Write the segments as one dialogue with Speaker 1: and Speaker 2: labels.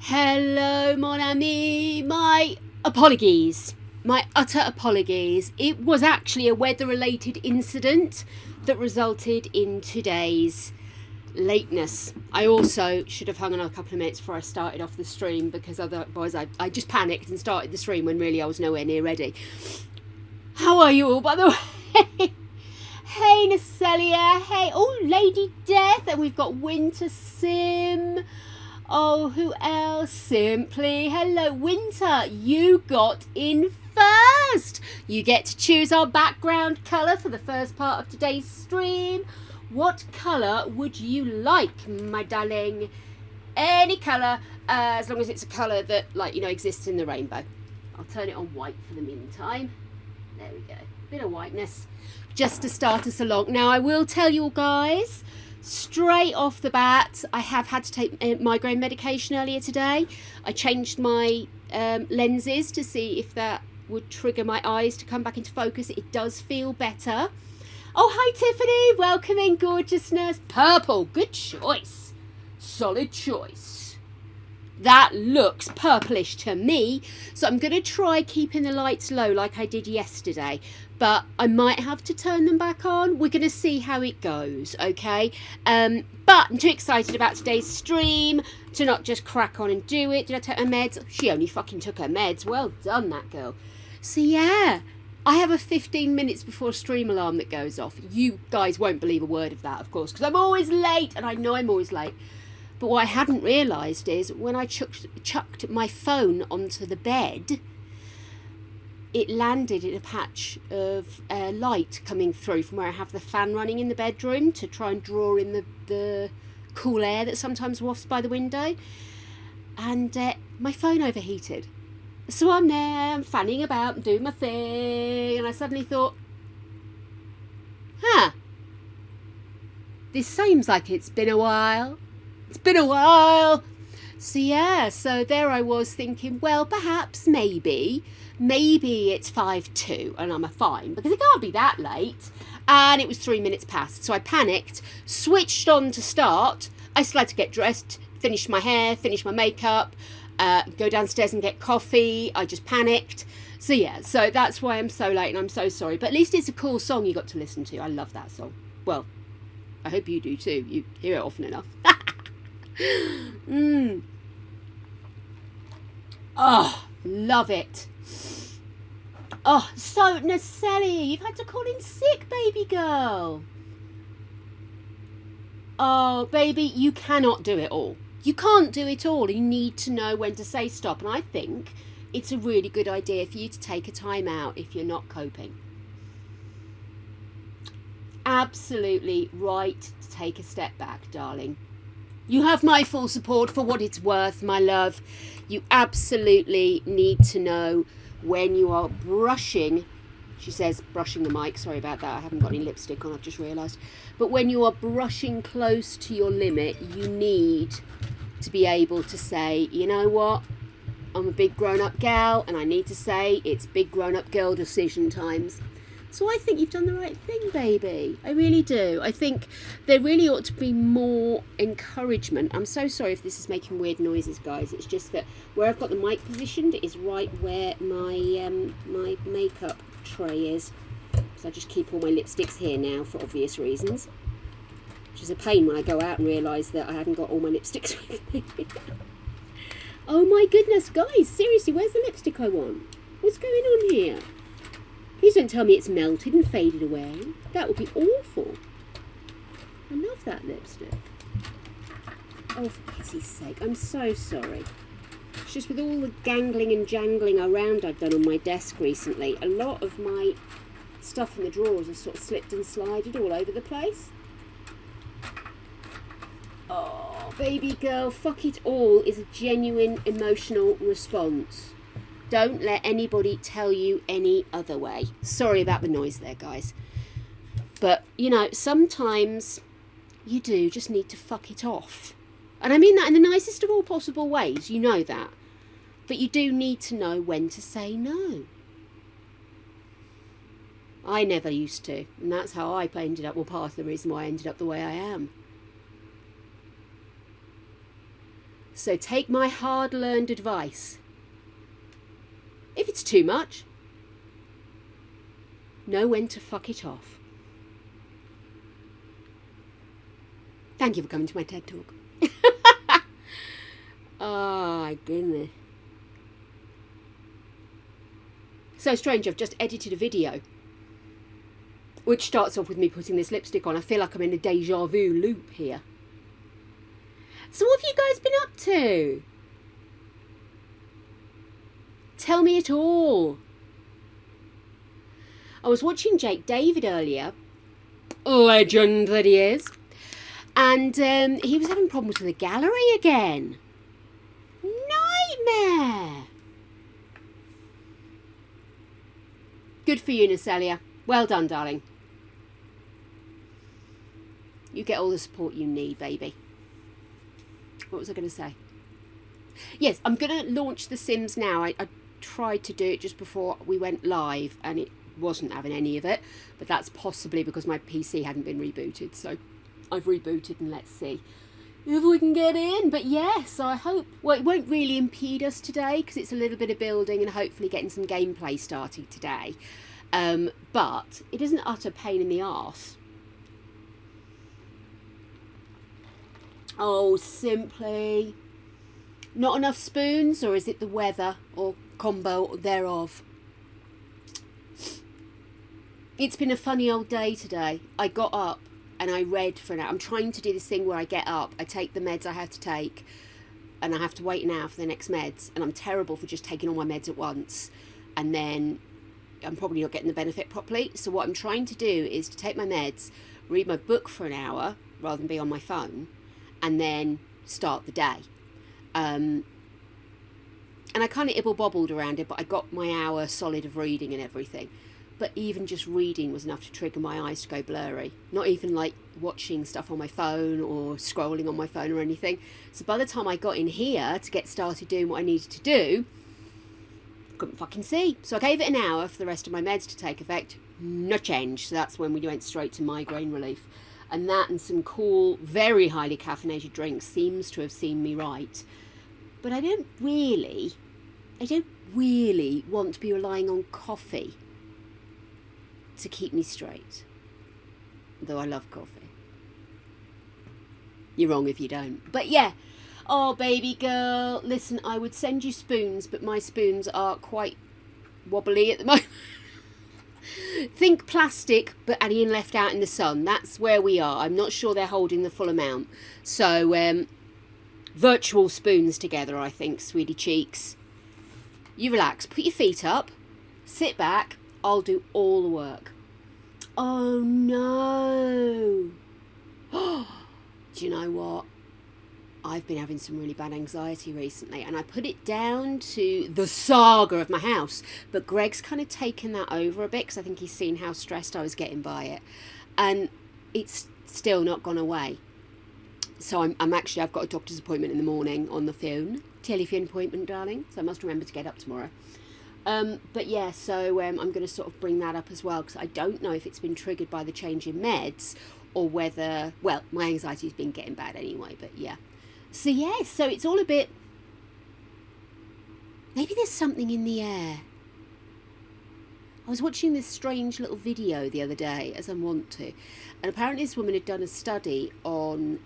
Speaker 1: Hello, mon ami. My apologies. My utter apologies. It was actually a weather-related incident that resulted in today's lateness. I also should have hung on a couple of minutes before I started off the stream because otherwise I just panicked and started the stream when really I was nowhere near ready. How are you all, by the way? Hey, Nacelia. Hey, oh, Lady Death. And we've got Winter Sim. Oh, who else? Simply. Hello, Winter. You got in first. You get to choose our background colour for the first part of today's stream. What colour would you like, my darling? Any colour, as long as it's a colour that, exists in the rainbow. I'll turn it on white for the meantime. There we go. Bit of whiteness. Just to start us along. Now, I will tell you guys, straight off the bat, I have had to take migraine medication earlier today. I changed my lenses to see if that would trigger my eyes to come back into focus. It does feel better. Oh, hi, Tiffany. Welcome in, gorgeousness. Purple. Good choice. Solid choice. That looks purplish to me. So I'm going to try keeping the lights low like I did yesterday. But I might have to turn them back on. We're going to see how it goes, okay? But I'm too excited about today's stream to not just crack on and do it. Did I take my meds? She only fucking took her meds. Well done, that girl. So, yeah. I have a 15 minutes before stream alarm that goes off. You guys won't believe a word of that, of course, because I'm always late, and I know I'm always late. But what I hadn't realised is when I chucked my phone onto the bed, it landed in a patch of light coming through from where I have the fan running in the bedroom to try and draw in the cool air that sometimes wafts by the window. And my phone overheated. So I'm there, I'm fanning about and doing my thing, and I suddenly thought, this seems like it's been a while. It's been a while. So yeah, so there I was thinking, well, perhaps, maybe it's 5:02 and I'm fine, because it can't be that late. And it was 3 minutes past, so I panicked, switched on to start. I still had to get dressed, finish my hair, finish my makeup, go downstairs and get coffee. I just panicked. So yeah, so that's why I'm so late and I'm so sorry. But at least it's a cool song you got to listen to. I love that song. Well, I hope you do too. You hear it often enough. Oh, love it. Oh, so Nacelia, you've had to call in sick, baby girl. Oh, baby, you cannot do it all. You can't do it all. You need to know when to say stop. And I think it's a really good idea for you to take a time out if you're not coping. Absolutely right to take a step back, darling. You have my full support for what it's worth, my love. You absolutely need to know when you are brushing. She says brushing the mic. Sorry about that. I haven't got any lipstick on. I've just realised. But when you are brushing close to your limit, you need to be able to say, you know what? I'm a big grown-up gal, and I need to say it's big grown-up girl decision times. So I think you've done the right thing, baby. I really do. I think there really ought to be more encouragement. I'm so sorry if this is making weird noises, guys. It's just that where I've got the mic positioned is right where my my makeup tray is. So I just keep all my lipsticks here now for obvious reasons. Which is a pain when I go out and realise that I haven't got all my lipsticks with me. Oh my goodness, guys. Seriously, where's the lipstick I want? What's going on here? Please don't tell me it's melted and faded away. That would be awful. I love that lipstick. Oh, for pity's sake. I'm so sorry. It's just with all the gangling and jangling around I've done on my desk recently, a lot of my stuff in the drawers has sort of slipped and slided all over the place. Oh, baby girl, fuck it all is a genuine emotional response. Don't let anybody tell you any other way. Sorry about the noise there, guys. But, you know, sometimes you do just need to fuck it off. And I mean that in the nicest of all possible ways. You know that. But you do need to know when to say no. I never used to. And that's how I ended up, well, part of the reason why I ended up the way I am. So take my hard-learned advice. If it's too much, know when to fuck it off. Thank you for coming to my TED Talk. Oh, my goodness. So strange, I've just edited a video which starts off with me putting this lipstick on. I feel like I'm in a deja vu loop here. So what have you guys been up to? Tell me it all. I was watching Jake David earlier, legend that he is, and he was having problems with the gallery again. Nightmare. Good for you, Nacelia. Well done, darling. You get all the support you need, baby. What was I going to say? Yes, I'm going to launch The Sims now. I tried to do it just before we went live and it wasn't having any of it. But that's possibly because my PC hadn't been rebooted. So I've rebooted and let's see if we can get in. But yes, I hope... Well, it won't really impede us today because it's a little bit of building and hopefully getting some gameplay started today. But it isn't utter pain in the arse. Oh, simply not enough spoons, or is it the weather, or combo thereof? It's been a funny old day today. I got up and I read for an hour. I'm trying to do this thing where I get up, I take the meds I have to take, and I have to wait an hour for the next meds. And I'm terrible for just taking all my meds at once, and then I'm probably not getting the benefit properly. So what I'm trying to do is to take my meds, read my book for an hour rather than be on my phone, and then start the day. And I kind of ibble-bobbled around it, but I got my hour solid of reading and everything. But even just reading was enough to trigger my eyes to go blurry. Not even like watching stuff on my phone or scrolling on my phone or anything. So by the time I got in here to get started doing what I needed to do, couldn't fucking see. So I gave it an hour for the rest of my meds to take effect. No change. So that's when we went straight to migraine relief. And that and some cool, very highly caffeinated drinks seems to have seen me right. But I don't really want to be relying on coffee to keep me straight. Though I love coffee. You're wrong if you don't. But yeah. Oh, baby girl. Listen, I would send you spoons, but my spoons are quite wobbly at the moment. Think plastic, but being left out in the sun. That's where we are. I'm not sure they're holding the full amount. So, virtual spoons together, I think, sweetie cheeks. You relax. Put your feet up. Sit back. I'll do all the work. Oh, no. Do you know what? I've been having some really bad anxiety recently, and I put it down to the saga of my house, but Greg's kind of taken that over a bit because I think he's seen how stressed I was getting by it, and it's still not gone away. So I've got a doctor's appointment in the morning on the phone, telephone appointment, darling, so I must remember to get up tomorrow. But yeah, so I'm going to sort of bring that up as well, because I don't know if it's been triggered by the change in meds or whether, well, my anxiety's been getting bad anyway, but yeah. So yeah, so it's all a bit, maybe there's something in the air. I was watching this strange little video the other day, as I want to, and apparently this woman had done a study on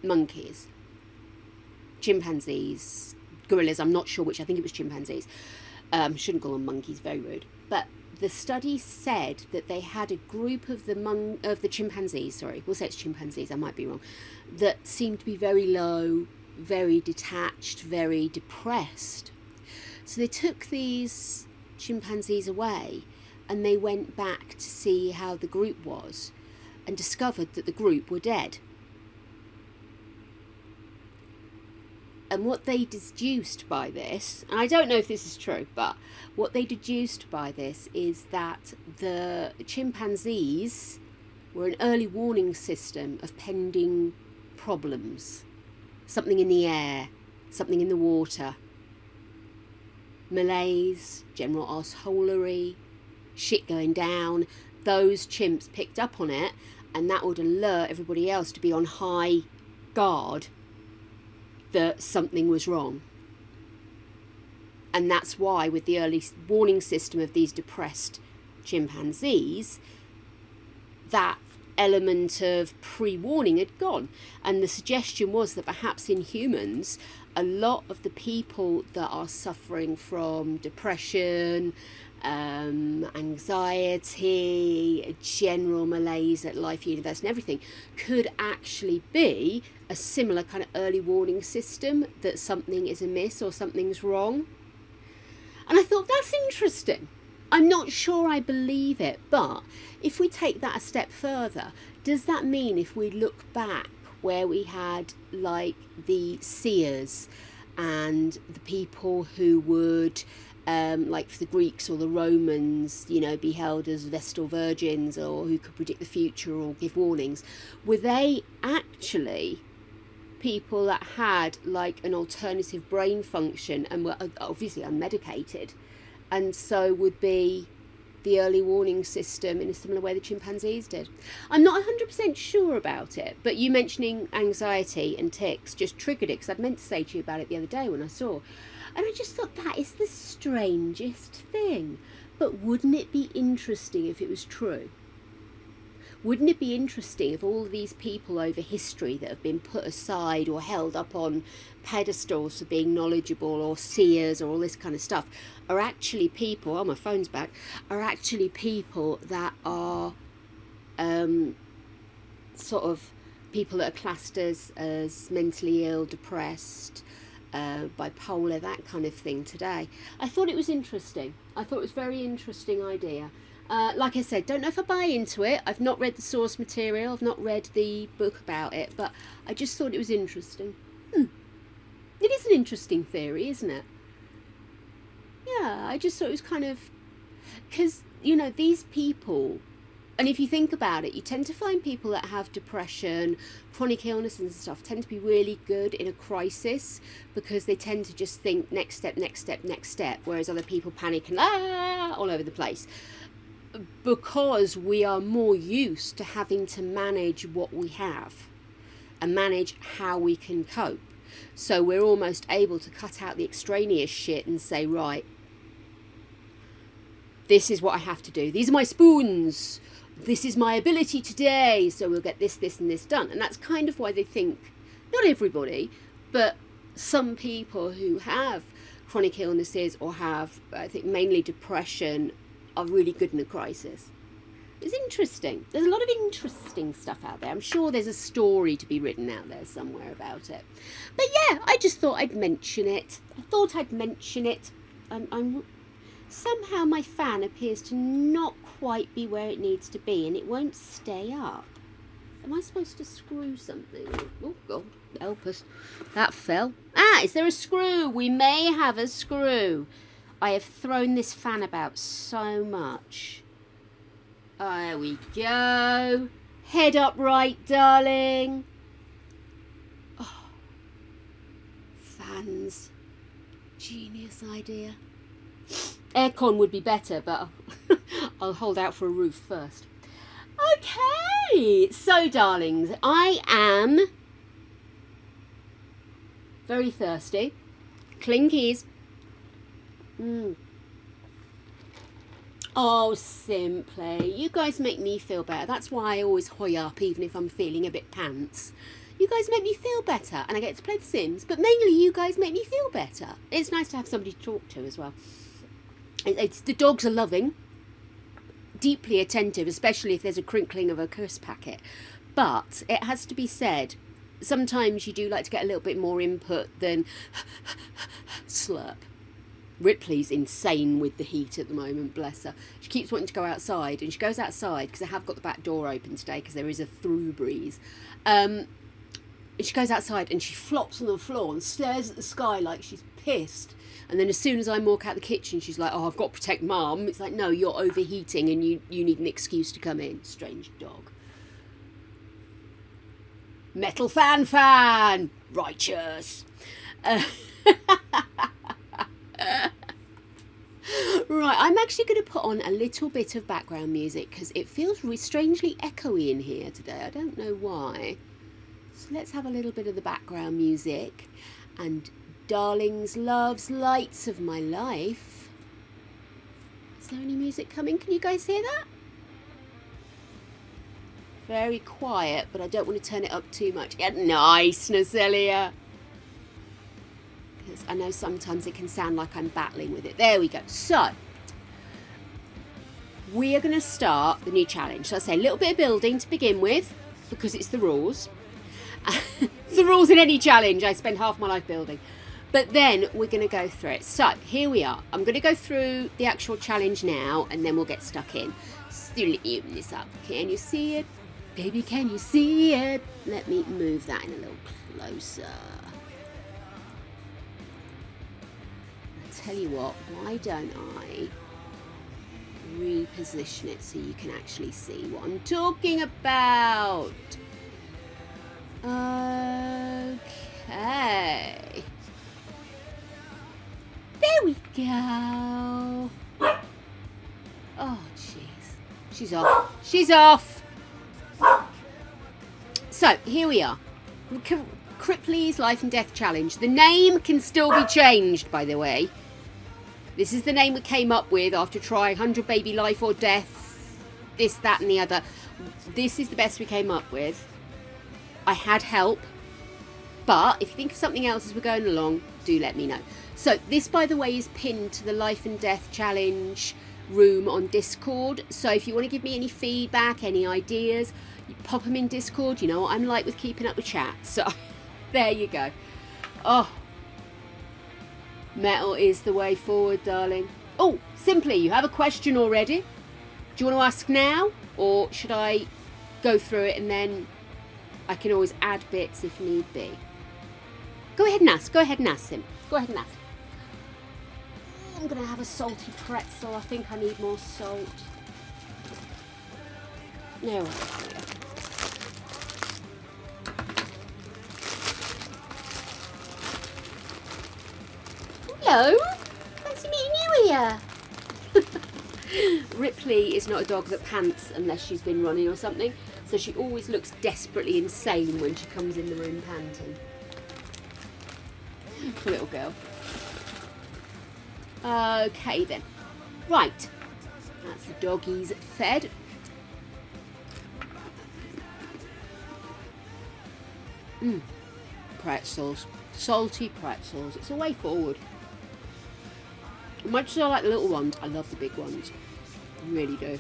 Speaker 1: monkeys, chimpanzees, gorillas, I'm not sure which, I think it was chimpanzees. Shouldn't call them monkeys, very rude. But the study said that they had a group of the chimpanzees, we'll say it's chimpanzees, I might be wrong, that seemed to be very low, very detached, very depressed. So they took these chimpanzees away and they went back to see how the group was and discovered that the group were dead. And what they deduced by this, and I don't know if this is true, but what they deduced by this is that the chimpanzees were an early warning system of pending problems. Something in the air, something in the water. Malaise, general arseholery, shit going down. Those chimps picked up on it, and that would alert everybody else to be on high guard that something was wrong. And that's why with the early warning system of these depressed chimpanzees, that element of pre-warning had gone. And the suggestion was that perhaps in humans, a lot of the people that are suffering from depression, anxiety, general malaise at life, universe and everything, could actually be a similar kind of early warning system that something is amiss or something's wrong. And I thought, that's interesting. I'm not sure I believe it, but if we take that a step further, does that mean if we look back where we had like the seers and the people who would, like for the Greeks or the Romans, you know, be held as Vestal virgins or who could predict the future or give warnings, were they actually people that had like an alternative brain function and were obviously unmedicated, and so would be the early warning system in a similar way the chimpanzees did? I'm not 100% sure about it, but you mentioning anxiety and tics just triggered it, because I'd meant to say to you about it the other day when I saw. And I just thought, that is the strangest thing. But wouldn't it be interesting if it was true? Wouldn't it be interesting if all of these people over history that have been put aside or held up on pedestals for being knowledgeable or seers or all this kind of stuff are actually people, oh my phone's back, are actually people that are sort of people that are classed as mentally ill, depressed, bipolar, that kind of thing today. I thought it was interesting. I thought it was a very interesting idea. Like I said, don't know if I buy into it. I've not read the source material. I've not read the book about it, but I just thought it was interesting. It is an interesting theory, isn't it? Yeah, I just thought it was kind of... Because, you know, these people... And if you think about it, you tend to find people that have depression, chronic illness and stuff tend to be really good in a crisis, because they tend to just think next step, next step, next step, whereas other people panic and all over the place. Because we are more used to having to manage what we have and manage how we can cope. So we're almost able to cut out the extraneous shit and say, right, this is what I have to do. These are my spoons. This is my ability today. So we'll get this, this and this done. And that's kind of why they think, not everybody, but some people who have chronic illnesses or have, I think, mainly depression, are really good in a crisis. It's interesting. There's a lot of interesting stuff out there. I'm sure there's a story to be written out there somewhere about it. But yeah, I just thought I'd mention it. I'm somehow my fan appears to not quite be where it needs to be, and it won't stay up. Am I supposed to screw something? Oh God, help us. That fell. Is there a screw? We may have a screw. I have thrown this fan about so much. There we go. Head upright, darling. Oh, fans. Genius idea. Aircon would be better, but I'll hold out for a roof first. Okay, so darlings, I am very thirsty. Clinkies. Oh, Simply. You guys make me feel better. That's why I always hoy up, even if I'm feeling a bit pants. You guys make me feel better, and I get to play The Sims, but mainly you guys make me feel better. It's nice to have somebody to talk to as well. The dogs are loving, deeply attentive, especially if there's a crinkling of a crisp packet. But it has to be said, sometimes you do like to get a little bit more input than slurp. Ripley's insane with the heat at the moment, bless her. She keeps wanting to go outside, and she goes outside because I have got the back door open today because there is a through breeze. And she goes outside and she flops on the floor and stares at the sky like she's pissed. And then as soon as I walk out the kitchen, she's like, oh, I've got to protect Mum. It's like, no, you're overheating and you need an excuse to come in. Strange dog. Metal fan. Righteous. Right, I'm actually going to put on a little bit of background music because it feels strangely echoey in here today. I don't know why. So let's have a little bit of the background music. And darlings, loves, lights of my life. Is there any music coming? Can you guys hear that? Very quiet, but I don't want to turn it up too much. Yeah, nice, Nacelia. Because I know sometimes it can sound like I'm battling with it. There we go. So, we are going to start the new challenge. So I say a little bit of building to begin with, because it's the rules. It's the rules in any challenge. I spend half my life building. But then we're going to go through it. So, here we are. I'm going to go through the actual challenge now, and then we'll get stuck in. Still, let me open this up. Can you see it? Baby, can you see it? Let me move that in a little closer. I tell you what, why don't I reposition it so you can actually see what I'm talking about? Okay. There we go. Oh, jeez. She's off. She's off. So, here we are. Cripley's Life and Death Challenge. The name can still be changed, by the way. This is the name we came up with after trying 100 Baby Life or Death, this, that and the other. This is the best we came up with. I had help. But if you think of something else as we're going along, do let me know. So, this, by the way, is pinned to the Life and Death Challenge room on Discord. So if you want to give me any feedback, any ideas, you pop them in Discord. You know what I'm like with keeping up with chat. So there you go. Oh, metal is the way forward, darling. Oh, Simply, you have a question already. Do you want to ask now, or should I go through it and then I can always add bits if need be? Go ahead and ask. Go ahead and ask, Sim. Go ahead and ask. I'm going to have a salty pretzel. I think I need more salt. No. Hello. Fancy meeting you here. Ripley is not a dog that pants unless she's been running or something. So she always looks desperately insane when she comes in the room panting. Poor little girl. Okay then. Right. That's the doggies fed. Pretzels. Salty pretzels. It's a way forward. As much as I like the little ones, I love the big ones. I really do.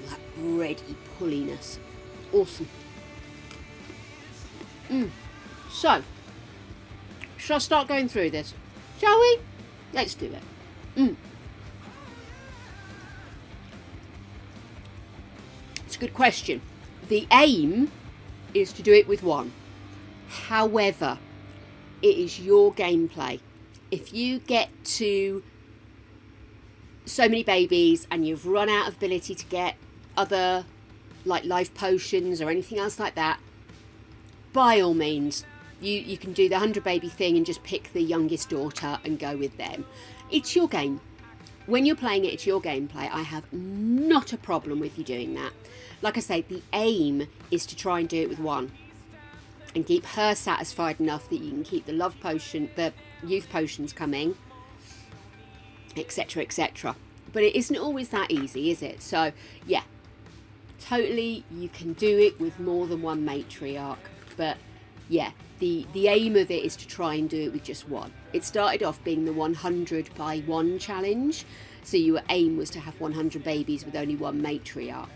Speaker 1: That bready pulliness. Awesome. So, shall I start going through this? Shall we? Let's do it. It's a good question. The aim is to do it with one. However, it is your gameplay. If you get to so many babies and you've run out of ability to get other like life potions or anything else like that, by all means, you can do the 100 baby thing and just pick the youngest daughter and go with them. It's your game. When you're playing it, it's your gameplay. I have not a problem with you doing that. Like I say, the aim is to try and do it with one and keep her satisfied enough that you can keep the love potion, the youth potions coming, etc, etc. But it isn't always that easy, is it? So yeah, totally you can do it with more than one matriarch. But yeah, the aim of it is to try and do it with just one. It started off being the 100 by 1 challenge, so your aim was to have 100 babies with only one matriarch.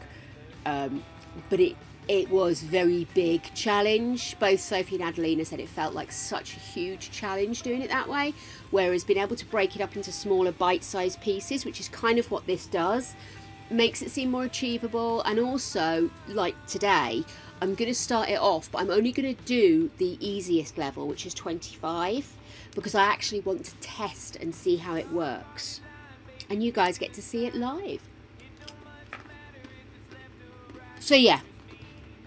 Speaker 1: But it was very big challenge. Both Sophie and Adelina said it felt like such a huge challenge doing it that way, whereas being able to break it up into smaller bite-sized pieces, which is kind of what this does, makes it seem more achievable. And also, like today, I'm going to start it off, but I'm only going to do the easiest level, which is 25, because I actually want to test and see how it works. And you guys get to see it live. So yeah,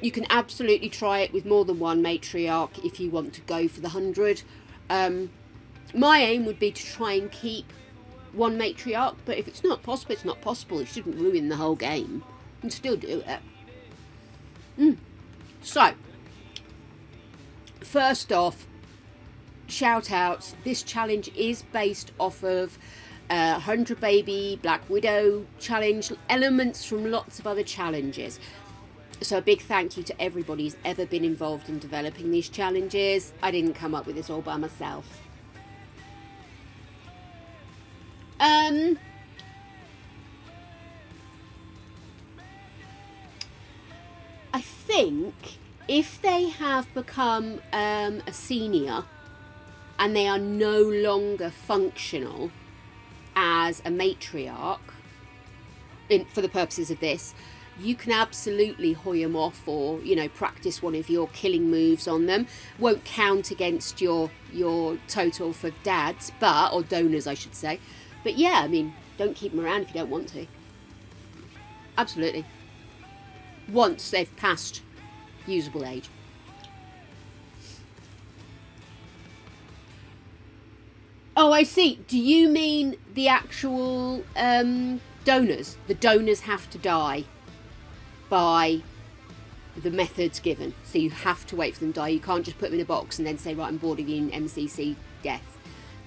Speaker 1: you can absolutely try it with more than one matriarch if you want to go for the 100. My aim would be to try and keep one matriarch, but if it's not possible, it's not possible. It shouldn't ruin the whole game. You can still do it. So, first off, shout out, this challenge is based off of 100 Baby Black Widow challenge, elements from lots of other challenges. So a big thank you to everybody who's ever been involved in developing these challenges. I didn't come up with this all by myself. I think if they have become a senior and they are no longer functional as a matriarch, for the purposes of this, you can absolutely hoy them off, or practice one of your killing moves on them. Won't count against your total for dads, or donors I should say. But yeah, I mean, don't keep them around if you don't want to. Absolutely. Once they've passed usable age. Oh, I see. Do you mean the actual donors? The donors have to die by the methods given. So you have to wait for them to die. You can't just put them in a box and then say, right, I'm bored of you in MCC death.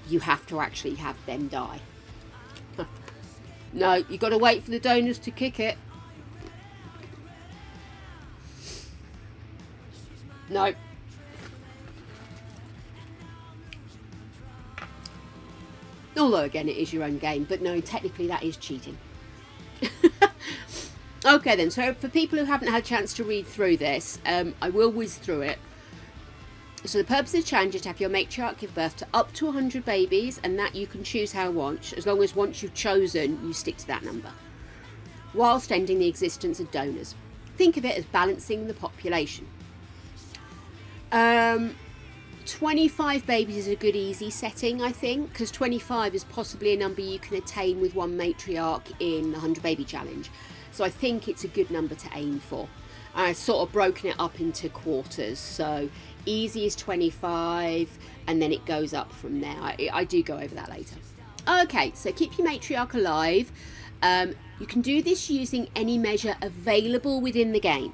Speaker 1: You have to actually have them die. No, you've got to wait for the donors to kick it. No. Although, again, it is your own game. But no, technically that is cheating. Okay, then. So for people who haven't had a chance to read through this, I will whiz through it. So the purpose of the challenge is to have your matriarch give birth to up to 100 babies, and that you can choose how much, as long as once you've chosen, you stick to that number, whilst ending the existence of donors. Think of it as balancing the population. 25 babies is a good easy setting, I think, because 25 is possibly a number you can attain with one matriarch in the 100 baby challenge. So I think it's a good number to aim for. I've sort of broken it up into quarters. So easy is 25, and then it goes up from there. I do go over that later. Okay, so keep your matriarch alive. You can do this using any measure available within the game.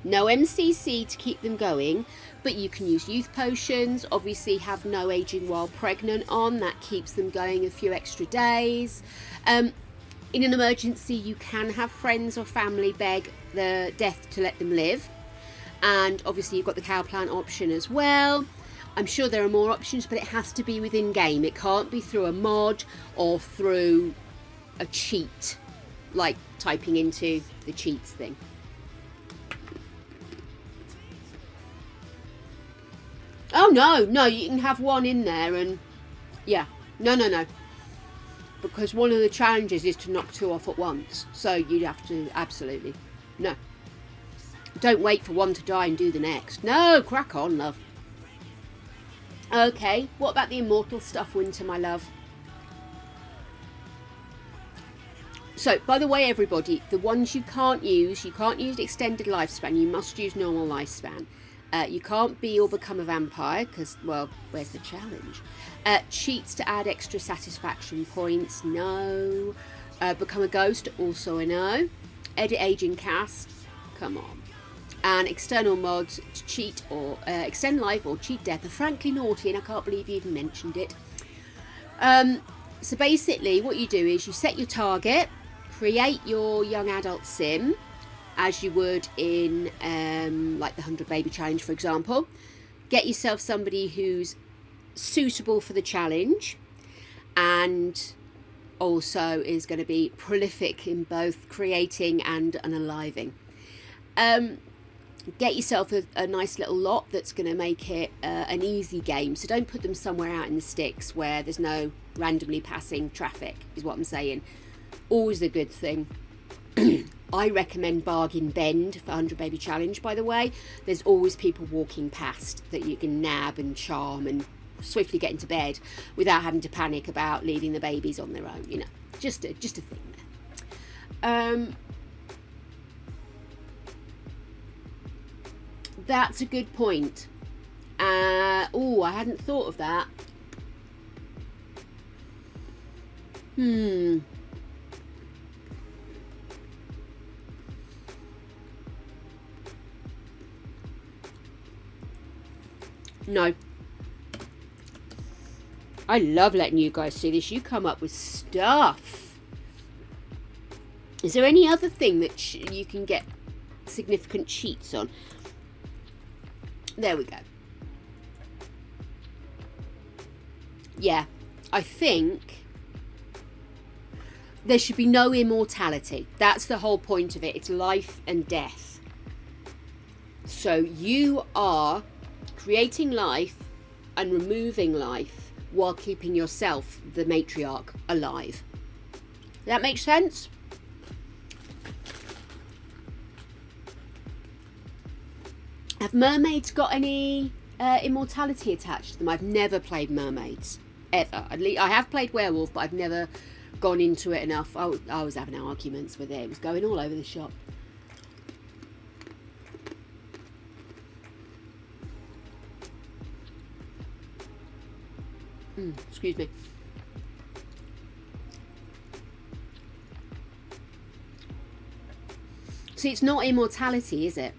Speaker 1: No MCC to keep them going, but you can use youth potions. Obviously have no aging while pregnant on. That keeps them going a few extra days. In an emergency, you can have friends or family beg the death to let them live. And obviously you've got the cow plant option as well. I'm sure there are more options, but it has to be within game. It can't be through a mod or through a cheat, like typing into the cheats thing. Oh, no, you can have one in there and, yeah, no. Because one of the challenges is to knock two off at once. So you'd have to, absolutely, no. Don't wait for one to die and do the next. No, crack on, love. Okay, what about the immortal stuff, Winter, my love? So, by the way, everybody, the ones you can't use extended lifespan. You must use normal lifespan. You can't be or become a vampire because, well, where's the challenge? Cheats to add extra satisfaction points, no. Become a ghost, also a no. Edit aging cast, come on. And external mods to cheat or extend life or cheat death are frankly naughty, and I can't believe you even mentioned it. So basically what you do is you set your target, create your young adult sim, as you would in like the 100 baby challenge, for example. Get yourself somebody who's suitable for the challenge and also is going to be prolific in both creating and unaliving. Get yourself a nice little lot that's going to make it an easy game. So don't put them somewhere out in the sticks where there's no randomly passing traffic, is what I'm saying. Always a good thing. I recommend Bargain Bend for 100 Baby Challenge, by the way. There's always people walking past that you can nab and charm and swiftly get into bed without having to panic about leaving the babies on their own, you know. Just a thing there. That's a good point. Oh, I hadn't thought of that. No. I love letting you guys see this. You come up with stuff. Is there any other thing that you can get significant cheats on? There we go. Yeah, I think there should be no immortality. That's the whole point of it. It's life and death. So you are creating life and removing life while keeping yourself, the matriarch, alive. Does that make sense? Have mermaids got any immortality attached to them? I've never played mermaids, ever. I have played werewolf, but I've never gone into it enough. I was having arguments with it. It was going all over the shop. Excuse me. See, it's not immortality, is it?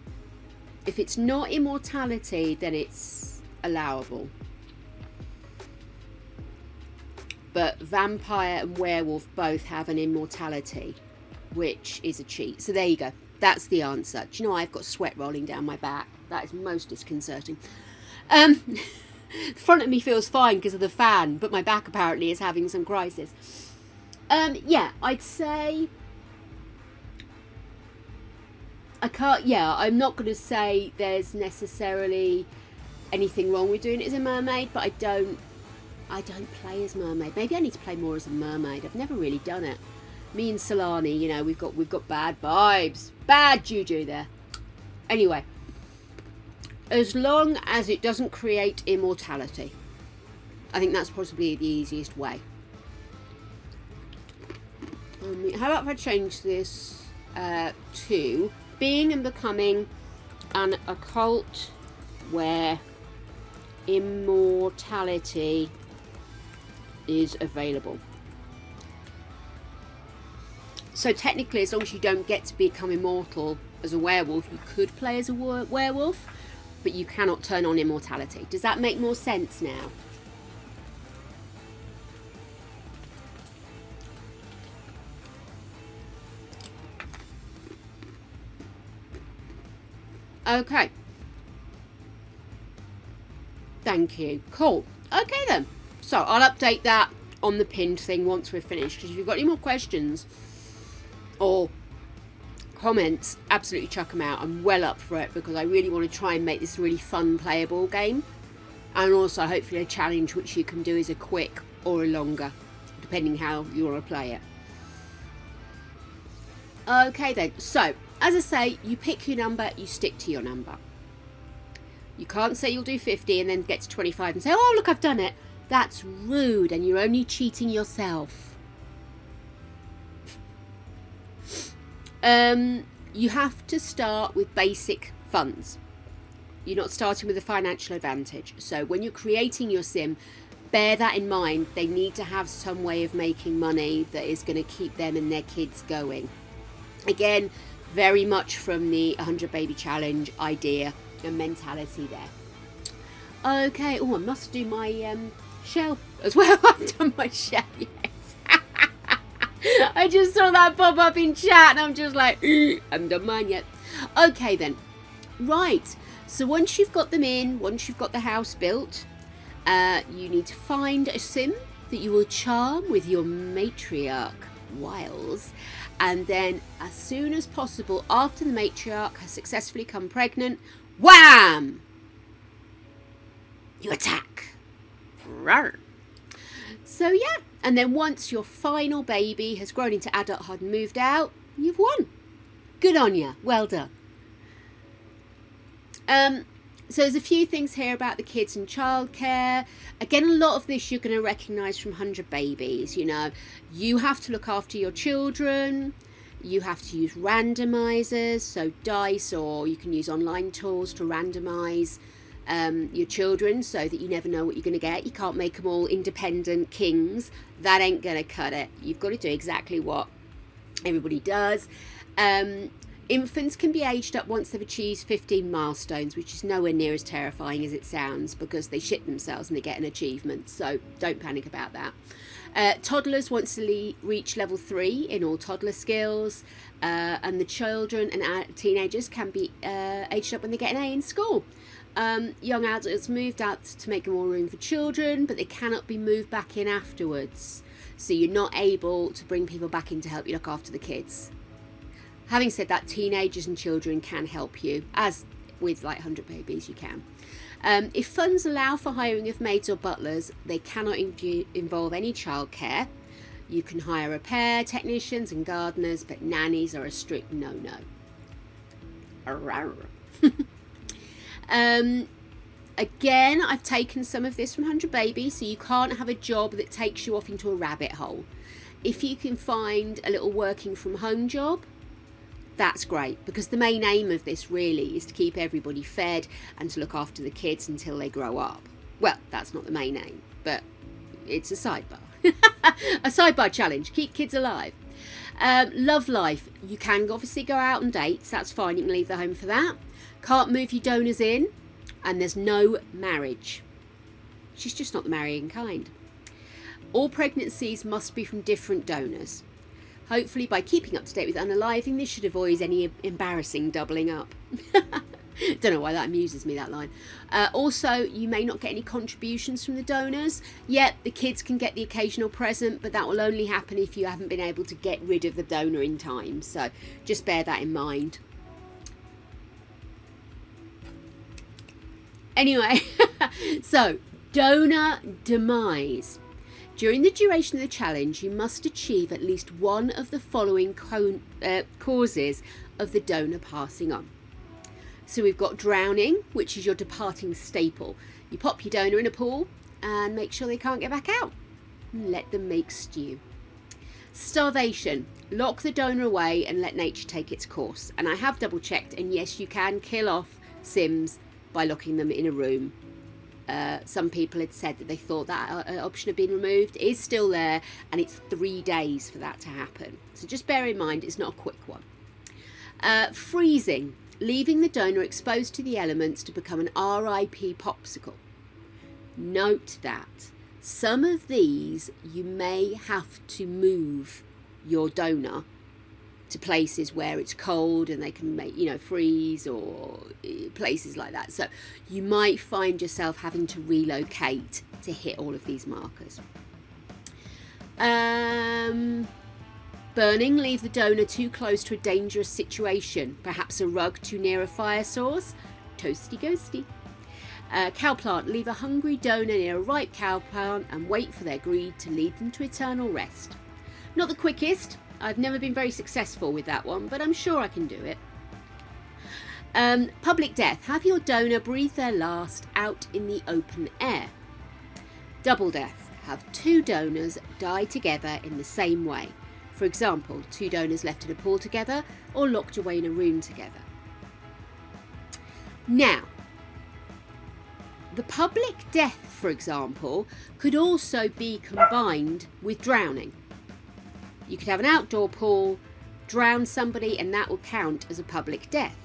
Speaker 1: If it's not immortality, then it's allowable. But vampire and werewolf both have an immortality, which is a cheat. So there you go. That's the answer. Do you know, I've got sweat rolling down my back. That is most disconcerting. The front of me feels fine because of the fan, but my back apparently is having some crisis. Yeah, I'd say... I'm not going to say there's necessarily anything wrong with doing it as a mermaid, but I don't play as mermaid. Maybe I need to play more as a mermaid. I've never really done it. Me and Solani, you know, we've got bad vibes, bad juju there. Anyway, as long as it doesn't create immortality, I think that's possibly the easiest way. How about if I change this to being and becoming an occult where immortality is available. So technically, as long as you don't get to become immortal as a werewolf, you could play as a werewolf, but you cannot turn on immortality. Does that make more sense now? Okay. Thank you. Cool. Okay then. So I'll update that on the pinned thing once we're finished. Because if you've got any more questions or comments, absolutely chuck them out. I'm well up for it because I really want to try and make this a really fun playable game. And also hopefully a challenge which you can do is a quick or a longer, depending how you want to play it. Okay then. So as I say, you pick your number, you stick to your number. You can't say you'll do 50 and then get to 25 and say, oh, look, I've done it. That's rude and you're only cheating yourself. You have to start with basic funds. You're not starting with a financial advantage. So when you're creating your sim, bear that in mind. They need to have some way of making money that is going to keep them and their kids going. Again, very much from the 100 baby challenge idea and mentality there. Okay, oh, I must do my shell as well. I've done my shell, yes. I just saw that pop up in chat and I'm just like, I haven't done mine yet. Okay then, right, so once you've got them in, once you've got the house built, you need to find a sim that you will charm with your matriarch wiles. And then as soon as possible after the matriarch has successfully become pregnant, wham! You attack. Rawr. So yeah, and then once your final baby has grown into adulthood and moved out, you've won. Good on you. Well done. So there's a few things here about the kids and childcare. Again, a lot of this you're going to recognise from 100 babies. You know, you have to look after your children. You have to use randomisers, so dice, or you can use online tools to randomise your children so that you never know what you're going to get. You can't make them all independent kings. That ain't going to cut it. You've got to do exactly what everybody does. Infants can be aged up once they've achieved 15 milestones, which is nowhere near as terrifying as it sounds because they shit themselves and they get an achievement, so don't panic about that. Toddlers once they reach level 3 in all toddler skills, and the children and teenagers can be aged up when they get an A in school. Young adults moved out to make more room for children, but they cannot be moved back in afterwards, so you're not able to bring people back in to help you look after the kids. Having said that, teenagers and children can help you, as with like 100 babies you can. If funds allow for hiring of maids or butlers, they cannot involve any childcare. You can hire repair technicians and gardeners, but nannies are a strict no-no. Again, I've taken some of this from 100 Babies, so you can't have a job that takes you off into a rabbit hole. If you can find a little working from home job, that's great, because the main aim of this really is to keep everybody fed and to look after the kids until they grow up. Well, that's not the main aim, but it's a sidebar. A sidebar challenge, keep kids alive. Love life, you can obviously go out on dates, that's fine, you can leave the home for that. Can't move your donors in, and there's no marriage. She's just not the marrying kind. All pregnancies must be from different donors. Hopefully, by keeping up to date with unaliving, this should avoid any embarrassing doubling up. Don't know why that amuses me, that line. Also, you may not get any contributions from the donors. Yet, the kids can get the occasional present, but that will only happen if you haven't been able to get rid of the donor in time. So, just bear that in mind. Anyway, so, donor demise. During the duration of the challenge, you must achieve at least one of the following causes of the donor passing on. So we've got drowning, which is your departing staple. You pop your donor in a pool and make sure they can't get back out. And let them make stew. Starvation. Lock the donor away and let nature take its course. And I have double checked, and yes, you can kill off Sims by locking them in a room. Some people had said that they thought that option had been removed. It is still there, and it's 3 days for that to happen. So just bear in mind, it's not a quick one. Freezing, leaving the donor exposed to the elements to become an RIP popsicle. Note that some of these you may have to move your donor to places where it's cold and they can make, freeze, or places like that. So you might find yourself having to relocate to hit all of these markers. Burning, leave the donor too close to a dangerous situation, perhaps a rug too near a fire source. Toasty ghosty. Cow plant, leave a hungry donor near a ripe cow plant and wait for their greed to lead them to eternal rest. Not the quickest. I've never been very successful with that one, but I'm sure I can do it. Public death. Have your donor breathe their last out in the open air. Double death. Have 2 donors die together in the same way. For example, 2 donors left in a pool together or locked away in a room together. Now, the public death, for example, could also be combined with drowning. You could have an outdoor pool, drown somebody, and that will count as a public death.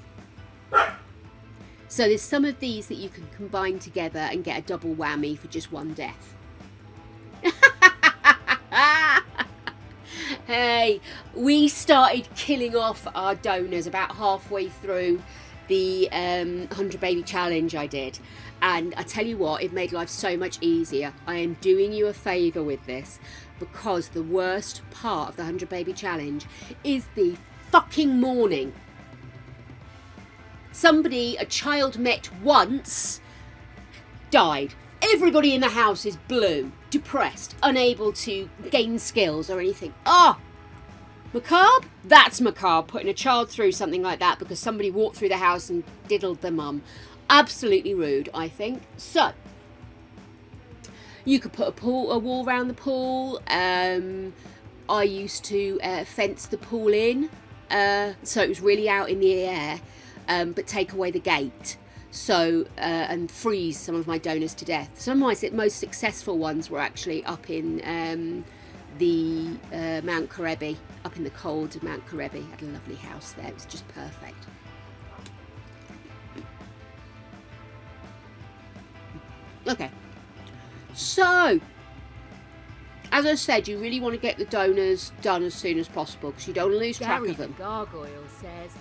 Speaker 1: So there's some of these that you can combine together and get a double whammy for just one death. Hey, we started killing off our donors about halfway through the 100 Baby Challenge I did. And I tell you what, it made life so much easier. I am doing you a favour with this, because the worst part of the 100 Baby Challenge is the fucking morning. Somebody, a child met once, died. Everybody in the house is blue, depressed, unable to gain skills or anything. Macabre? That's macabre, putting a child through something like that because somebody walked through the house and diddled the mum. Absolutely rude, I think. So, you could put a wall around the pool. I used to fence the pool in, so it was really out in the air, but take away the gate. So, and freeze some of my donors to death. Some of my most successful ones were actually up in the Mount Karebi, up up in the cold of Mount Karebi. Had a lovely house there. It was just perfect. Okay. So, as I said, you really want to get the donors done as soon as possible because you don't want to lose track of them.
Speaker 2: Gargoyle says,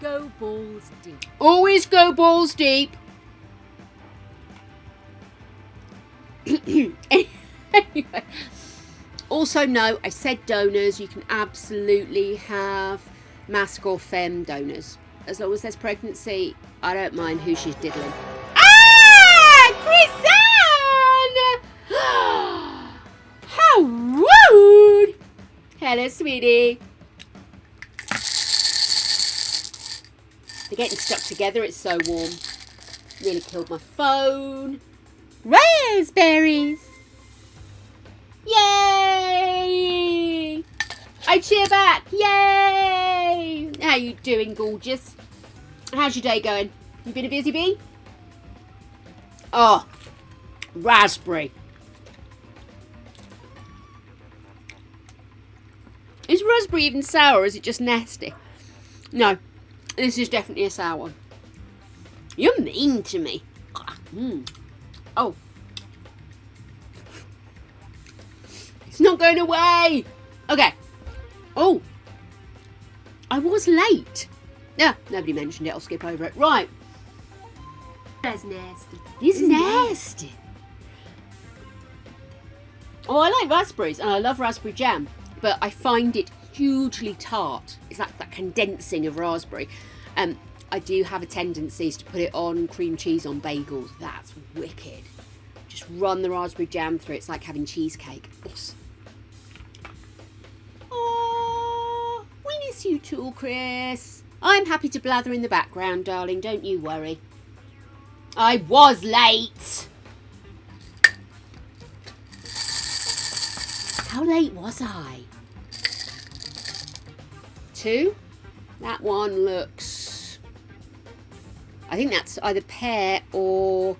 Speaker 2: go balls deep.
Speaker 1: Always go balls deep. Anyway. Also, no, I said donors. You can absolutely have masc or femme donors. As long as there's pregnancy, I don't mind who she's diddling. Ah! Chrisanne! How rude! Hello, sweetie. They're getting stuck together. It's so warm. Nearly killed my phone. Raspberries! Yay! I cheer back. Yay! How you doing, gorgeous? How's your day going? You been a busy bee? Oh, raspberry. Is raspberry even sour or is it just nasty? No, this is definitely a sour one. You're mean to me. Oh. It's not going away. Okay. Oh. I was late. Yeah, nobody mentioned it. I'll skip over it. Right.
Speaker 2: That's nasty.
Speaker 1: It's nasty. Oh, I like raspberries and I love raspberry jam, but I find it hugely tart. It's like that condensing of raspberry. I do have a tendency to put it on cream cheese on bagels. That's wicked. Just run the raspberry jam through. It's like having cheesecake. Awesome. Oh, we miss you too, Chris. I'm happy to blather in the background, darling. Don't you worry. I was late. How late was I? 2? That one looks... I think that's either pear or...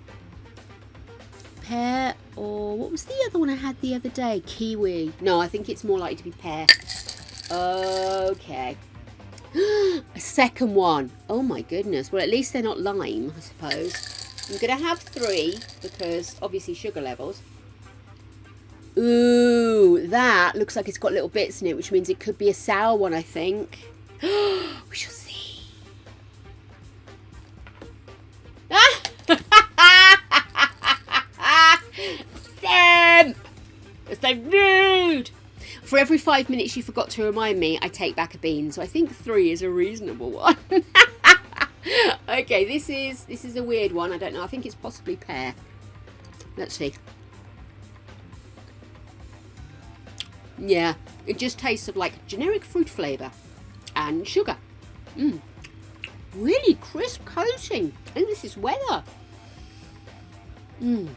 Speaker 1: What was the other one I had the other day? Kiwi. No, I think it's more likely to be pear. Okay. A second one. Oh my goodness. Well, at least they're not lime, I suppose. I'm going to have 3 because obviously sugar levels. Ooh, that looks like it's got little bits in it, which means it could be a sour one, I think. We shall see. Sam! It's so rude! For every 5 minutes you forgot to remind me, I take back a bean. So I think 3 is a reasonable one. Okay, this is a weird one. I don't know. I think it's possibly pear. Let's see. Yeah, it just tastes of like generic fruit flavour and sugar. Really crisp coating. I think this is weather. I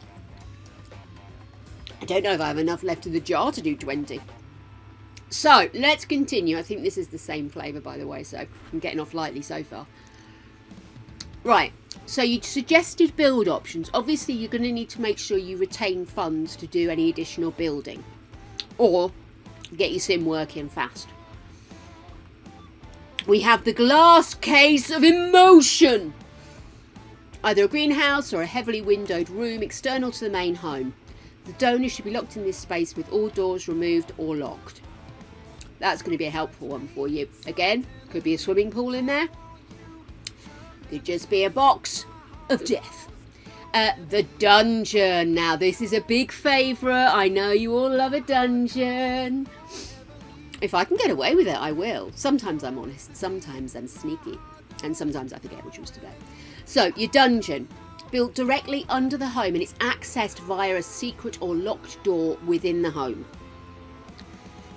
Speaker 1: don't know if I have enough left in the jar to do 20. So, let's continue. I think this is the same flavour, by the way, so I'm getting off lightly so far. Right, so you suggested build options. Obviously, you're going to need to make sure you retain funds to do any additional building. Or get your sim working fast. We have the glass case of emotion. Either a greenhouse or a heavily windowed room external to the main home. The donor should be locked in this space with all doors removed or locked. That's going to be a helpful one for you. Again, could be a swimming pool in there. Could just be a box of death. The dungeon. Now, this is a big favourite. I know you all love a dungeon. If I can get away with it, I will. Sometimes I'm honest. Sometimes I'm sneaky. And sometimes I forget, which was today. So, your dungeon. Built directly under the home and it's accessed via a secret or locked door within the home.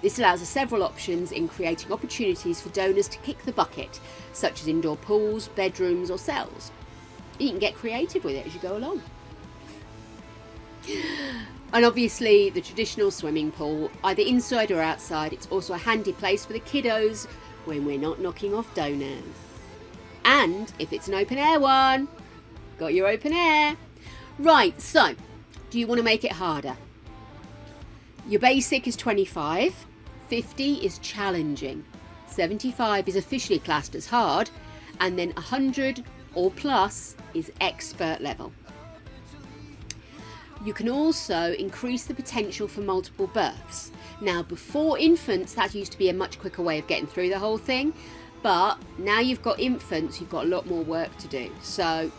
Speaker 1: This allows us several options in creating opportunities for donors to kick the bucket, such as indoor pools, bedrooms or cells. You can get creative with it as you go along. And obviously the traditional swimming pool, either inside or outside, it's also a handy place for the kiddos when we're not knocking off donors. And if it's an open air one, got your open air. Right, so do you want to make it harder? Your basic is 25, 50 is challenging, 75 is officially classed as hard, and then 100 or plus is expert level. You can also increase the potential for multiple births. Now, before infants, that used to be a much quicker way of getting through the whole thing, but now you've got infants, you've got a lot more work to do. So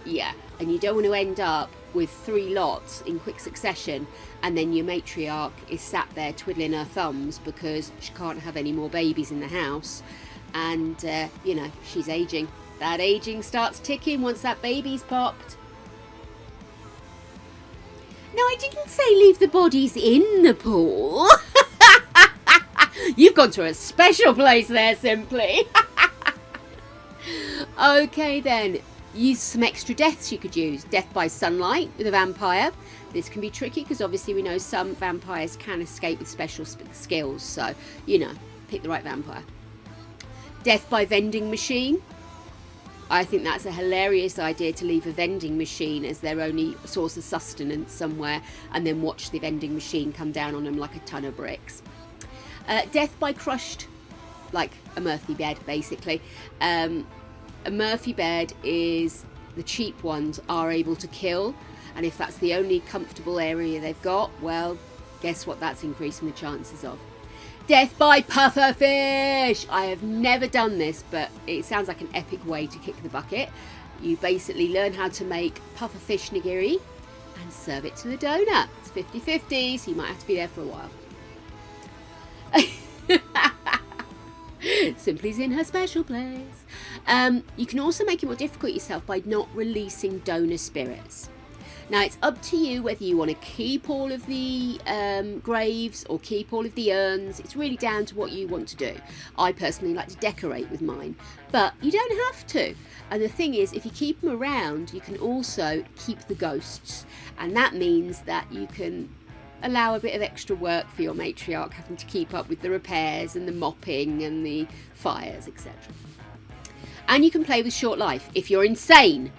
Speaker 1: yeah, and you don't want to end up with 3 lots in quick succession, and then your matriarch is sat there twiddling her thumbs because she can't have any more babies in the house, and you know, she's aging. That aging starts ticking once that baby's popped. No, I didn't say leave the bodies in the pool. You've gone to a special place there, Simply. Okay then, use some extra deaths you could use. Death by sunlight with a vampire. This can be tricky because obviously we know some vampires can escape with special skills. So, you know, pick the right vampire. Death by vending machine. I think that's a hilarious idea, to leave a vending machine as their only source of sustenance somewhere, and then watch the vending machine come down on them like a ton of bricks. Death by crushed, like a Murphy bed, basically. A Murphy bed is, the cheap ones are able to kill, and if that's the only comfortable area they've got, well, guess what that's increasing the chances of. Death by pufferfish. I have never done this, but it sounds like an epic way to kick the bucket. You basically learn how to make pufferfish nigiri and serve it to the donor. It's 50-50, so you might have to be there for a while. Simply's in her special place. You can also make it more difficult yourself by not releasing donor spirits. Now, it's up to you whether you want to keep all of the graves or keep all of the urns. It's really down to what you want to do. I personally like to decorate with mine, but you don't have to. And the thing is, if you keep them around, you can also keep the ghosts. And that means that you can allow a bit of extra work for your matriarch, having to keep up with the repairs and the mopping and the fires, etc. And you can play with short life if you're insane.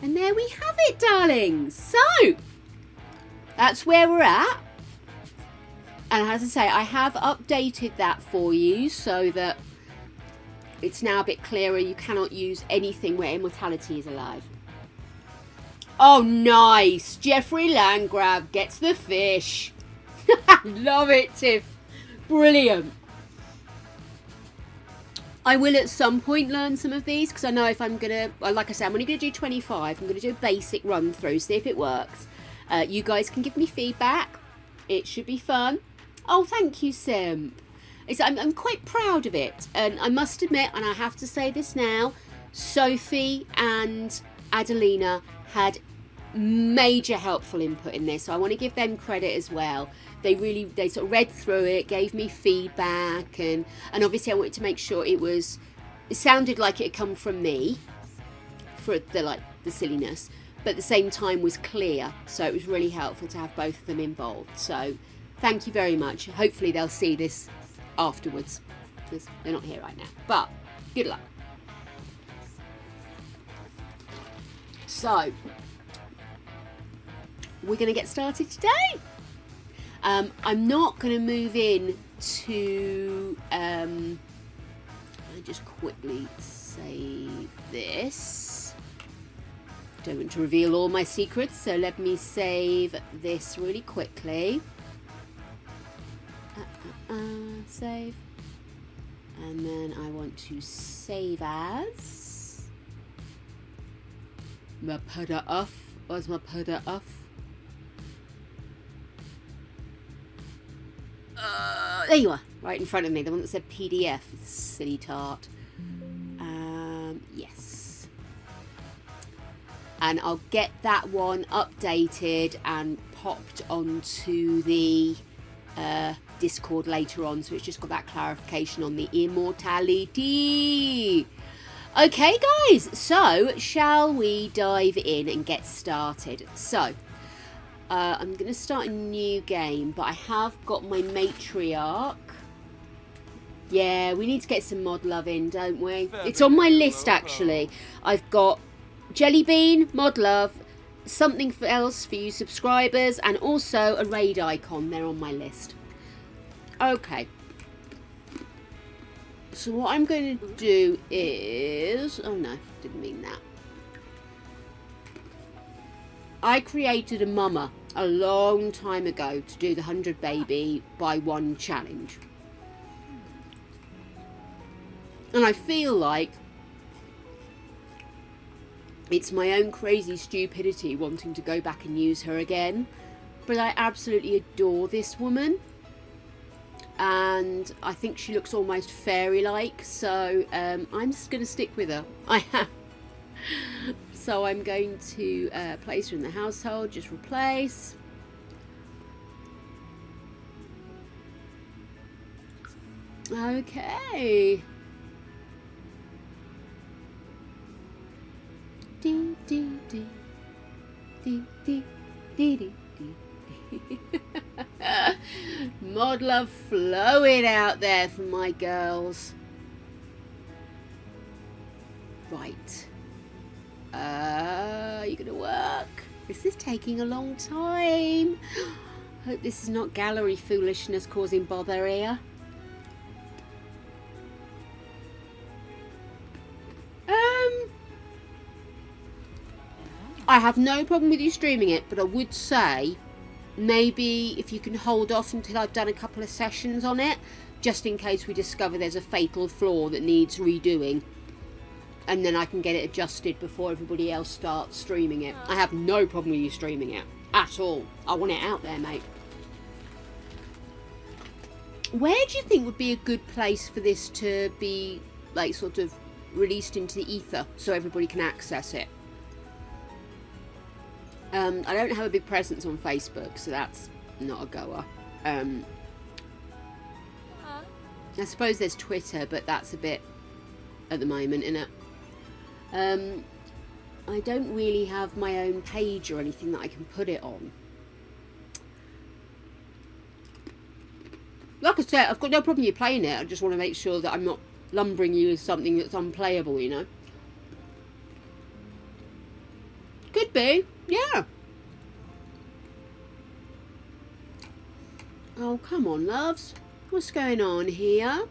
Speaker 1: And there we have it, darlings. So, that's where we're at. And as I say, I have updated that for you so that it's now a bit clearer. You cannot use anything where immortality is alive. Oh, nice. Jeffrey Landgrab gets the fish. Love it, Tiff. Brilliant. I will at some point learn some of these, because I know if I'm going to, well, like I said, I'm only going to do 25. I'm going to do a basic run through, see if it works. You guys can give me feedback. It should be fun. Oh, thank you, Simp. I'm quite proud of it. And I must admit, and I have to say this now, Sophie and Adelina had major helpful input in this, so I want to give them credit as well. They sort of read through it, gave me feedback, and obviously I wanted to make sure it sounded like it had come from me for the silliness, but at the same time was clear, so it was really helpful to have both of them involved. So thank you very much. Hopefully they'll see this afterwards, because they're not here right now, but good luck. So we're going to get started today. I'm not going to move in to, I just quickly save this. Don't want to reveal all my secrets, so let me save this really quickly. Save. And then I want to save as my PDF. Where's my PDF? There you are, right in front of me, the one that said PDF, silly tart. Yes. And I'll get that one updated and popped onto the Discord later on, so it's just got that clarification on the immortality. Okay, guys, so shall we dive in and get started? So, I'm going to start a new game, but I have got my matriarch. Yeah, we need to get some mod love in, don't we? It's on my list, actually. I've got Jellybean, mod love, something else for you subscribers, and also a raid icon. They're on my list. Okay. So what I'm going to do is... Oh no, didn't mean that. I created a mama a long time ago to do the 100 baby by one challenge. And I feel like it's my own crazy stupidity wanting to go back and use her again. But I absolutely adore this woman. And I think she looks almost fairy-like. So I'm just going to stick with her. I am. So I'm going to place her in the household. Just replace. Okay. Dee, dee, dee. Dee, dee, dee, dee, dee. Mod love flowing out there for my girls. Right. You gonna work? This is taking a long time. Hope this is not gallery foolishness causing bother here. I have no problem with you streaming it, but I would say maybe if you can hold off until I've done a couple of sessions on it, just in case we discover there's a fatal flaw that needs redoing, and then I can get it adjusted before everybody else starts streaming it. I have no problem with you streaming it at all. I want it out there, mate. Where do you think would be a good place for this to be, like, sort of released into the ether so everybody can access it? I don't have a big presence on Facebook, so that's not a goer. I suppose there's Twitter, but that's a bit at the moment, innit? I don't really have my own page or anything that I can put it on. Like I said, I've got no problem you playing it. I just want to make sure that I'm not lumbering you with something that's unplayable, you know? Could be, yeah. Oh, come on, loves. What's going on here?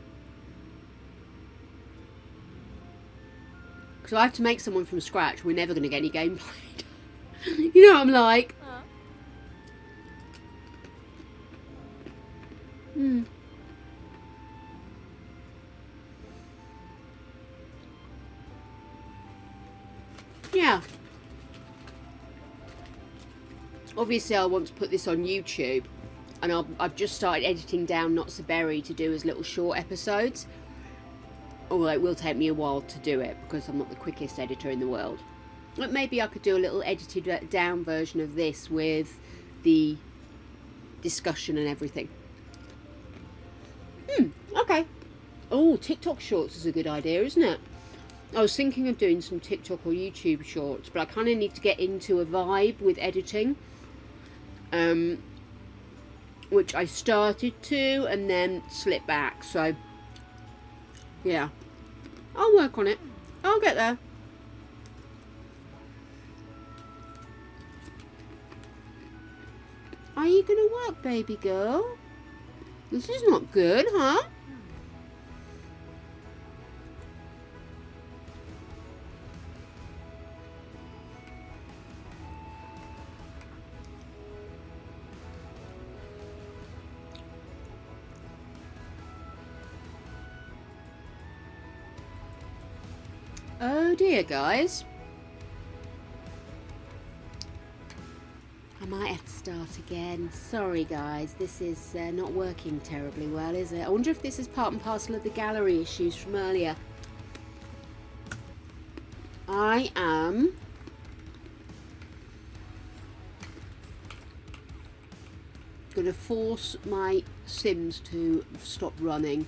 Speaker 1: Because I have to make someone from scratch. We're never going to get any game played. You know what I'm like? Yeah. Obviously, I want to put this on YouTube. And I've just started editing down Not So Berry to do as little short episodes. Although it will take me a while to do it because I'm not the quickest editor in the world. But maybe I could do a little edited down version of this with the discussion and everything. Okay. Oh, TikTok shorts is a good idea, isn't it? I was thinking of doing some TikTok or YouTube shorts, but I kind of need to get into a vibe with editing. Which I started to and then slipped back, so yeah, I'll work on it. I'll get there. Are you gonna work, baby girl? This is not good, huh? Oh dear, guys. I might have to start again. Sorry, guys. This is not working terribly well, is it? I wonder if this is part and parcel of the gallery issues from earlier. I am going to force my Sims to stop running.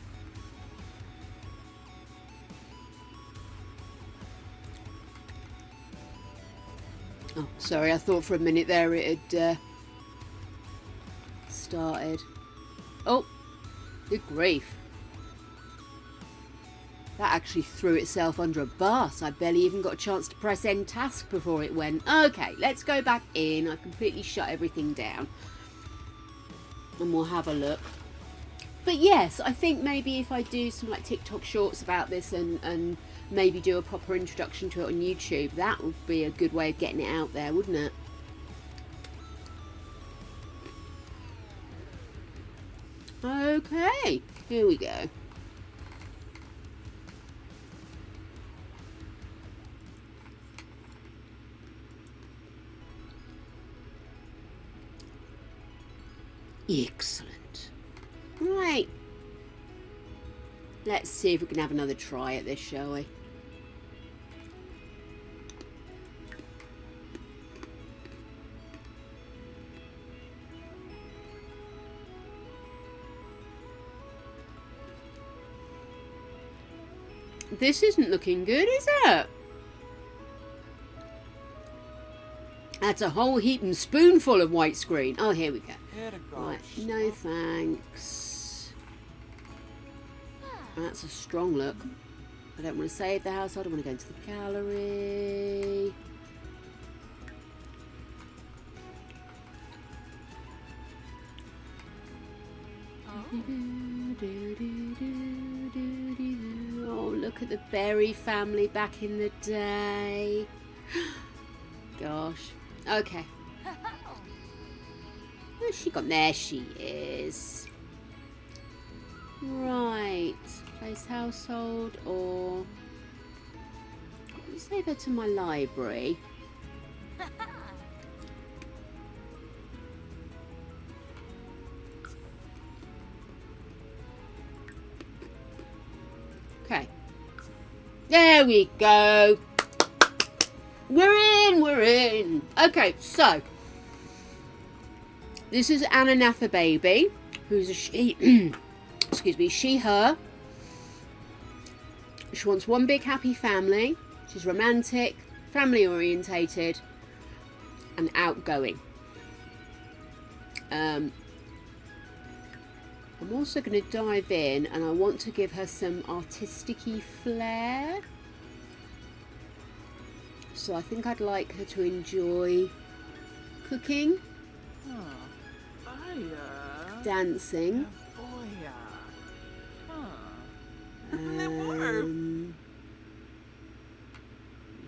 Speaker 1: Oh, sorry, I thought for a minute there it had started. Oh, good grief. That actually threw itself under a bus. I barely even got a chance to press end task before it went. Okay, let's go back in. I've completely shut everything down. And we'll have a look. But yes, I think maybe if I do some like TikTok shorts about this and maybe do a proper introduction to it on YouTube, that would be a good way of getting it out there, wouldn't it? Okay, here we go. Excellent. Right. Let's see if we can have another try at this, shall we? This isn't looking good, is it? That's a whole heap and spoonful of white screen. Oh, here we go. Right, no thanks. That's a strong look. I don't want to save the house. I don't want to go into the gallery. Oh, look at the Berry family back in the day. Gosh. Okay. Where's she gone? There she is. Right. Place household or... Let's save her to my library. Okay. There we go. We're in. Okay, so this is Ananatha Baby, who's a she, excuse me, she, her. She wants one big happy family. She's romantic, family orientated, and outgoing. I'm also going to dive in and I want to give her some artistic-y flair. So I think I'd like her to enjoy cooking, dancing, let me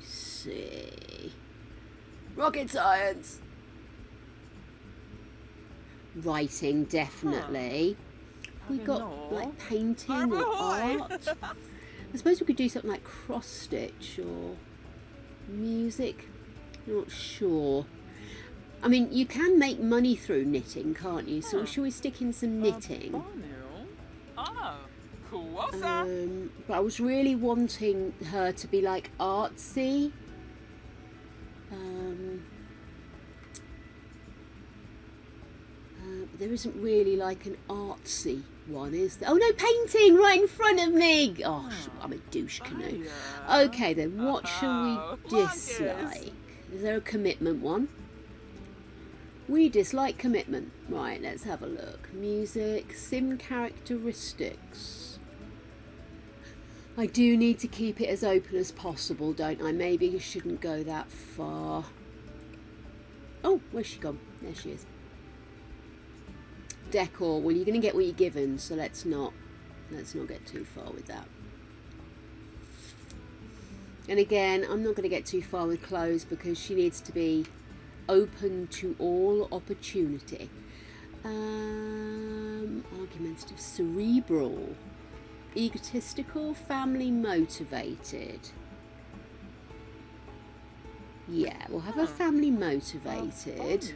Speaker 1: see, rocket science, writing definitely. We got like painting or art. I suppose we could do something like cross stitch or music. Not sure. I mean, you can make money through knitting, can't you? So shall we stick in some knitting? But I was really wanting her to be like artsy. But there isn't really like an artsy one, is there? Oh no, painting right in front of me! Oh, I'm a douche canoe. Okay then, what shall we dislike? Is there a commitment one? We dislike commitment. Right, let's have a look. Music, sim characteristics. I do need to keep it as open as possible, don't I? Maybe you shouldn't go that far. Oh, where's she gone? There she is. Decor. Well, you're going to get what you're given, so let's not get too far with that. And again, I'm not going to get too far with clothes because she needs to be open to all opportunity. Argumentative, cerebral, egotistical, family motivated. Yeah, we'll have a family motivated.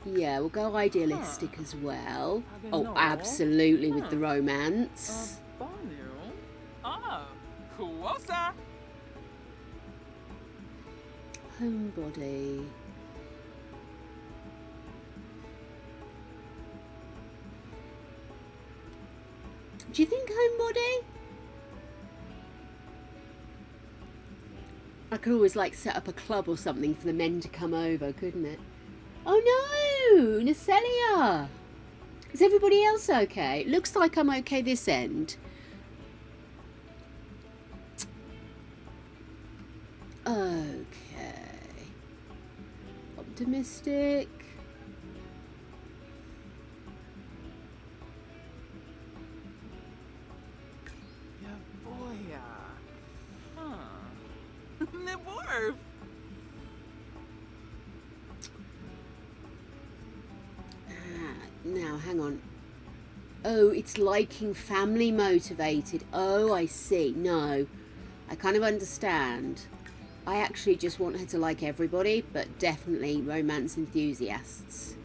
Speaker 1: Yeah, we'll go idealistic as well. Oh, absolutely, with the romance. Homebody. Do you think homebody? I could always like set up a club or something for the men to come over, couldn't it? Oh no, Nacelia. Is everybody else okay? Looks like I'm okay this end. Okay. Optimistic.
Speaker 3: The dwarf.
Speaker 1: Now, hang on. Oh, it's liking family motivated. Oh, I see. No, I kind of understand. I actually just want her to like everybody, but definitely romance enthusiasts.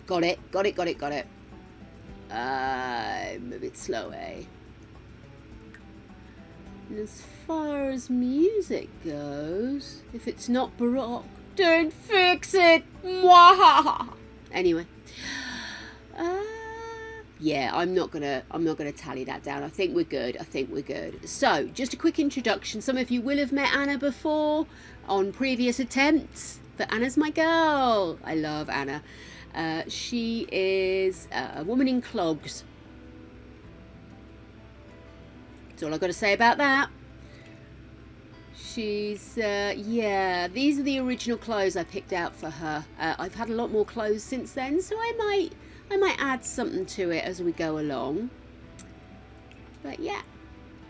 Speaker 1: Got it. I'm a bit slow, eh? And as far as music goes, if it's not Baroque, don't fix it. Mwahaha. Anyway, yeah, I'm not gonna tally that down. I think we're good. So, just a quick introduction. Some of you will have met Anna before on previous attempts, but Anna's my girl. I love Anna. She is a woman in clogs. That's all I've got to say about that. She's, yeah, these are the original clothes I picked out for her. I've had a lot more clothes since then, so I might add something to it as we go along. But yeah,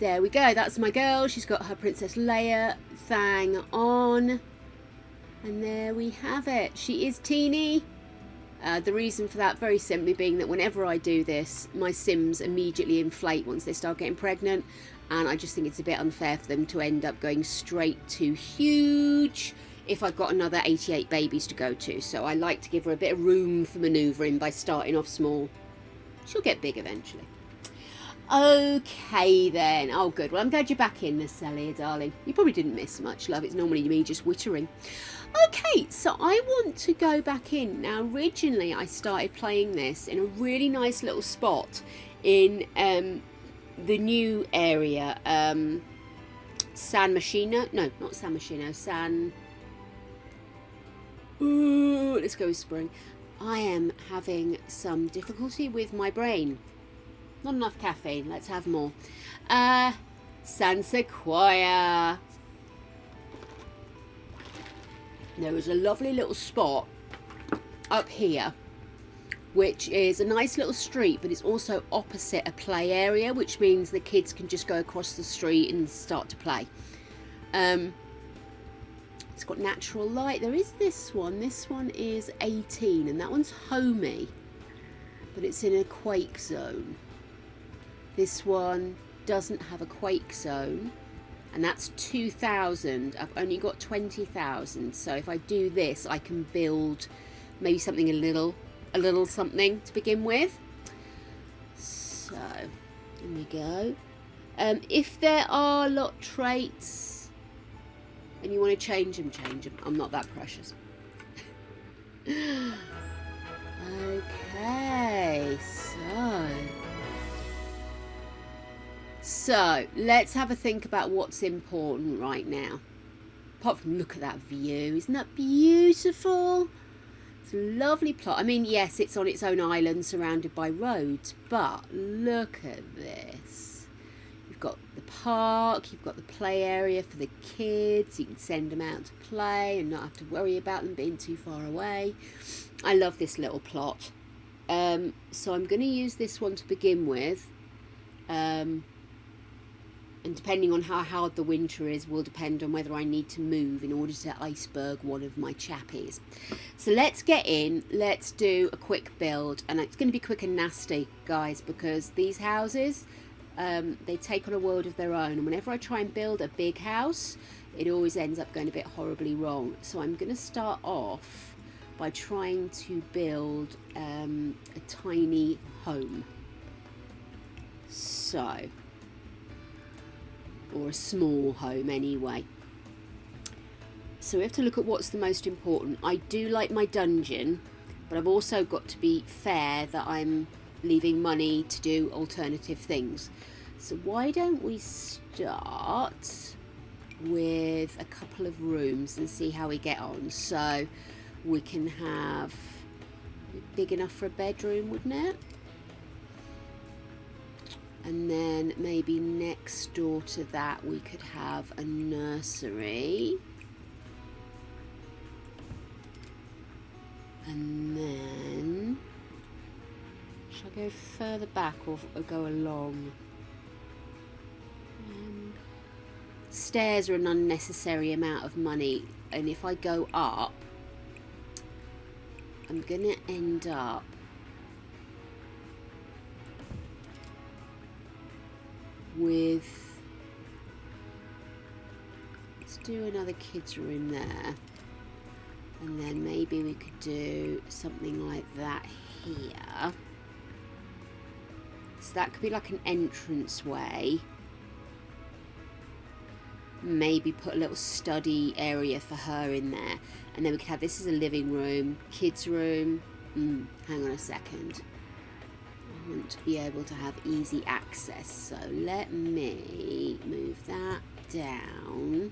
Speaker 1: there we go. That's my girl. She's got her Princess Leia thing on. And there we have it. She is teeny. The reason for that very simply being that whenever I do this, my Sims immediately inflate once they start getting pregnant, and I just think it's a bit unfair for them to end up going straight to huge if I've got another 88 babies to go to. So I like to give her a bit of room for manoeuvring by starting off small. She'll get big eventually. Okay then. Oh good. Well, I'm glad you're back in, Celia, darling. You probably didn't miss much, love. It's normally me just wittering. Okay, so I want to go back in. Now, originally I started playing this in a really nice little spot in the new area, San Machino. No, not San Machino. Let's go with spring. I am having some difficulty with my brain. Not enough caffeine. Let's have more. San Sequoia. There is a lovely little spot up here, which is a nice little street, but it's also opposite a play area, which means the kids can just go across the street and start to play. It's got natural light. There is this one. This one is 18, and that one's homey, but it's in a quake zone. This one doesn't have a quake zone, and that's 2,000. I've only got 20,000, so if I do this, I can build maybe something a little something to begin with. So here we go. If there are lot traits and you want to change them. I'm not that precious. Okay, so let's have a think about what's important right now. Apart from look at that view, isn't that beautiful? It's a lovely plot. I mean, yes, it's on its own island surrounded by roads, but look at this. You've got the park, you've got the play area for the kids. You can send them out to play and not have to worry about them being too far away. I love this little plot. So I'm going to use this one to begin with. And depending on how hard the winter is will depend on whether I need to move in order to iceberg one of my chappies. So let's get in, let's do a quick build, and it's going to be quick and nasty, guys, because these houses, they take on a world of their own, and whenever I try and build a big house, it always ends up going a bit horribly wrong. So I'm going to start off by trying to build a tiny home. So, or a small home anyway. So we have to look at what's the most important. I do like my dungeon, but I've also got to be fair that I'm leaving money to do alternative things. So why don't we start with a couple of rooms and see how we get on. So we can have big enough for a bedroom, wouldn't it? And then maybe next door to that we could have a nursery. And then, shall I go further back or go along? stairs are an unnecessary amount of money, and if I go up, I'm gonna end up with, let's do another kids room there, and then maybe we could do something like that here. So that could be like an entrance way. Maybe put a little study area for her in there, and then we could have this as a living room, kids room. Hang on a second. I want to be able to have easy access, so let me move that down.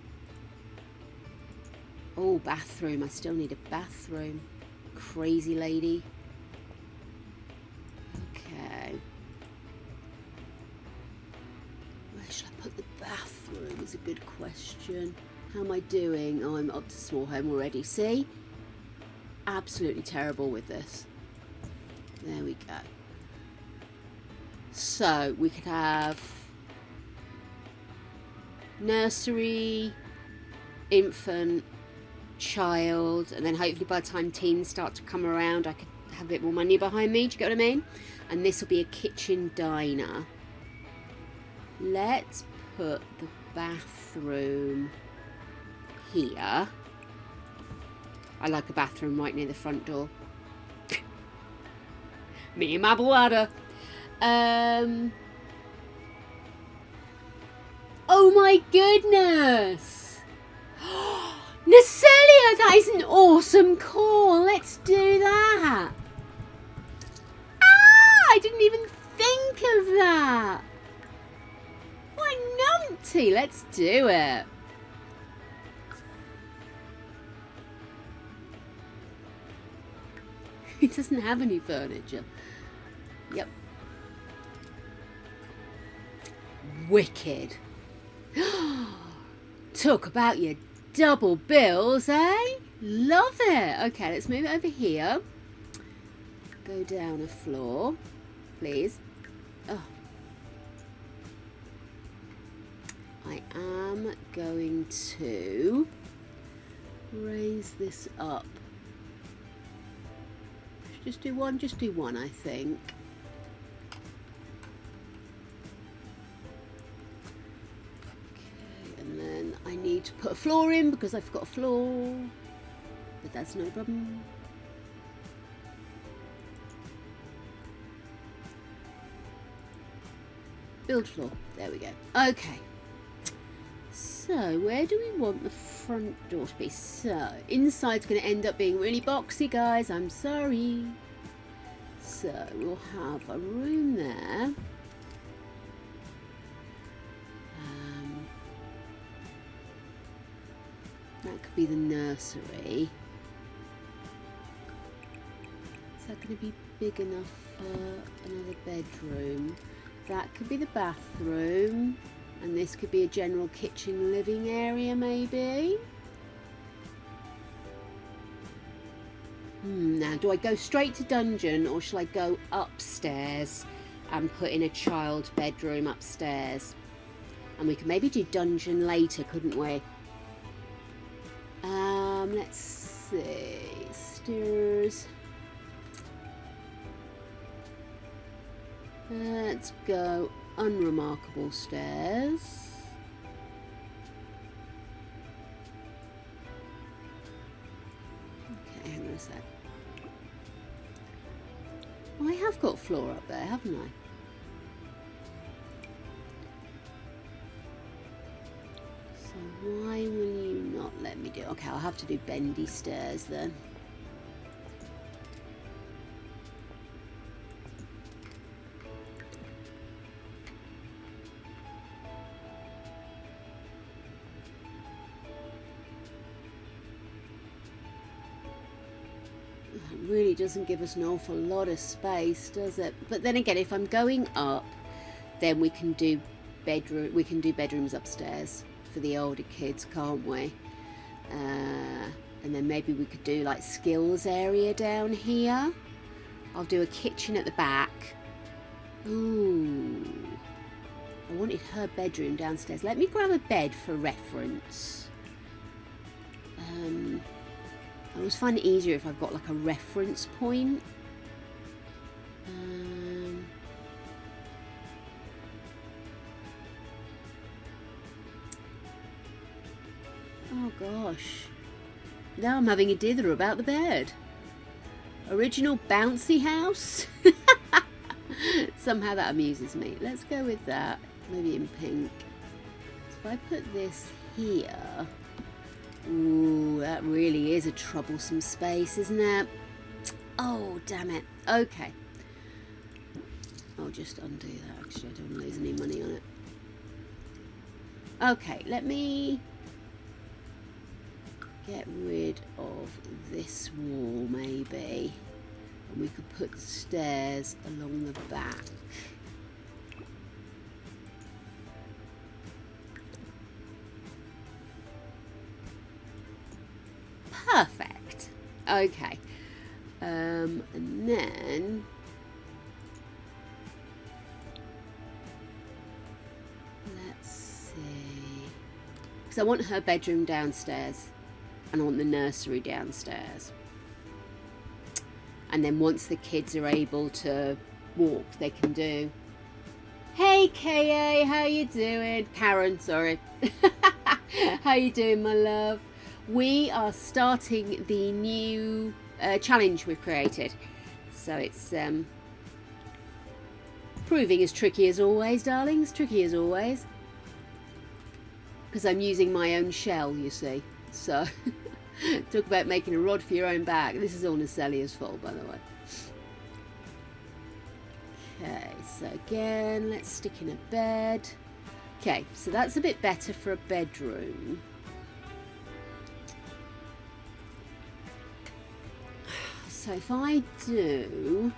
Speaker 1: Oh, bathroom. I still need a bathroom. Crazy lady. Okay. Where should I put the bathroom is a good question. How am I doing? Oh, I'm up to small home already. See? Absolutely terrible with this. There we go. So we could have nursery, infant, child, and then hopefully by the time teens start to come around I could have a bit more money behind me. Do you get what I mean? And this will be a kitchen diner. Let's put the bathroom here. I like a bathroom right near the front door. Me and my bladder. Oh my goodness! Nacelia, that is an awesome call. Let's do that. Ah, I didn't even think of that. Why numpty? Let's do it. He doesn't have any furniture. Yep. Wicked. Talk about your double bills, eh? Love it. Okay, let's move it over here. Go down a floor, please. Oh. I am going to raise this up. Just do one, I think. Okay, and then I need to put a floor in because I've got a floor, but that's no problem. Build floor, there we go. Okay. So, where do we want the front door to be? So, inside's going to end up being really boxy, guys. I'm sorry. So, we'll have a room there. That could be the nursery. Is that going to be big enough for another bedroom? That could be the bathroom. And this could be a general kitchen living area, maybe. Now, do I go straight to dungeon or shall I go upstairs and put in a child bedroom upstairs? And we could maybe do dungeon later, couldn't we? Let's see. Stairs. Let's go unremarkable stairs. Okay, hang on a sec. I have got a floor up there, haven't I? So why will you not let me do it? Okay, I'll have to do bendy stairs then. Really doesn't give us an awful lot of space, does it? But then again, if I'm going up, then we can do bedrooms upstairs for the older kids, can't we? And then maybe we could do like skills area down here. I'll do a kitchen at the back. Ooh, I I wanted her bedroom downstairs. Let me grab a bed for reference. I always find it easier if I've got like a reference point. Oh gosh. Now I'm having a dither about the bed. Original bouncy house. Somehow that amuses me. Let's go with that. Maybe in pink. So if I put this here. Ooh, that really is a troublesome space, isn't it? Oh, damn it. Okay. I'll just undo that. Actually, I don't want to lose any money on it. Okay, let me get rid of this wall, maybe. And we could put the stairs along the back. Perfect. Okay. And then let's see. Because I want her bedroom downstairs. And I want the nursery downstairs. And then once the kids are able to walk, they can do. Hey Ka, how you doing? Karen, sorry. How you doing, my love? We are starting the new challenge we've created. So it's proving as tricky as always, darlings. Tricky as always. Because I'm using my own shell, you see. So, talk about making a rod for your own back. This is all Nacelia's fault, by the way. Okay, so again, let's stick in a bed. Okay, so that's a bit better for a bedroom. So if I do...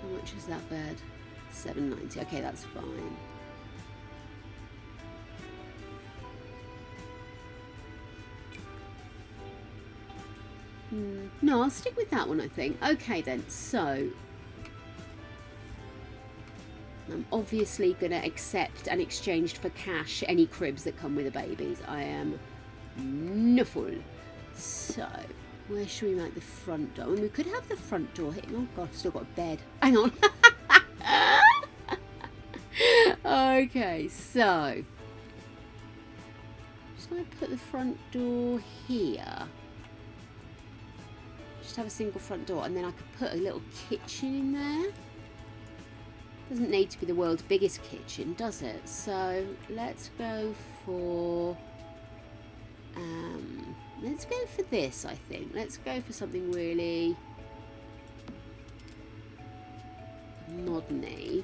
Speaker 1: How much is that bed? $7.90. Okay, that's fine. No, I'll stick with that one, I think. Okay then, so I'm obviously going to accept and exchange for cash any cribs that come with the babies. I am full. So, where should we make the front door? I mean, we could have the front door here. Oh god, I've still got a bed. Hang on. Okay, so just going to put the front door here. Just have a single front door, and then I could put a little kitchen in there. Doesn't need to be the world's biggest kitchen, does it? So let's go for this, I think. Let's go for something really modern-y,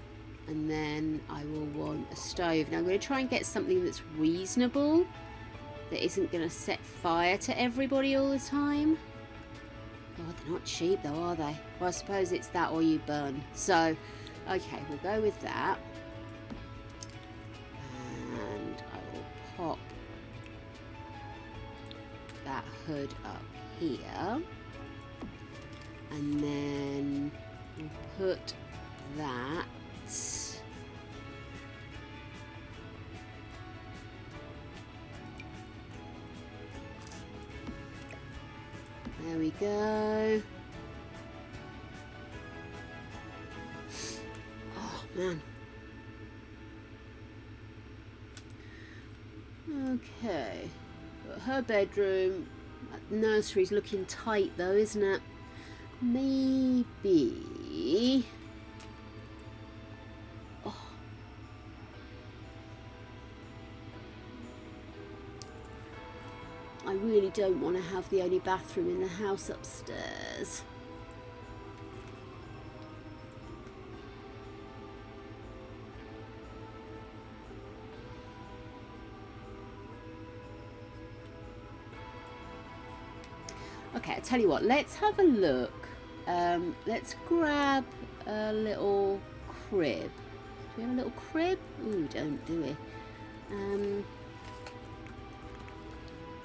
Speaker 1: and then I will want a stove. Now I'm going to try and get something that's reasonable, that isn't going to set fire to everybody all the time. God, they're not cheap though, are they? Well, I suppose it's that or you burn. So, okay, we'll go with that. And I will pop that hood up here. And then we'll put that... There we go. Oh, man. Okay. Got her bedroom. That nursery's looking tight, though, isn't it? Maybe... Oh. I really don't want to have the only bathroom in the house upstairs. Okay, I'll tell you what, let's have a look. Let's grab a little crib. Do we have a little crib? Ooh, don't do it.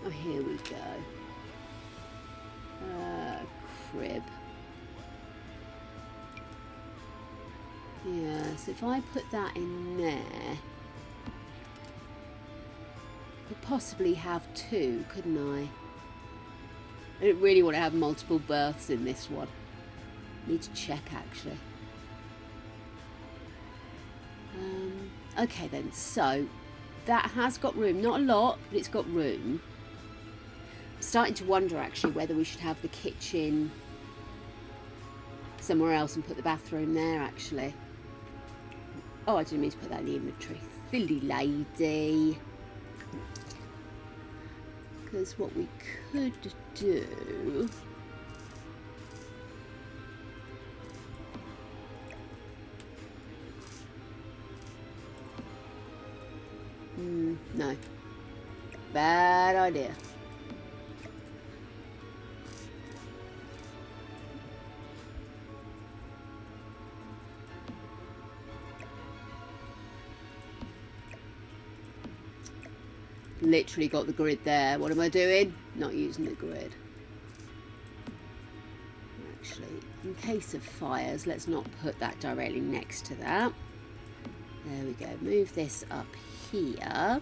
Speaker 1: Oh, here we go. Crib. Yeah, so if I put that in there, I could possibly have 2, couldn't I? I don't really want to have multiple berths in this one. Need to check actually. Okay then, so that has got room. Not a lot, but it's got room. I'm starting to wonder actually whether we should have the kitchen somewhere else and put the bathroom there actually. Oh, I didn't mean to put that in the inventory. Silly lady. Because what we could do... no. Bad idea. Literally got the grid there. What am I doing? Not using the grid. Actually, in case of fires, let's not put that directly next to that. There we go. Move this up here.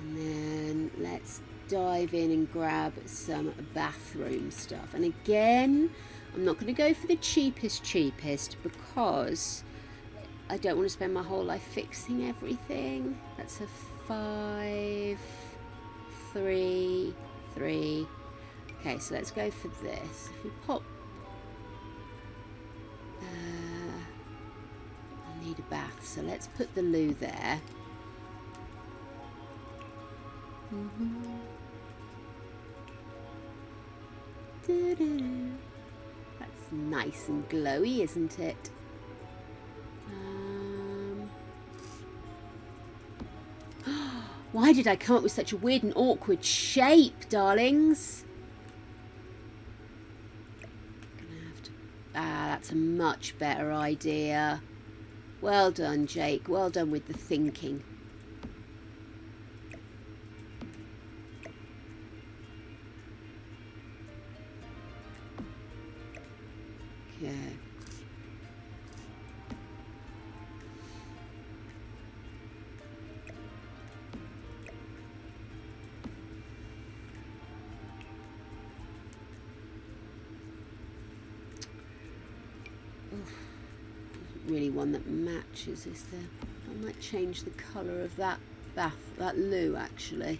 Speaker 1: And then let's dive in and grab some bathroom stuff. And again, I'm not going to go for the cheapest because I don't want to spend my whole life fixing everything. That's a 5, 3, 3. Okay, so let's go for this. If we pop... I need a bath, so let's put the loo there. That's nice and glowy, isn't it? Why did I come up with such a weird and awkward shape, darlings? Gonna have to... that's a much better idea. Well done, Jake. Well done with the thinking. Okay. Really one that matches, is there? I might change the colour of that that loo actually,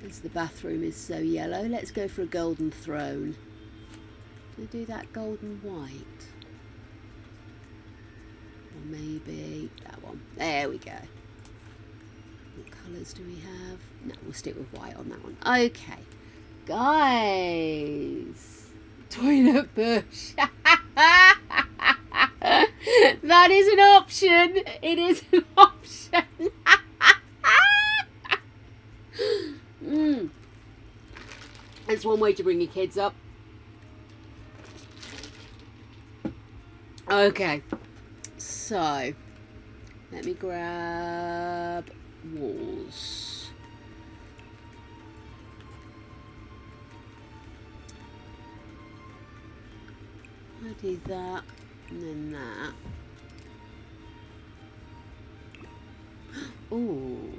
Speaker 1: as the bathroom is so yellow. Let's go for a golden throne. Do I do that golden white? Or maybe that one. There we go. What colours do we have? No, we'll stick with white on that one. Okay. Guys. Toilet bush. That is an option. It is an option. That's one way to bring your kids up. Okay. So, let me grab walls. I do that. And then that. Ooh.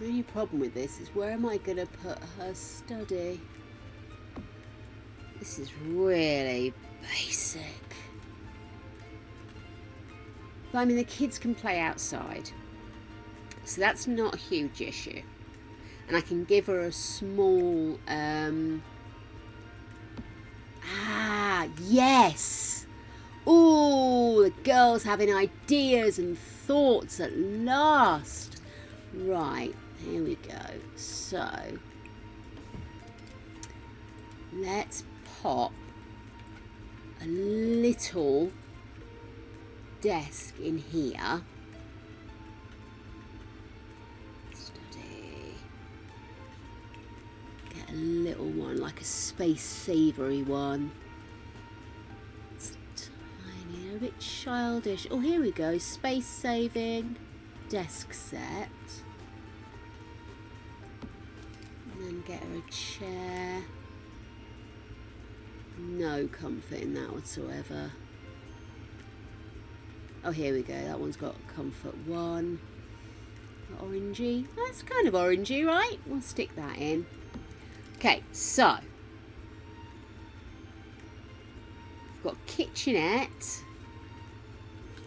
Speaker 1: The only problem with this is, where am I going to put her study? This is really basic. But I mean, the kids can play outside, so that's not a huge issue. And I can give her a small... yes! Ooh, the girl's having ideas and thoughts at last. Right. Here we go. So, let's pop a little desk in here. Study. a little one, like a space savoury one. It's tiny, they're a bit childish. Oh, here we go, space saving desk set. And then get her a chair. No comfort in that whatsoever. Oh, here we go. That one's got comfort 1. Orangey. That's kind of orangey, right? We'll stick that in. Okay, so we've got kitchenette.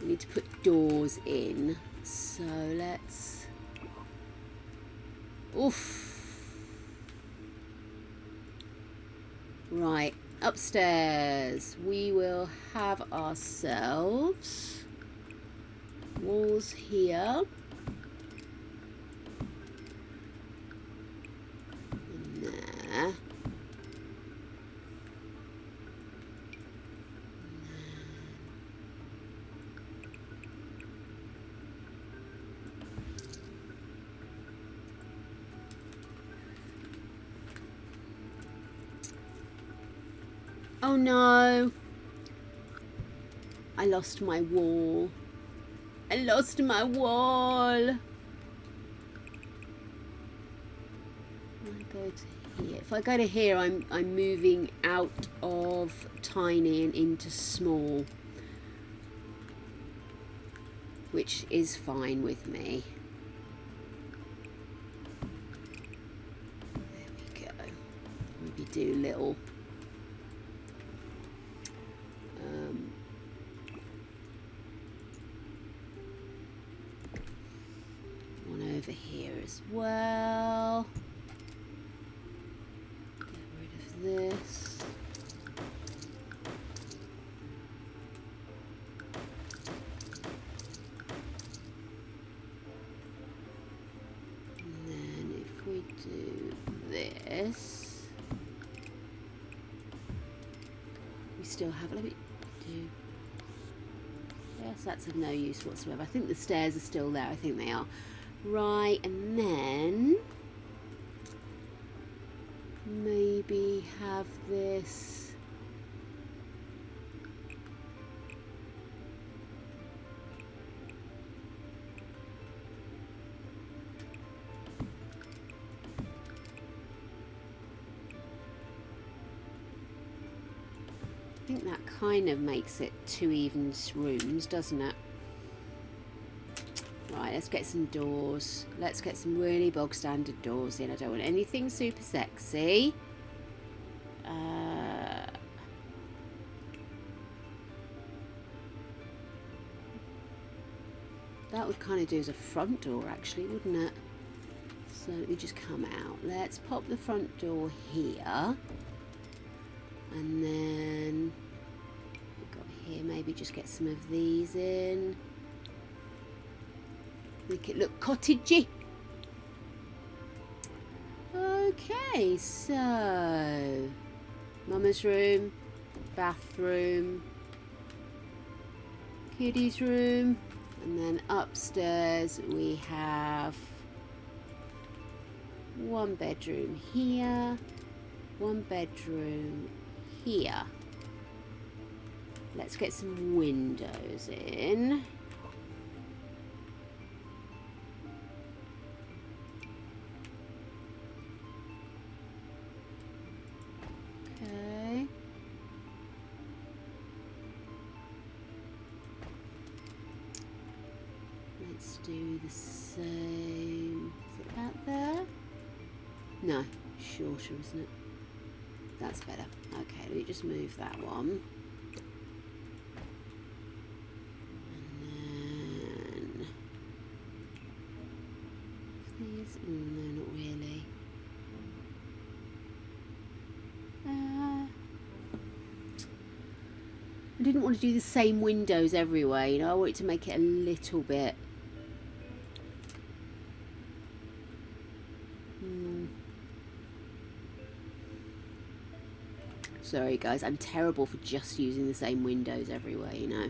Speaker 1: We need to put doors in. So let's... Oof. Right, upstairs we will have ourselves walls here. And there. Oh no, I lost my wall. I lost my wall. I'll go to here. If I go to here, I'm moving out of tiny and into small, which is fine with me. There we go. Maybe do little one over here as well. Get rid of this. And then if we do this, we still have, let me do, yes, that's of no use whatsoever. I think the stairs are still there. I think they are. Right, and then maybe have this I think that kind of makes it 2 even rooms, doesn't it? Right, let's get some doors. Let's get some really bog standard doors in. I don't want anything super sexy. That would kind of do as a front door actually, wouldn't it? So let me just come out. Let's pop the front door here. And then we've got here, maybe just get some of these in. Make it look cottagey. Okay, so Mama's room, bathroom, kiddies room, and then upstairs we have 1 bedroom here, 1 bedroom here. Let's get some windows in. Okay. Let's do the same. Is it about there? No, shorter, isn't it? That's better. Okay, let me just move that one. And then these, no, not really. I didn't want to do the same windows everywhere, you know, I wanted to make it a little bit Sorry guys, I'm terrible for just using the same windows everywhere, you know.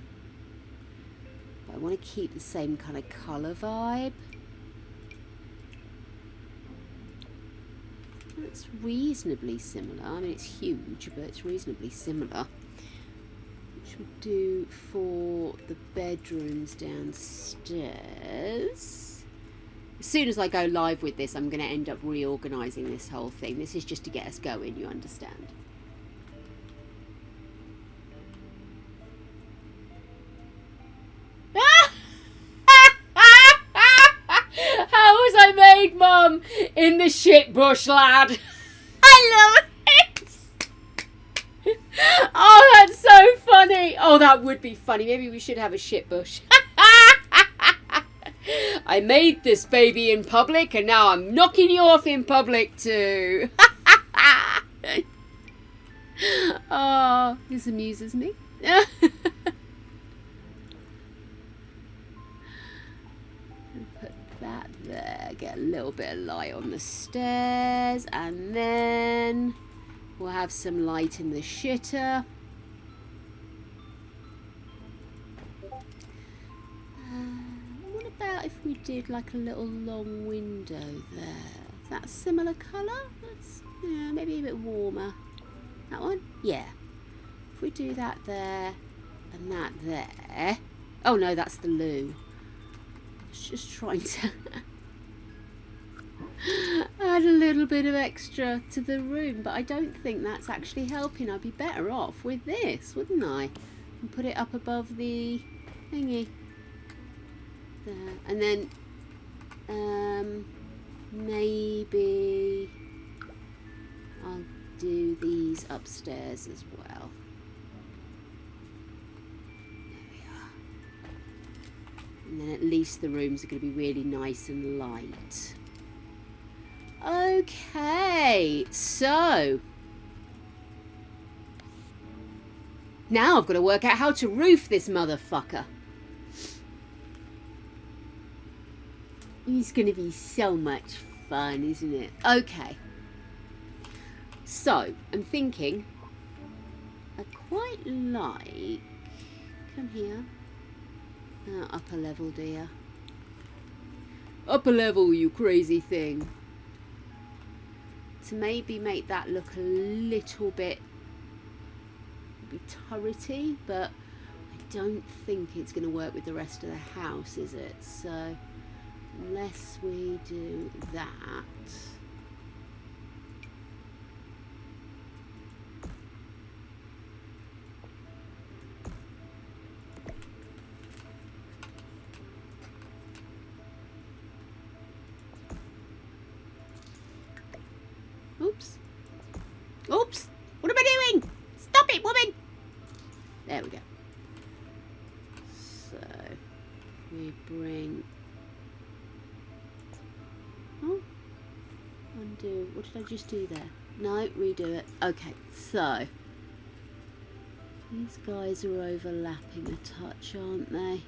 Speaker 1: But I want to keep the same kind of colour vibe. That's reasonably similar. I mean, it's huge, but it's reasonably similar. Which would do for the bedrooms downstairs. As soon as I go live with this, I'm going to end up reorganising this whole thing. This is just to get us going, you understand? How was I made, Mum? In the shit bush, lad. I love it. Oh, that's so funny. Oh, that would be funny. Maybe we should have a shit bush. I made this baby in public and now I'm knocking you off in public too. Oh, this amuses me. Put that there, get a little bit of light on the stairs, and then we'll have some light in the shitter. What about if we did like a little long window there? Is that a similar colour? That's, yeah, maybe a bit warmer. That one? Yeah. If we do that there and that there. Oh no, that's the loo. I was just trying to add a little bit of extra to the room, but I don't think that's actually helping. I'd be better off with this, wouldn't I? And put it up above the thingy. There. And then maybe I'll do these upstairs as well. There we are. And then at least the rooms are going to be really nice and light. Okay, so now I've got to work out how to roof this motherfucker. It's going to be so much fun, isn't it? Okay. So, I'm thinking I quite like... Come here. Upper level, dear. Upper level, you crazy thing. To maybe make that look a little bit turrety, but I don't think it's going to work with the rest of the house, is it? So... unless we do that. Oops. Oops. What am I doing? Stop it, woman. There we go. So we bring... Oh, undo. What did I just do there? No, redo it. Okay, so these guys are overlapping a touch, aren't they?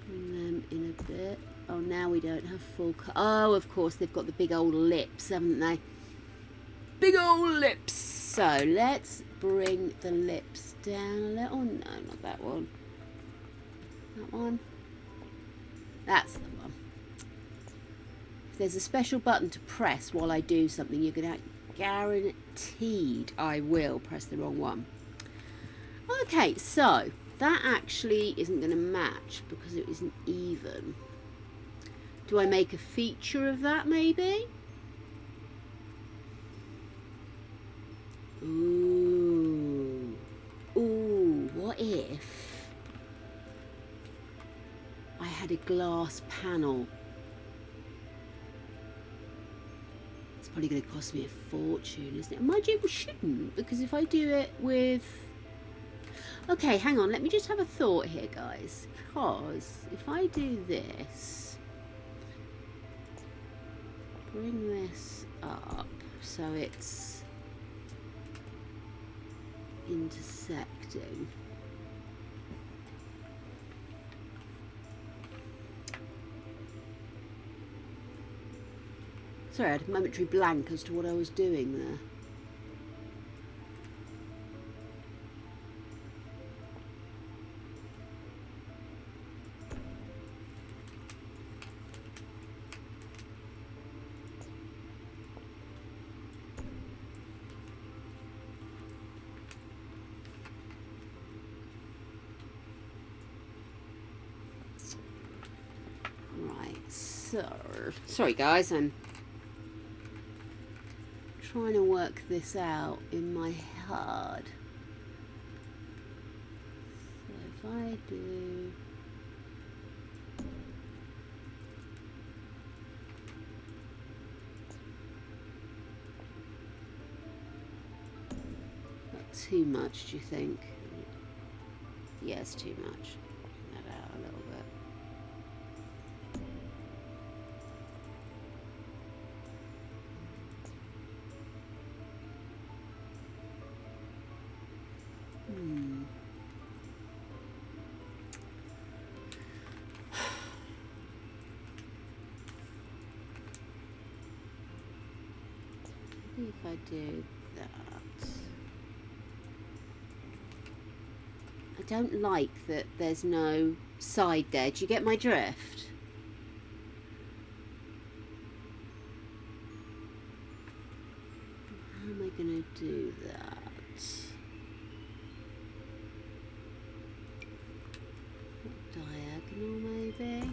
Speaker 1: Bring them in a bit. Oh, now we don't have full oh, of course, they've got the big old lips, haven't they? Big old lips. So let's bring the lips down a little. No, not that one. That one. That's the one. There's a special button to press while I do something, you're going to guaranteed I will press the wrong one. Okay, so that actually isn't going to match because it isn't even. Do I make a feature of that maybe? Ooh. Ooh, what if I had a glass panel? Probably going to cost me a fortune, isn't it? Mind you, we shouldn't, because if I do it with... Okay, hang on, let me just have a thought here, guys. Because if I do this, bring this up so it's intersecting. Sorry, I had a momentary blank as to what I was doing there. So, sorry guys, I'm trying to work this out in my head. So if I do not too much, do you think? Yeah, it's too much. That out a little bit. Maybe if I do that. I don't like that there's no side there. Do you get my drift? How am I going to do that? Diagonal maybe?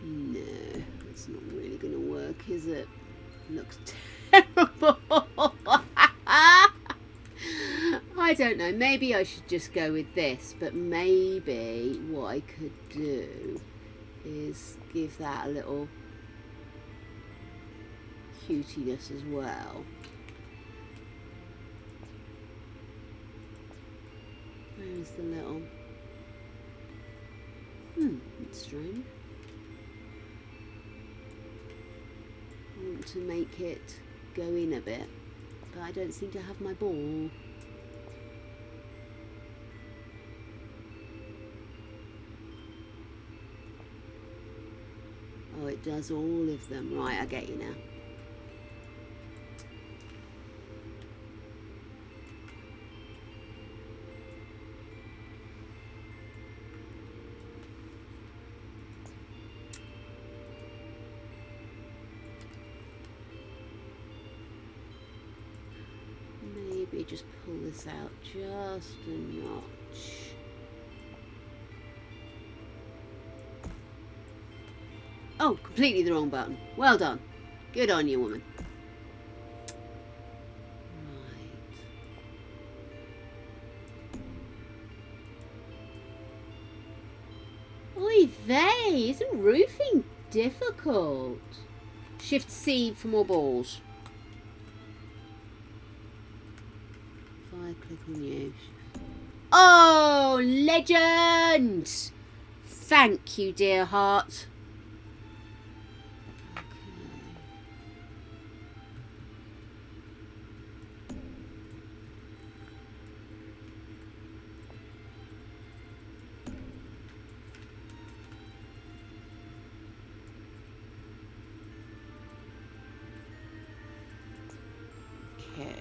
Speaker 1: No, it's not really going to work, is it? Looks terrible. I don't know, maybe I should just go with this, but maybe what I could do is give that a little cutiness as well. Where's the little... that's strange. I want to make it go in a bit, but I don't seem to have my ball. Oh, it does all of them. Right, I get you now. Maybe just pull this out just a notch. Oh, completely the wrong button. Well done. Good on you, woman. Right. Oy vey, isn't roofing difficult? Shift C for more balls. If I click on you. Oh, legend! Thank you, dear heart. Okay.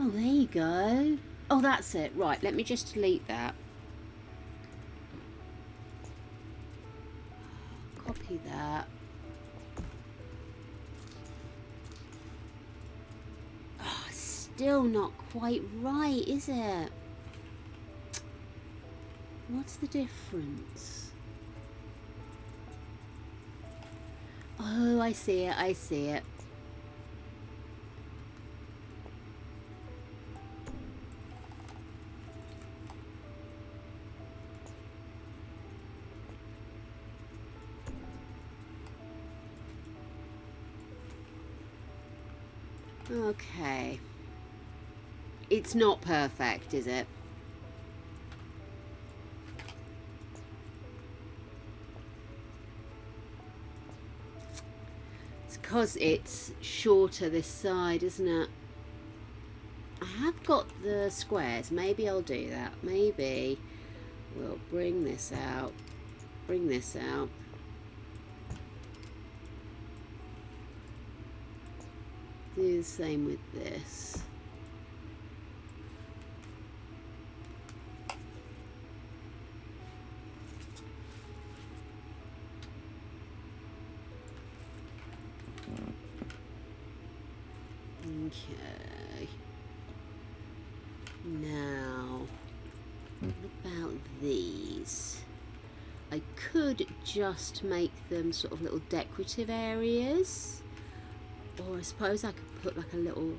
Speaker 1: Oh, there you go. Oh, that's it. Right, let me just delete that. Copy that. Oh, still not quite right, is it? What's the difference? Oh, I see it, I see it. Okay. It's not perfect, is it? It's because it's shorter this side, isn't it? I have got the squares. Maybe I'll do that. Maybe we'll bring this out. Bring this out. Do the same with this. Okay. Now, what about these? I could just make them sort of little decorative areas, or I suppose I could put like a little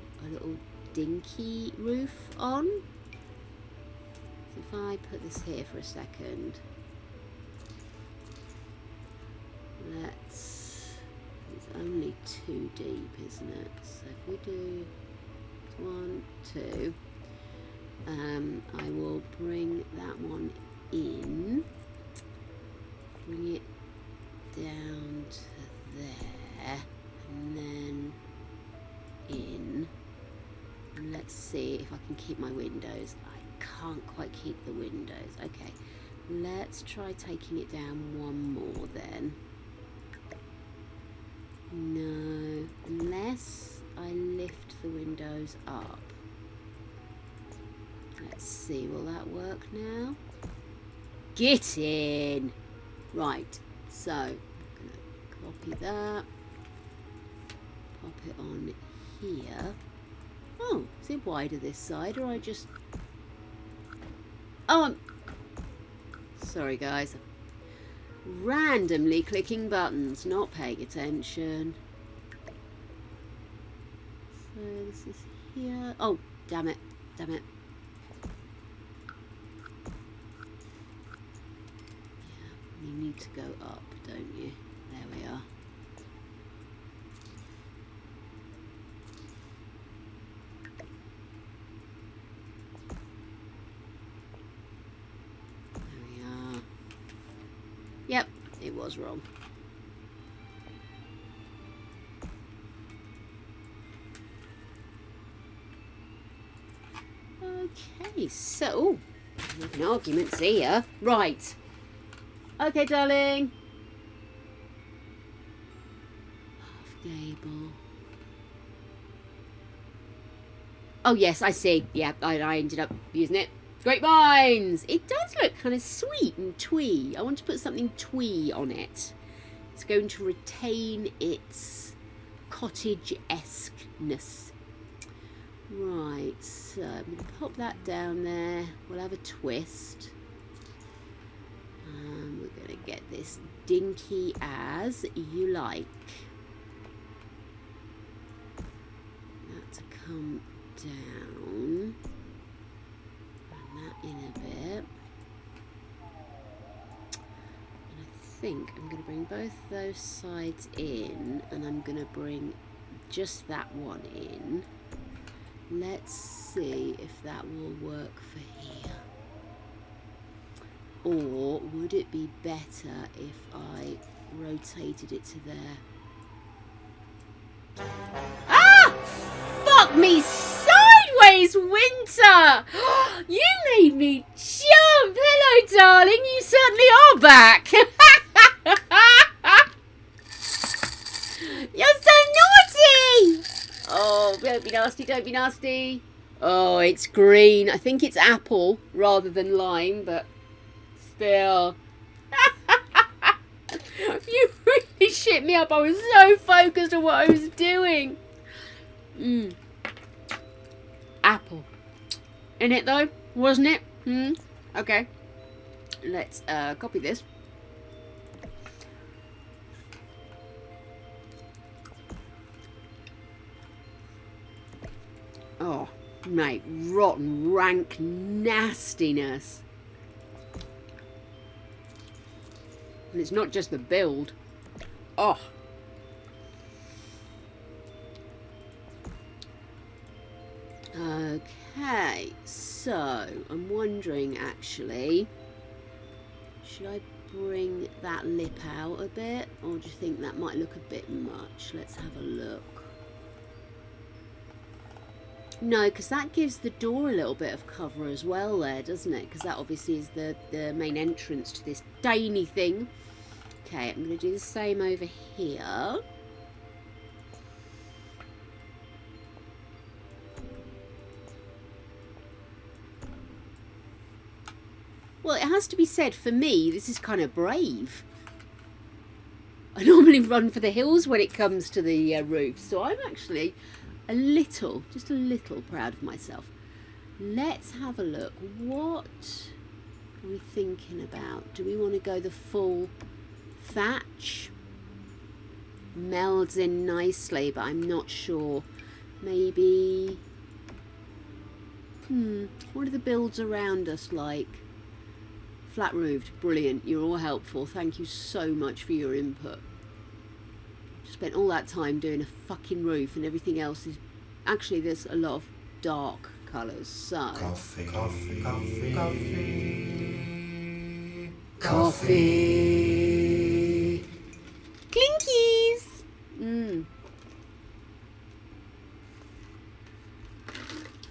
Speaker 1: dinky roof on. So if I put this here for a second, it's only 2 deep, isn't it? So if we do 1, 2, I will bring that one in, bring it down to there, and then in. And let's see if I can keep my windows. I can't quite keep the windows. Okay, let's try taking it down one more then. No, unless I lift the windows up. Let's see, will that work now? Get in! Right, so I'm going to copy that, pop it on here. Oh, is it wider this side, or I just... Oh, I'm... Sorry guys. Randomly clicking buttons, not paying attention. So this is here. Oh, damn it, damn it. Yeah, you need to go up, don't you? There we are. There we are. Yep, it was wrong. Okay, so an argument's here. Right. Okay, darling. Half gable. Oh yes, I see. Yeah, I ended up using it. Grapevines! It does look kind of sweet and twee. I want to put something twee on it. It's going to retain its cottage-esqueness. Right, so I'm going to pop that down there. We'll have a twist. We're going to get this dinky as you like. That to come down. In a bit, and I think I'm going to bring both those sides in, and I'm going to bring just that one in. Let's see if that will work for here, or would it be better if I rotated it to there? Ah! Fuck me sideways, Winter! You made me jump! Hello, darling. You certainly are back. You're so naughty! Oh, don't be nasty, don't be nasty. Oh, it's green. I think it's apple rather than lime, but still. You really shit me up. I was so focused on what I was doing. Apple. In it though, wasn't it? Okay. Let's copy this. Oh, mate, rotten, rank nastiness. And it's not just the build. Oh. Okay, so I'm wondering actually, should I bring that lip out a bit, or do you think that might look a bit much? Let's have a look. No, because that gives the door a little bit of cover as well there, doesn't it? Because that obviously is the main entrance to this tiny thing. Okay, I'm going to do the same over here. Well, it has to be said, for me, this is kind of brave. I normally run for the hills when it comes to the roof, so I'm actually just a little proud of myself. Let's have a look. What are we thinking about? Do we want to go the full thatch? Melds in nicely, but I'm not sure. Maybe... what are the builds around us like? Flat roofed, brilliant. You're all helpful. Thank you so much for your input. Spent all that time doing a fucking roof, and everything else is... Actually, there's a lot of dark colours, so... Coffee. Clinkies!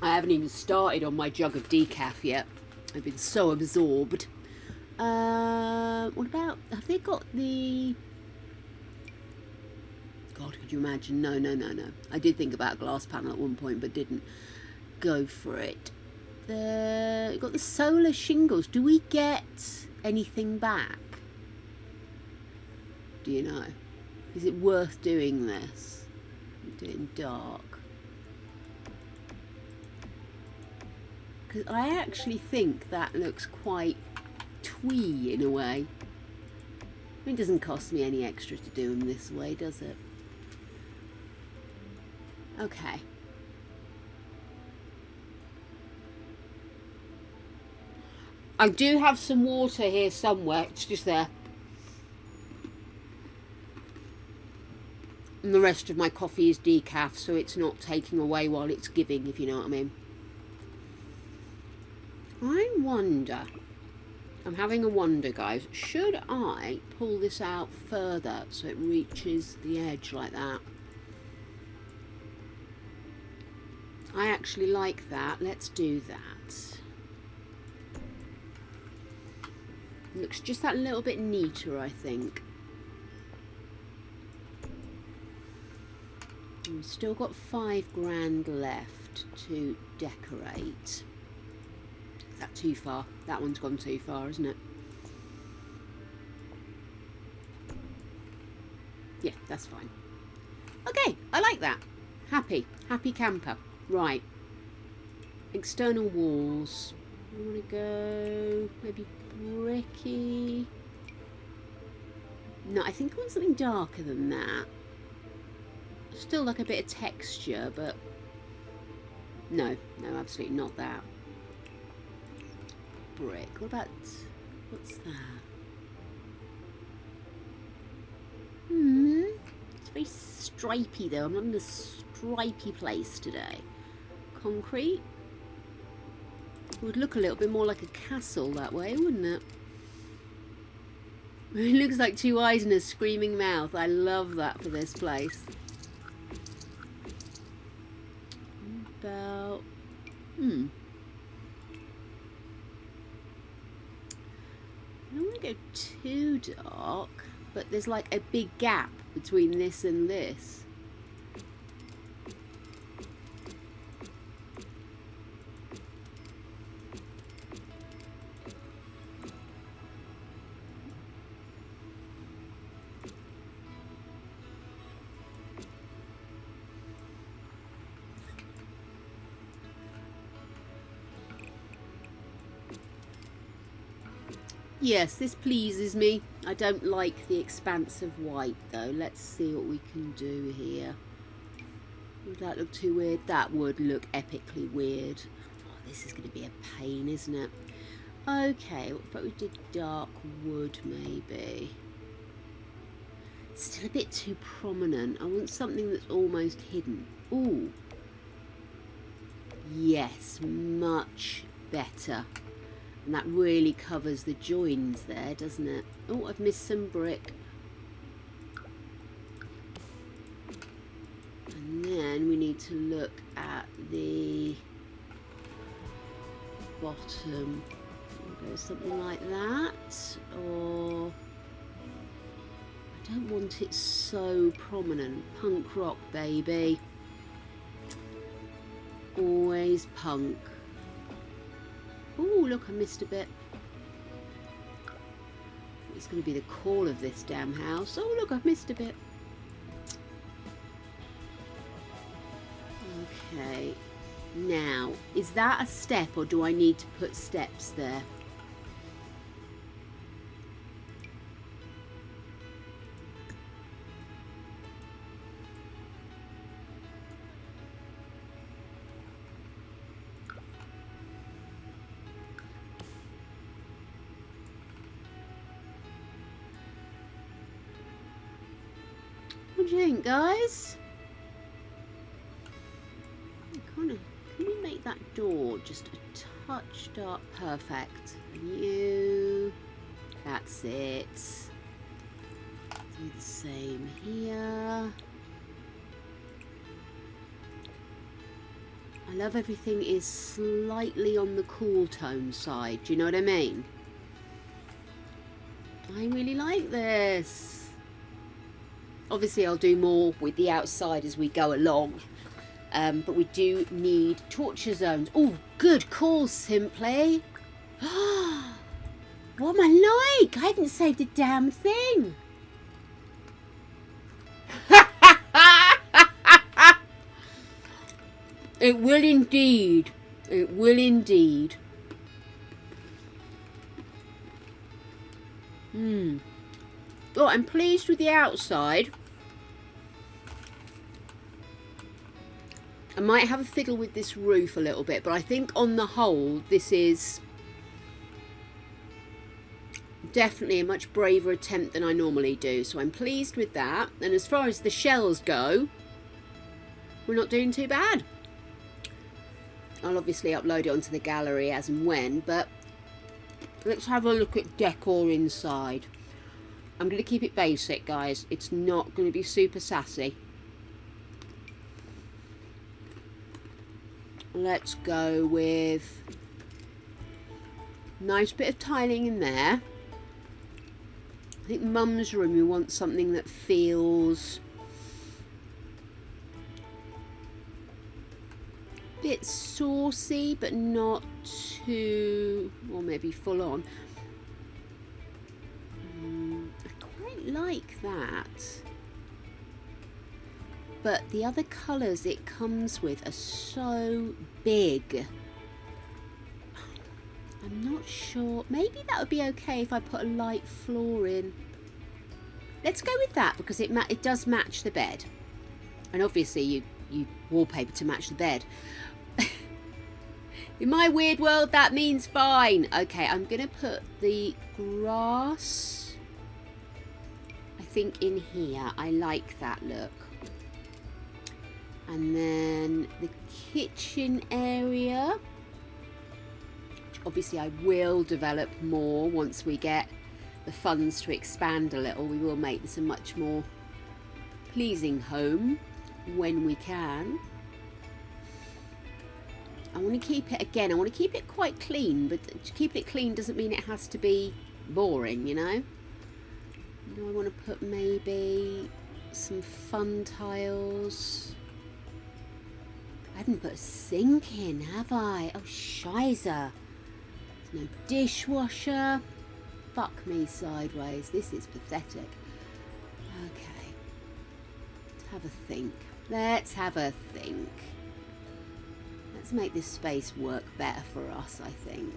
Speaker 1: I haven't even started on my jug of decaf yet. I've been so absorbed. What about... Have they got the... God, could you imagine? No. I did think about a glass panel at one point, but didn't go for it. We've got the solar shingles. Do we get anything back? Do you know? Is it worth doing this? Do it in dark. Because I actually think that looks quite twee in a way. It doesn't cost me any extra to do them this way, does it? Okay. I do have some water here somewhere. It's just there. And the rest of my coffee is decaf, so it's not taking away while it's giving, if you know what I mean. I wonder... I'm having a wonder, guys. Should I pull this out further so it reaches the edge like that? I actually like that. Let's do that. Looks just that little bit neater, I think. We've still got £5 left to decorate. Is that too far? That one's gone too far, isn't it? Yeah, that's fine. Okay, I like that. Happy camper. Right. External walls. I want to go maybe bricky. No, I think I want something darker than that. Still like a bit of texture, but no, absolutely not that. Brick. What about... what's that? It's very stripy though. I'm not in a stripy place today. Concrete. Would look a little bit more like a castle that way, wouldn't it? It looks like two eyes and a screaming mouth. I love that for this place. About... I don't want to go too dark, but there's like a big gap between this and this. Yes, this pleases me. I don't like the expanse of white though. Let's see what we can do here. Would that look too weird? That would look epically weird. Oh, this is going to be a pain, isn't it? Okay, what about we did dark wood maybe? It's still a bit too prominent. I want something that's almost hidden. Ooh. Yes, much better. And that really covers the joins there, doesn't it? Oh, I've missed some brick. And then we need to look at the bottom. Go something like that, or I don't want it so prominent. Punk rock, baby. Always punk. Oh, look, I missed a bit. It's going to be the call of this damn house. Oh, look, I've missed a bit. Okay. Now, is that a step, or do I need to put steps there? What do you think, guys? Can we make that door just a touch dark? Perfect. And you, that's it. Do the same here. I love everything is slightly on the cool tone side. Do you know what I mean? I really like this. Obviously, I'll do more with the outside as we go along. But we do need torture zones. Oh, good call, Simply. What am I like? I haven't saved a damn thing. It will indeed. It will indeed. Oh, I'm pleased with the outside. I might have a fiddle with this roof a little bit, but I think on the whole, this is definitely a much braver attempt than I normally do. So I'm pleased with that. And as far as the shells go, we're not doing too bad. I'll obviously upload it onto the gallery as and when, but let's have a look at decor inside. I'm going to keep it basic, guys. It's not going to be super sassy. Let's go with nice bit of tiling in there. I think Mum's room, we want something that feels a bit saucy, but not too, or maybe full on. I quite like that. But the other colours it comes with are so big. I'm not sure. Maybe that would be okay if I put a light floor in. Let's go with that because it does match the bed. And obviously you wallpaper to match the bed. In my weird world, that means fine. Okay, I'm going to put the grass, I think, in here. I like that look. And then the kitchen area, which obviously I will develop more once we get the funds to expand a little. We will make this a much more pleasing home when we can. I want to keep it, again, I want to keep it quite clean, but keeping it clean doesn't mean it has to be boring, you know? Do I want to put maybe some fun tiles? I haven't put a sink in, have I? Oh, shizer. There's no dishwasher. Fuck me sideways. This is pathetic. Okay. Let's have a think. Let's have a think. Let's make this space work better for us, I think.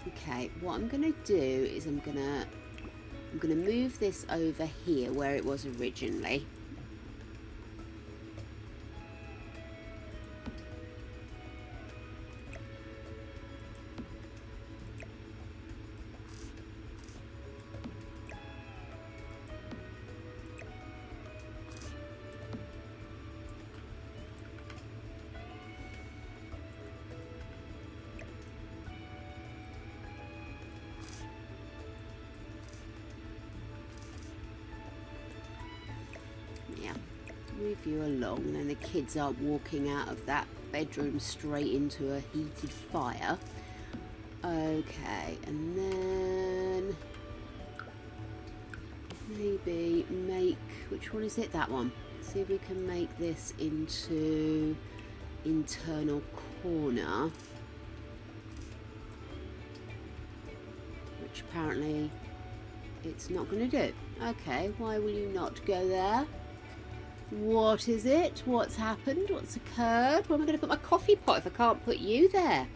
Speaker 1: Okay, what I'm going to do is I'm going to move this over here where it was originally. Move you along, and then the kids aren't walking out of that bedroom straight into a heated fire. Okay, and then maybe make, which one is it? That one. See if we can make this into internal corner, which apparently it's not going to do. Okay, why will you not go there? What is it? What's happened? What's occurred? Where am I going to put my coffee pot if I can't put you there?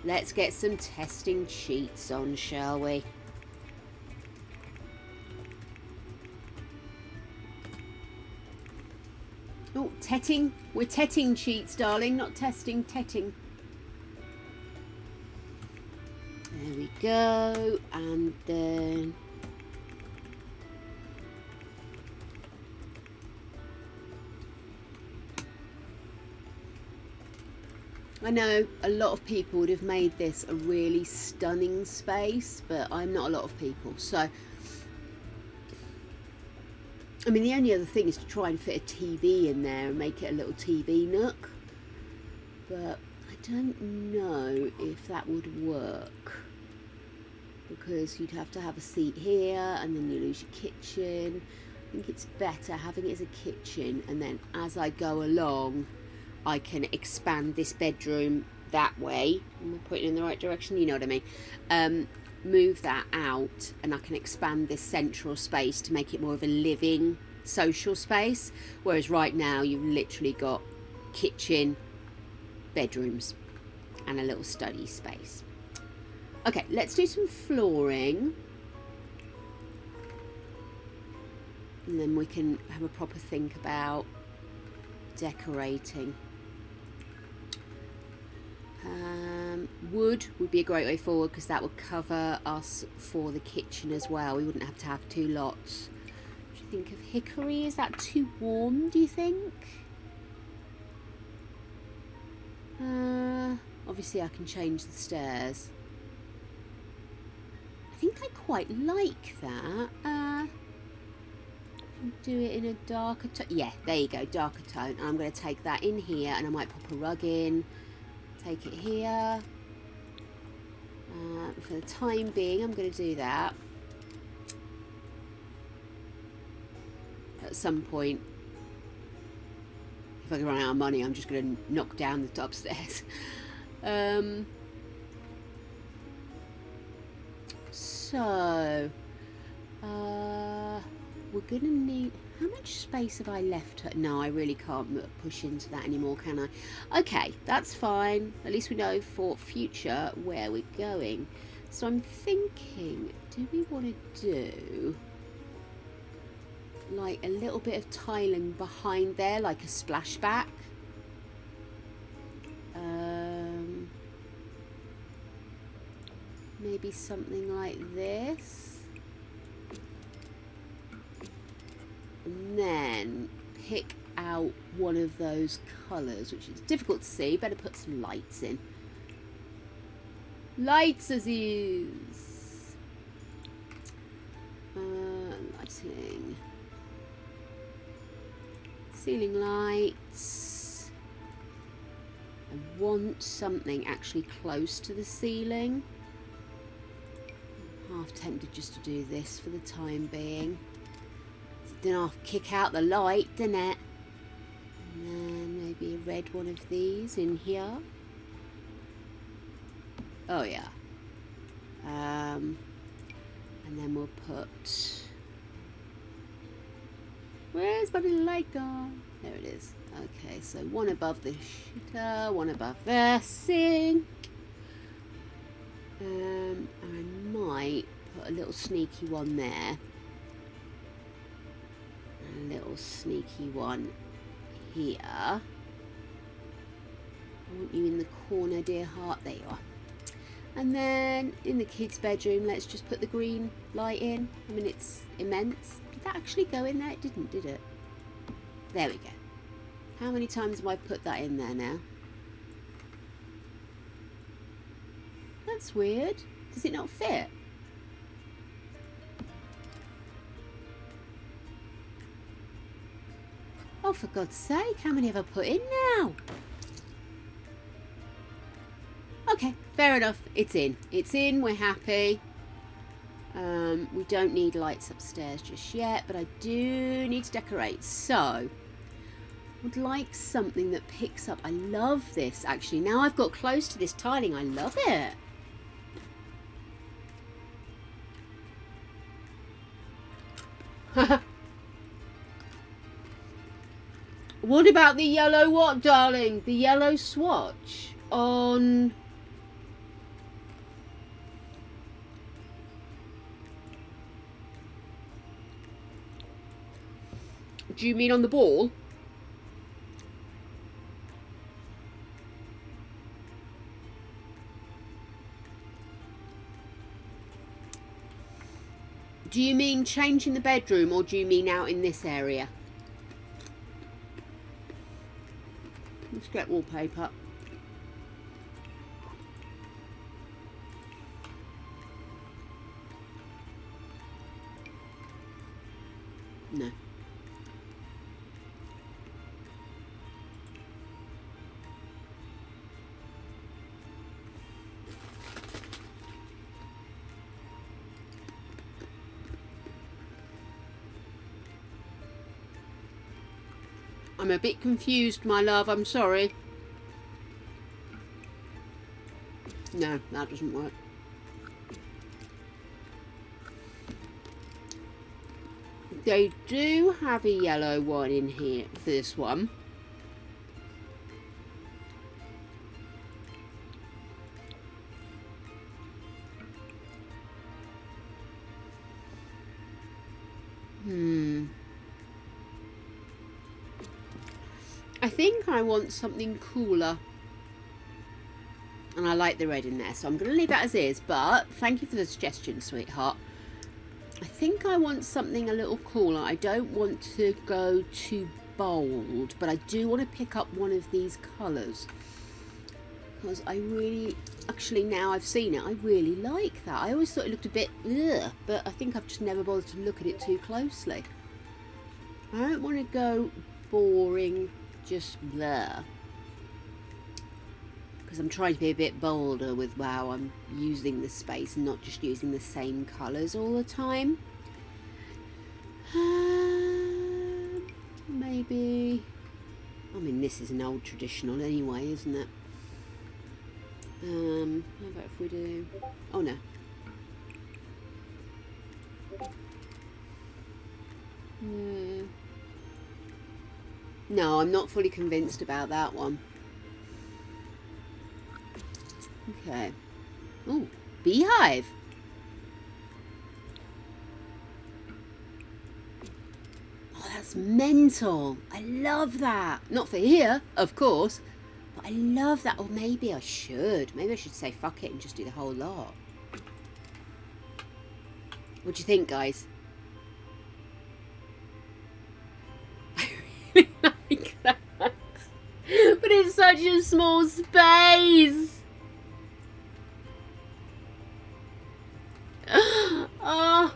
Speaker 1: Let's get some testing cheats on, shall we? Oh, tetting. We're tetting cheats, darling, not testing, tetting. There we go. And then I know a lot of people would have made this a really stunning space, but I'm not a lot of people. So, I mean, the only other thing is to try and fit a TV in there and make it a little TV nook. But I don't know if that would work, because you'd have to have a seat here and then you lose your kitchen. I think it's better having it as a kitchen, and then as I go along I can expand this bedroom that way. Am I pointing in the right direction? You know what I mean. Move that out and I can expand this central space to make it more of a living social space, whereas right now you've literally got kitchen, bedrooms and a little study space. Okay, let's do some flooring and then we can have a proper think about decorating. Wood would be a great way forward, because that would cover us for the kitchen as well. We wouldn't have to have two lots. What do you think of hickory? Is that too warm, do you think? Obviously I can change the stairs. I think I quite like that. Do it in a darker tone. Yeah, there you go, darker tone. I'm going to take that in here and I might pop a rug in. Take it here. For the time being, I'm going to do that. At some point, if I can run out of money, I'm just going to knock down the top stairs. So, we're going to need... How much space have I left? No, I really can't push into that anymore, can I? Okay, that's fine. At least we know for future where we're going. So I'm thinking, do we want to do like a little bit of tiling behind there, like a splashback? Maybe something like this. And then pick out one of those colours, which is difficult to see. Better put some lights in. Lights, Aziz. Lighting. Ceiling lights. I want something actually close to the ceiling. I'm half tempted just to do this for the time being. Then I'll kick out the light, didn't it? And then maybe a red one of these in here. Oh yeah. And then we'll put... Where's my little light gone? There it is. Okay, so one above the shitter, one above the sink. I might put a little sneaky one there. A little sneaky one here. I want you in the corner, dear heart. There you are. And then in the kids' bedroom, let's just put the green light in. I mean, it's immense. Did that actually go in there? It didn't, did it? There we go. How many times have I put that in there now? That's weird. Does it not fit? Oh, for God's sake, how many have I put in now? Okay, fair enough. It's in. It's in. We're happy. We don't need lights upstairs just yet, but I do need to decorate. So, would like something that picks up. I love this, actually. Now I've got close to this tiling, I love it. What about the yellow what, darling? The yellow swatch on... Do you mean on the ball? Do you mean changing the bedroom, or do you mean out in this area? Let's get wallpaper. No. I'm a bit confused, my love. I'm sorry. No, that doesn't work. They do have a yellow one in here for this one. I think I want something cooler. And I like the red in there, so I'm going to leave that as is. But thank you for the suggestion, sweetheart. I think I want something a little cooler. I don't want to go too bold, but I do want to pick up one of these colours. Because I really, actually now I've seen it, I really like that. I always thought it looked a bit ugh, but I think I've just never bothered to look at it too closely. I don't want to go boring, just blah. Because I'm trying to be a bit bolder with how I'm using the space and not just using the same colours all the time. Maybe, I mean, this is an old traditional anyway, isn't it? How about if we do, oh no. No, I'm not fully convinced about that one. Okay. Ooh, beehive. Oh, that's mental. I love that. Not for here, of course, but I love that. Or maybe I should. Maybe I should say fuck it and just do the whole lot. What do you think, guys? I really like that. But it's such a small space. Oh.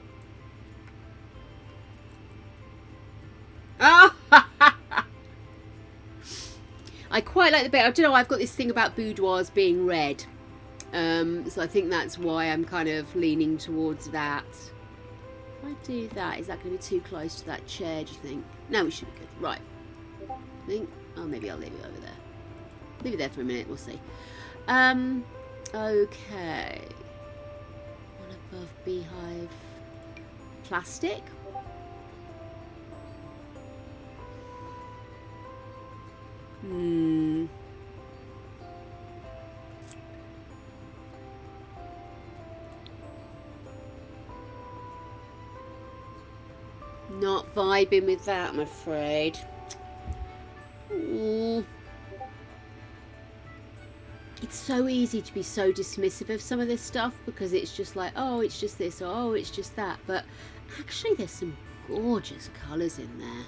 Speaker 1: Oh. I quite like the bit. I don't know, I've got this thing about boudoirs being red. So I think that's why I'm kind of leaning towards that. If I do that, is that going to be too close to that chair, do you think? No, we should be good. Right. I think, oh, maybe I'll leave it over there. Leave it there for a minute, we'll see. Okay. Above beehive plastic. Not vibing with that, I'm afraid. Ooh. It's so easy to be so dismissive of some of this stuff because it's just like, oh, it's just this, or oh, it's just that. But actually, there's some gorgeous colours in there.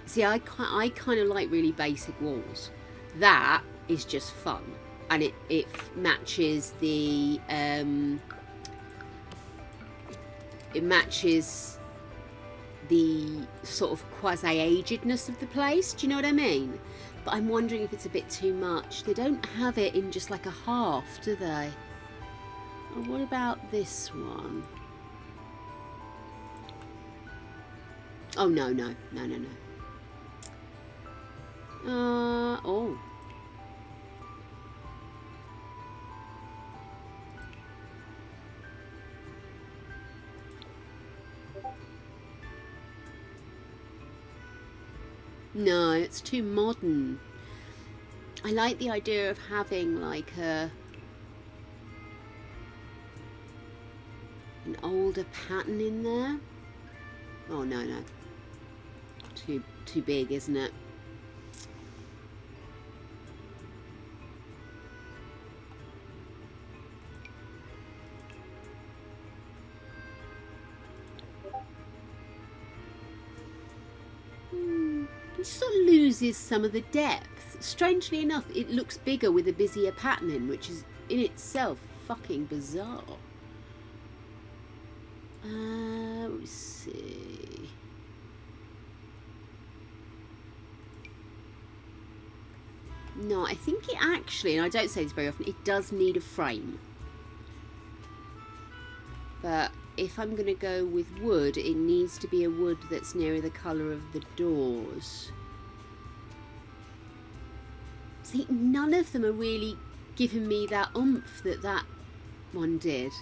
Speaker 1: See, I kind of like really basic walls. That is just fun. And it matches the... it matches the sort of quasi-agedness of the place. Do you know what I mean? But I'm wondering if it's a bit too much. They don't have it in just like a half, do they? Oh, what about this one? Oh, no. Oh. No, it's too modern. I like the idea of having like an older pattern in there. Oh, no. Too big, isn't it? It sort of loses some of the depth. Strangely enough, it looks bigger with a busier patterning, which is in itself fucking bizarre. Let's see. No, I think it actually, and I don't say this very often, it does need a frame. But if I'm going to go with wood, it needs to be a wood that's nearer the colour of the doors. See, none of them are really giving me that oomph that one did.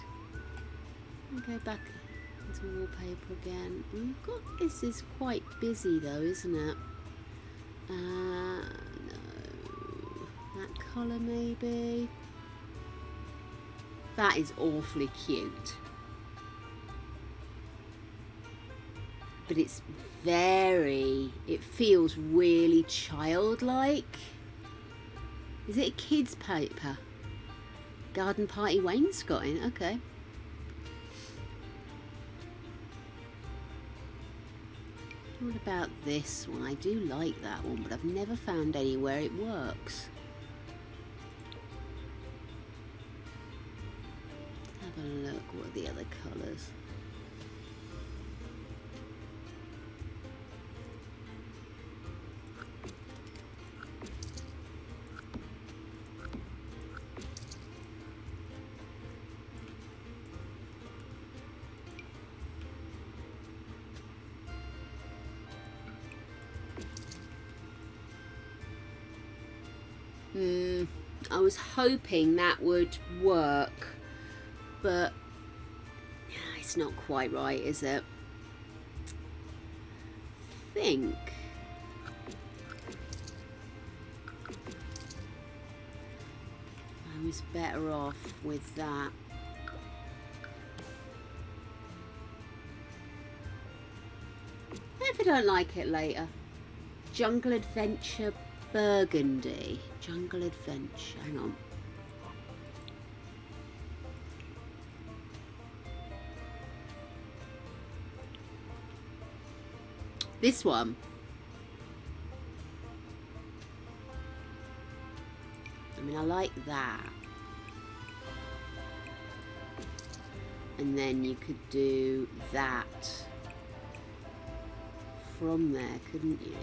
Speaker 1: I'll go back into wallpaper again. Oh God, this is quite busy though, isn't it? No. That colour maybe. That is awfully cute. But it feels really childlike. Is it a kid's paper? Garden party wainscoting, okay. What about this one? I do like that one, but I've never found anywhere it works. Let's have a look, what are the other colours? I was hoping that would work, but it's not quite right, is it? I think I was better off with that. If I don't like it later. Jungle Adventure Burgundy. Jungle Adventure. Hang on. This one. I mean, I like that. And then you could do that from there, couldn't you?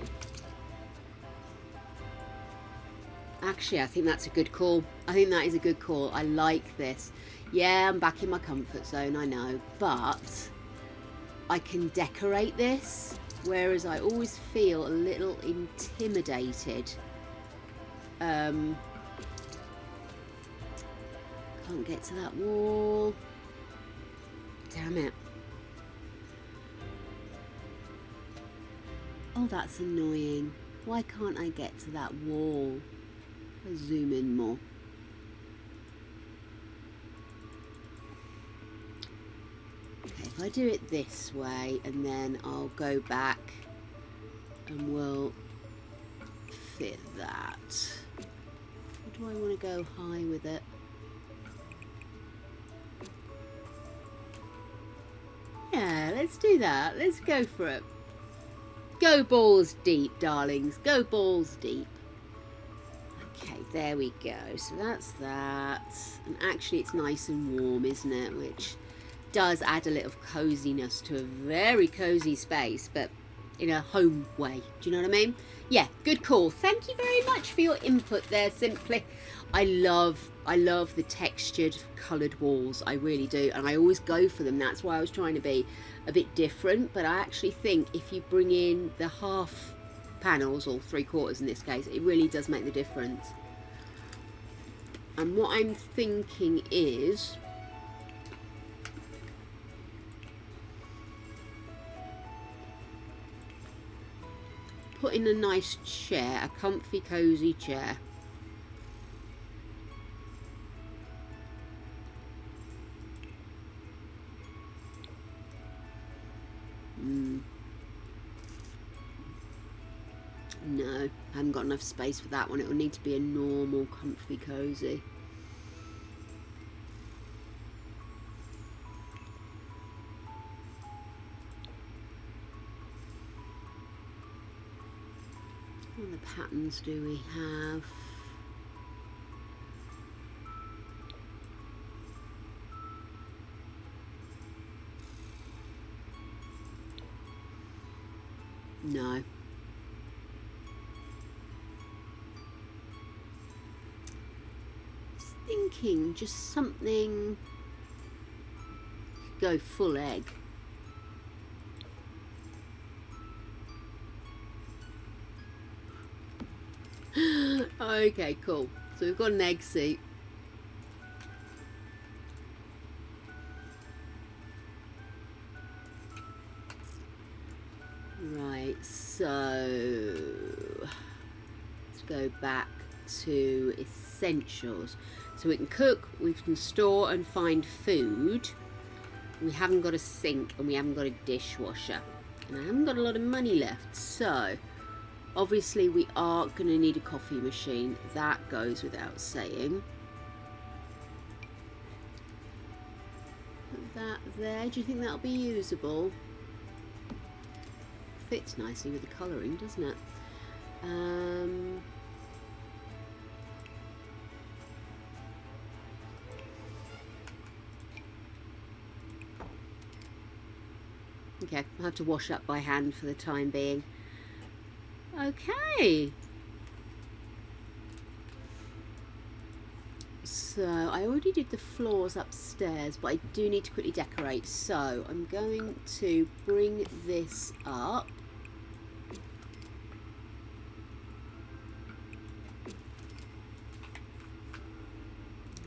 Speaker 1: Actually, I think that's a good call. I think that is a good call. I like this. Yeah, I'm back in my comfort zone, I know. But I can decorate this, whereas I always feel a little intimidated. Can't get to that wall. Damn it. Oh, that's annoying. Why can't I get to that wall? I'll zoom in more. Okay, if I do it this way and then I'll go back and we'll fit that. Or do I want to go high with it? Yeah, let's do that. Let's go for it. Go balls deep, darlings. Go balls deep. Okay, there we go. So that's that. And actually it's nice and warm, isn't it? Which does add a little coziness to a very cozy space, but in a home way. Do you know what I mean? Yeah, good call. Thank you very much for your input there, Simply. I love the textured coloured walls. I really do, and I always go for them. That's why I was trying to be a bit different, but I actually think if you bring in the half panels, or 3/4 in this case, it really does make the difference. And what I'm thinking is put in a nice chair, a comfy cozy chair. No, I haven't got enough space for that one. It will need to be a normal comfy cozy. What other patterns do we have? No. Thinking just something, go full egg. Okay, cool. So we've got an egg seat. Right, so let's go back to essentials. So we can cook, we can store and find food. We haven't got a sink and we haven't got a dishwasher. And I haven't got a lot of money left. So obviously we are going to need a coffee machine. That goes without saying. Put that there. Do you think that'll be usable? Fits nicely with the colouring, doesn't it? Okay, I'll have to wash up by hand for the time being. Okay. So I already did the floors upstairs, but I do need to quickly decorate. So I'm going to bring this up.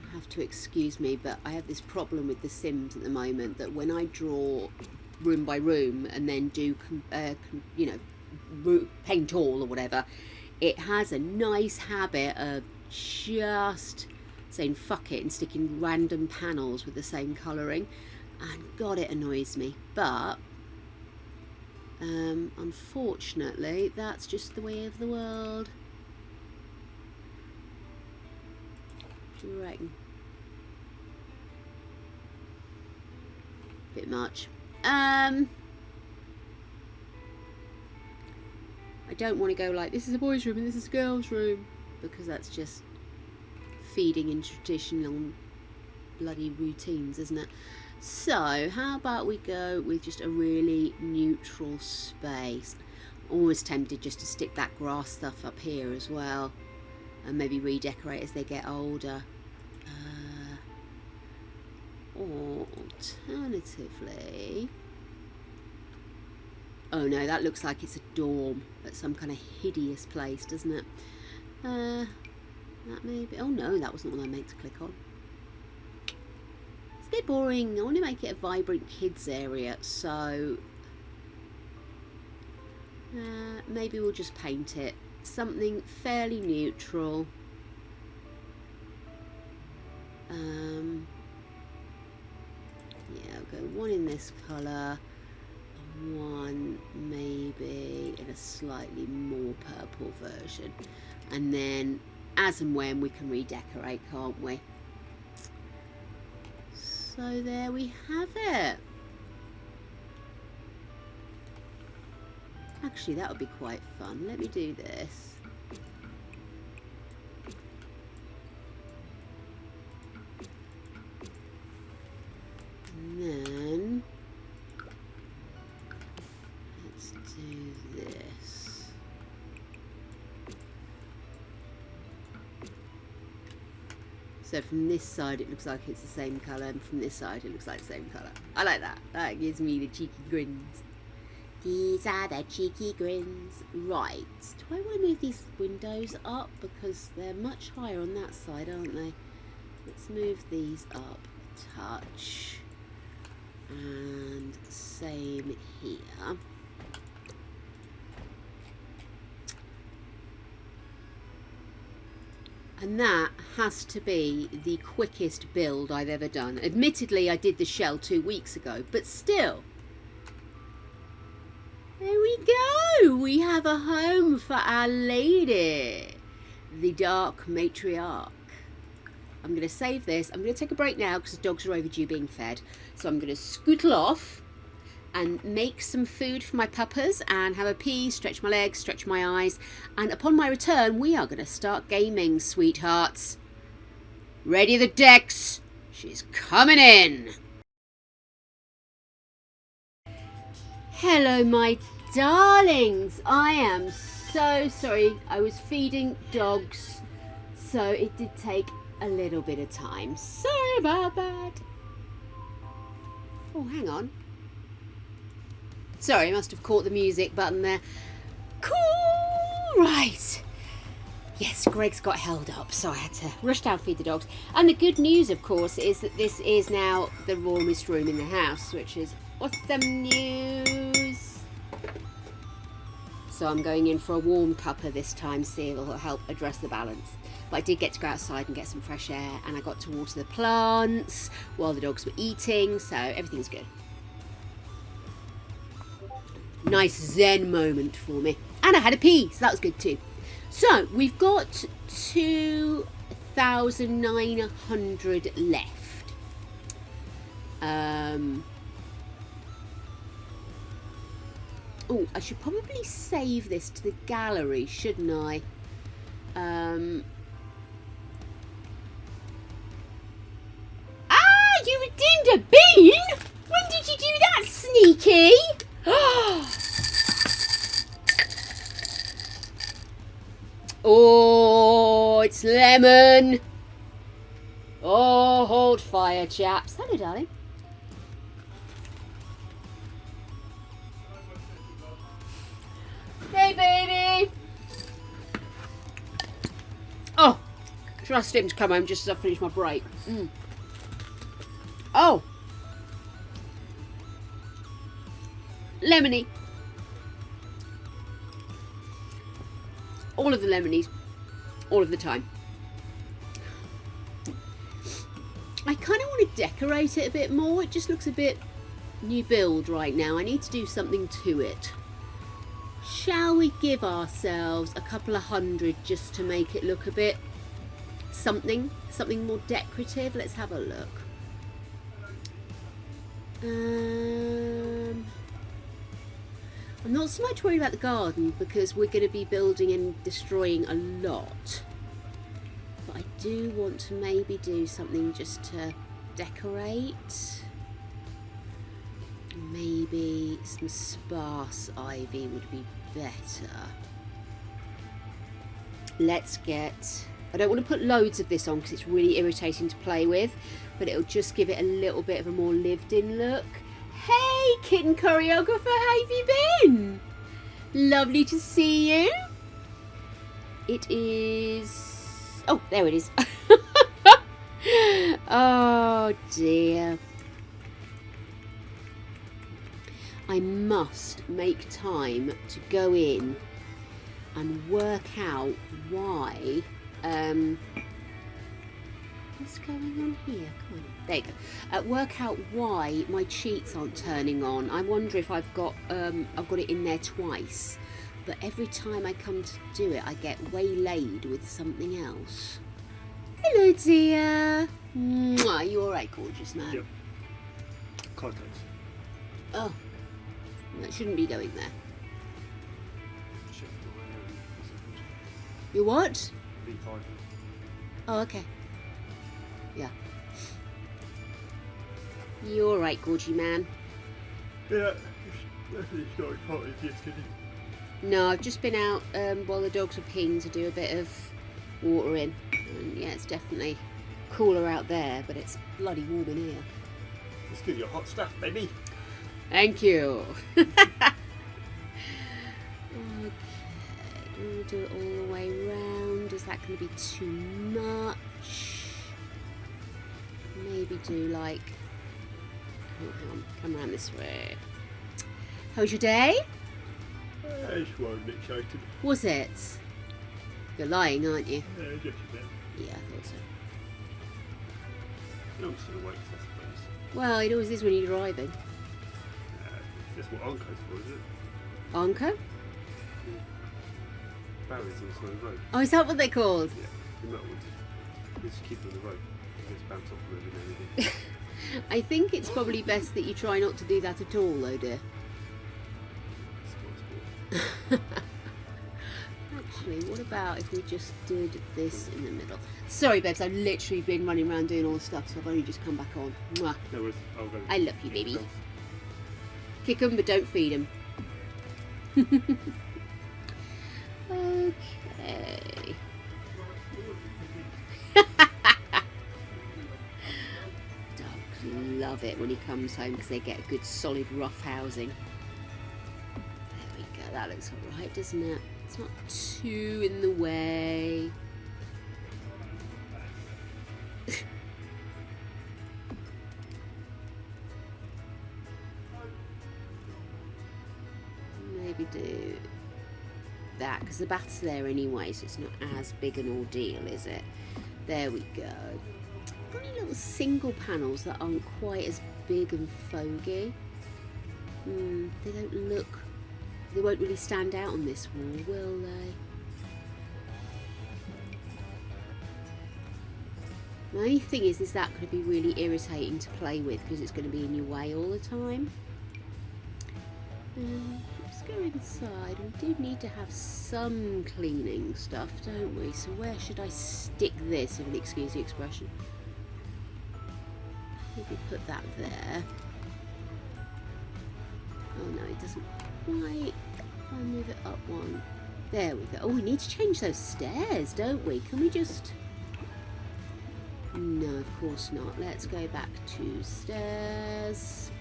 Speaker 1: You have to excuse me, but I have this problem with The Sims at the moment that when I draw room by room and then do, you know, paint all or whatever, it has a nice habit of just saying fuck it and sticking random panels with the same colouring, and God, it annoys me. But unfortunately that's just the way of the world. What do you reckon? Bit much. I don't want to go like this is a boys' room and this is a girls' room, because that's just feeding in traditional bloody routines, isn't it? So how about we go with just a really neutral space. Always tempted just to stick that grass stuff up here as well, and maybe redecorate as they get older. Or alternatively, oh no, that looks like it's a dorm at some kind of hideous place, doesn't it? That may be, oh no, that wasn't what I meant to click on. It's a bit boring. I want to make it a vibrant kids area, so maybe we'll just paint it something fairly neutral. Yeah, I'll go one in this colour, one maybe in a slightly more purple version, and then as and when we can redecorate, can't we? So there we have it. Actually, that would be quite fun. Let me do this. And do this. So from this side it looks like it's the same colour, and from this side it looks like the same colour. I like that. That gives me the cheeky grins. These are the cheeky grins. Right. Do I want to move these windows up? Because they're much higher on that side, aren't they? Let's move these up a touch. And same here. And that has to be the quickest build I've ever done. Admittedly, I did the shell 2 weeks ago, but still. There we go. We have a home for our lady, the Dark Matriarch. I'm going to save this. I'm going to take a break now because the dogs are overdue being fed. So I'm going to scootle off and make some food for my puppers and have a pee, stretch my legs, stretch my eyes. And upon my return, we are going to start gaming, sweethearts. Ready the decks. She's coming in. Hello, my darlings. I am so sorry. I was feeding dogs, so it did take a little bit of time. Sorry about that. Oh, hang on. Sorry, I must have caught the music button there. Cool. Right. Yes, Greg's got held up, so I had to rush down feed the dogs. And the good news, of course, is that this is now the warmest room in the house, which is awesome news. So I'm going in for a warm cuppa this time, see if it'll help address the balance. But I did get to go outside and get some fresh air, and I got to water the plants while the dogs were eating, so everything's good. Nice zen moment for me. And I had a pee, so that was good too. So we've got 2,900 left. Oh, I should probably save this to the gallery, shouldn't I? You redeemed a bean? When did you do that, sneaky? Oh, it's lemon. Oh, hold fire, chaps. Hello, darling. Hey, baby. Oh, trust him to come home just as I finish my break. Oh. Lemony. All of the lemonies. All of the time. I kind of want to decorate it a bit more. It just looks a bit new build right now. I need to do something to it. Shall we give ourselves a couple of hundred just to make it look a bit something more decorative? Let's have a look. I'm not so much worried about the garden because we're going to be building and destroying a lot. But I do want to maybe do something just to decorate. Maybe some sparse ivy would be better. Let's get... I don't want to put loads of this on because it's really irritating to play with, but it'll just give it a little bit of a more lived-in look. Hey, kitten choreographer, how have you been? Lovely to see you. It is... Oh, there it is. Oh, dear. I must make time to go in and work out why... what's going on here? Come on. There you go. Work out why my cheats aren't turning on. I wonder if I've got it in there twice, but every time I come to do it, I get waylaid with something else. Hello, dear. Mwah, you all right, gorgeous man?
Speaker 3: Yep. Contacts.
Speaker 1: Oh, that shouldn't be going there. You what?
Speaker 3: V5.
Speaker 1: Oh, okay. Yeah. You all right, gorgy man?
Speaker 3: Yeah, Definitely started parties yesterday.
Speaker 1: No, I've just been out while the dogs were peeing to do a bit of watering. And yeah, it's definitely cooler out there, but it's bloody warm in here.
Speaker 3: Let's give you hot stuff, baby.
Speaker 1: Thank you. Okay, we'll do it all the way round. Is that going to be too much? Maybe do like... come around this way. How was your day?
Speaker 3: It's one excited.
Speaker 1: Was it? You're lying, aren't you?
Speaker 3: Yeah, just a bit.
Speaker 1: Yeah, I thought so.
Speaker 3: I'm still awake, I suppose.
Speaker 1: Well, it always is when you're driving.
Speaker 3: That's what Anco's for, is it?
Speaker 1: Anko?
Speaker 3: Barriers on the side of the road.
Speaker 1: Oh, is that what they're called?
Speaker 3: Yeah, the metal ones. They just keep them on the road. They just bounce off them every now and again.
Speaker 1: I think it's probably best that you try not to do that at all, though, dear.
Speaker 3: Sport.
Speaker 1: Actually, what about if we just did this in the middle? Sorry, babes, I've literally been running around doing all the stuff, so I've only just come back on. Mwah.
Speaker 3: No worries, I'll go.
Speaker 1: I love you, baby. Kick them, but don't feed them. Okay. Dogs love it when he comes home because they get a good solid rough housing. There we go, that looks alright, doesn't it? It's not too in the way. Maybe do that because the bath's there anyway, so it's not as big an ordeal, is it? There we go. Got any little single panels that aren't quite as big and foggy? They don't look. They won't really stand out on this wall, will they? The only thing is that going to be really irritating to play with because it's going to be in your way all the time. Let's go inside. We do need to have some cleaning stuff, don't we? So where should I stick this, if you'll excuse the expression? Maybe put that there. Oh no, it doesn't quite. I'll move it up one. There we go. Oh, we need to change those stairs, don't we? Can we just... No, of course not. Let's go back to stairs.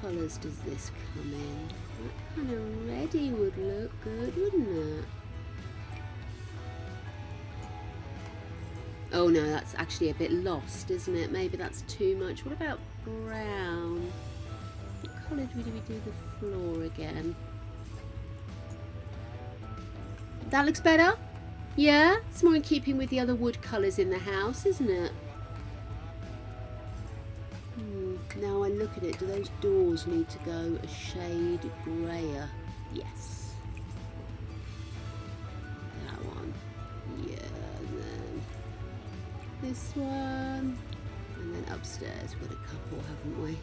Speaker 1: Colours does this come in? That kind of reddy would look good, wouldn't it? Oh no, that's actually a bit lost, isn't it? Maybe that's too much. What about brown? What colour do we do the floor again? That looks better? Yeah? It's more in keeping with the other wood colours in the house, isn't it? Now I look at it, do those doors need to go a shade greyer? Yes. That one. Yeah, and then this one. And then upstairs we've got a couple, haven't we?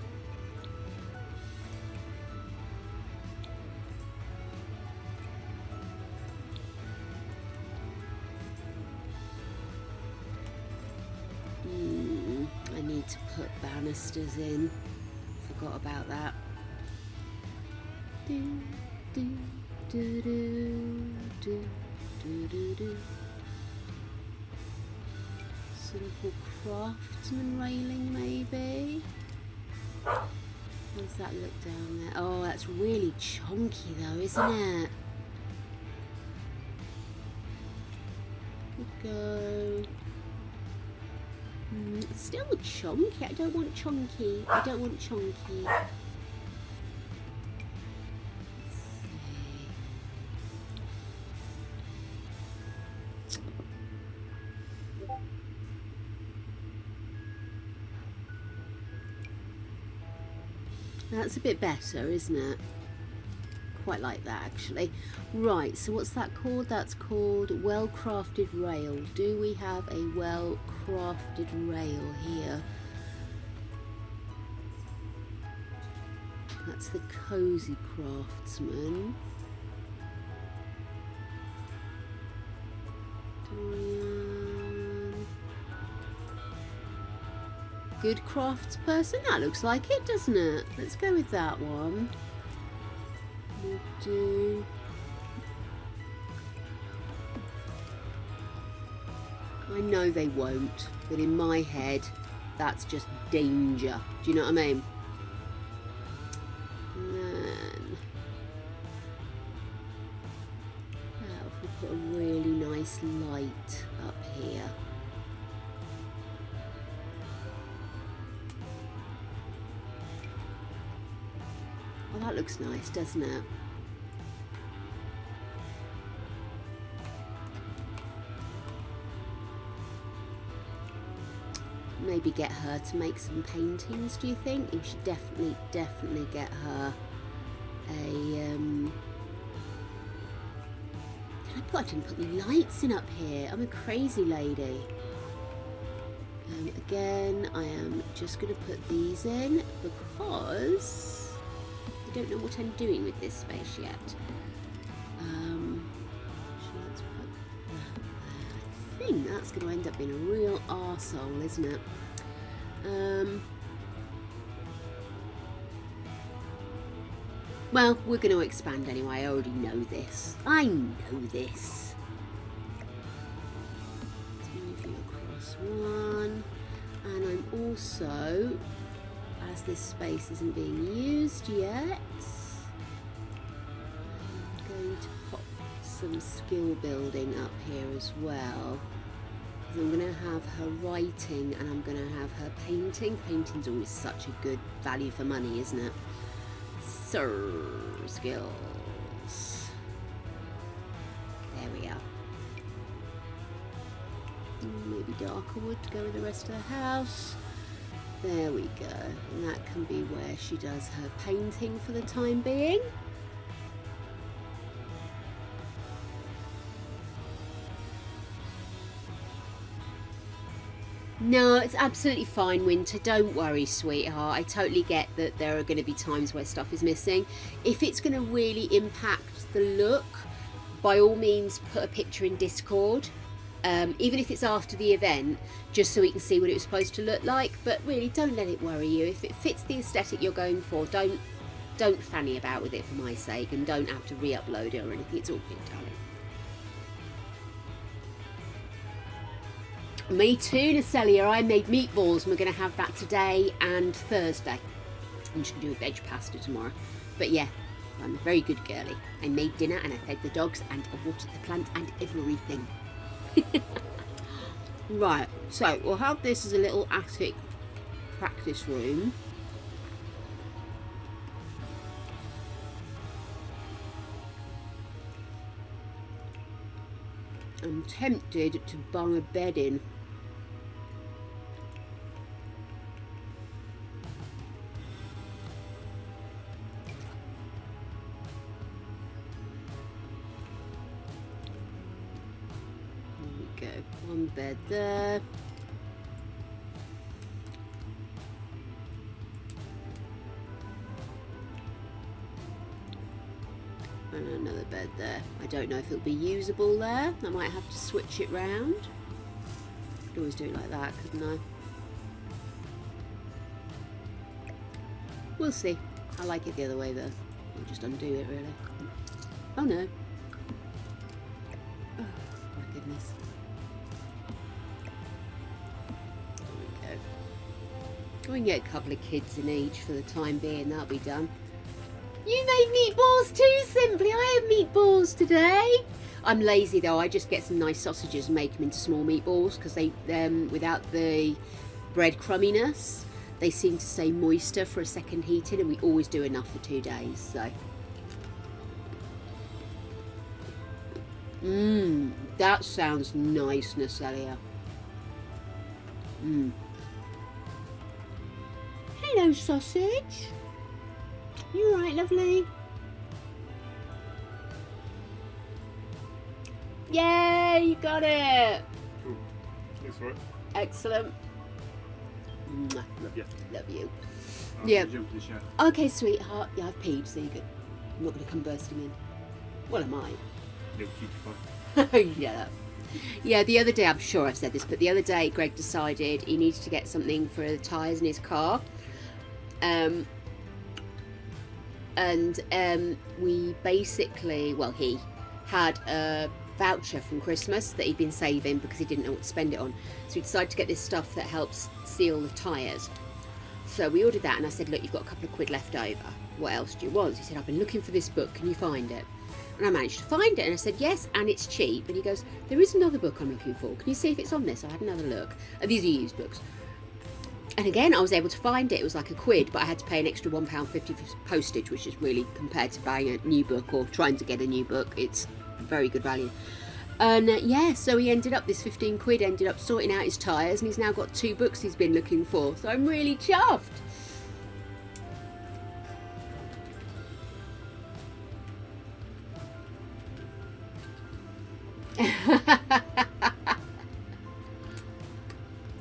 Speaker 1: I need to put banisters in. Forgot about that. Do, do, do, do, do, do, do, do. Simple craftsman railing, maybe. How does that look down there? Oh, that's really chunky though, isn't it? Go. It's still chunky. I don't want chunky. I don't want chunky. That's a bit better, isn't it? Quite like that, actually. Right, so what's that called? That's called well-crafted rail. Do we have a well-crafted rail here? That's the Cozy Craftsman. Dorian. good crafts person. That looks like it, doesn't it? Let's go with that one. We'll do... I know they won't, but in my head, that's just danger. Do you know what I mean? And then... if we put a really nice light up here. Oh, that looks nice, doesn't it? Maybe get her to make some paintings, do you think? You should definitely get her a... I didn't put any lights in up here. I'm a crazy lady. Again, I am just going to put these in because I don't know what I'm doing with this space yet. So let's put that there. I think that's going to end up being a real arsehole, isn't it? Well, we're going to expand anyway. I already know this. I know this. Let's move you across one. And I'm also, as this space isn't being used yet, I'm going to pop some skill building up here as well. I'm going to have her writing and I'm going to have her painting. Painting's always such a good value for money, isn't it? So, skills. There we are. Maybe darker wood to go with the rest of the house. There we go. And that can be where she does her painting for the time being. No, it's absolutely fine, Winter. Don't worry, sweetheart. I totally get that there are going to be times where stuff is missing. If it's going to really impact the look, by all means put a picture in Discord. Even if it's after the event, just so we can see what it was supposed to look like. But really, don't let it worry you. If it fits the aesthetic you're going for, don't fanny about with it for my sake, and don't have to re-upload it or anything. It's all good, darling. Me too, Natalia. I made meatballs and we're going to have that today and Thursday. I'm just going to do a veg pasta tomorrow. But yeah, I'm a very good girlie. I made dinner and I fed the dogs and I watered the plants and everything. Right, so we'll have this as a little attic practice room. I'm tempted to bung a bed in. There we go, one bed there. And another bed there. I don't know if it'll be usable there. I might have to switch it round. Could always do it like that, couldn't I? We'll see. I like it the other way though. I'll just undo it really. Oh no. Oh my goodness. There we go. We can get a couple of kids in each for the time being, that'll be done. You made meatballs too, Simply. I had meatballs today. I'm lazy though. I just get some nice sausages and make them into small meatballs because they, without the bread crumminess, they seem to stay moister for a second heating, and we always do enough for 2 days. So, that sounds nice, Natalia. Hello, sausage. You alright, lovely? Yay, you got it!
Speaker 3: Cool. That's right.
Speaker 1: Excellent. Mwah.
Speaker 3: Love you.
Speaker 1: Love you.
Speaker 3: Yeah.
Speaker 1: Yeah.
Speaker 3: Jump to the shower.
Speaker 1: Okay, sweetheart. Yeah, I've peed, so you're good. I'm not going to come bursting in. Well, I might.
Speaker 3: You'll keep fine.
Speaker 1: Yeah. Yeah, the other day, I'm sure I've said this, but the other day Greg decided he needed to get something for the tyres in his car. We basically, well, he had a voucher from Christmas that he'd been saving because he didn't know what to spend it on. So he decided to get this stuff that helps seal the tyres. So we ordered that, and I said, look, you've got a couple of quid left over. What else do you want? He said, I've been looking for this book. Can you find it? And I managed to find it, and I said, yes, and it's cheap. And he goes, there is another book I'm looking for. Can you see if it's on this? I had another look. These are used books. And again, I was able to find it. It was like a quid, but I had to pay an extra £1.50 for postage, which is really, compared to buying a new book or trying to get a new book, it's very good value. And yeah, so he ended up, this 15 quid ended up sorting out his tyres, and he's now got 2 books he's been looking for. So I'm really chuffed.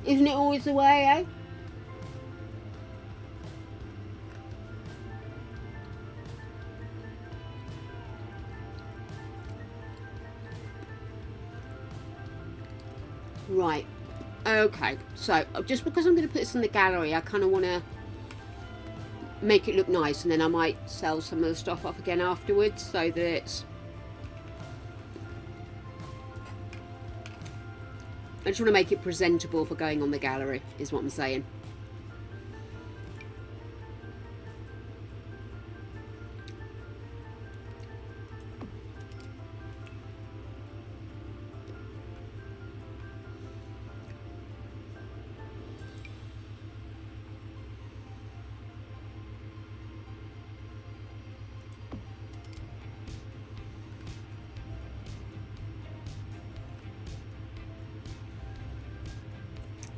Speaker 1: Isn't it always the way, eh? Right, okay, so just because I'm going to put this in the gallery, I kind of want to make it look nice, and then I might sell some of the stuff off again afterwards, so that it's... I just want to make it presentable for going on the gallery, is what I'm saying.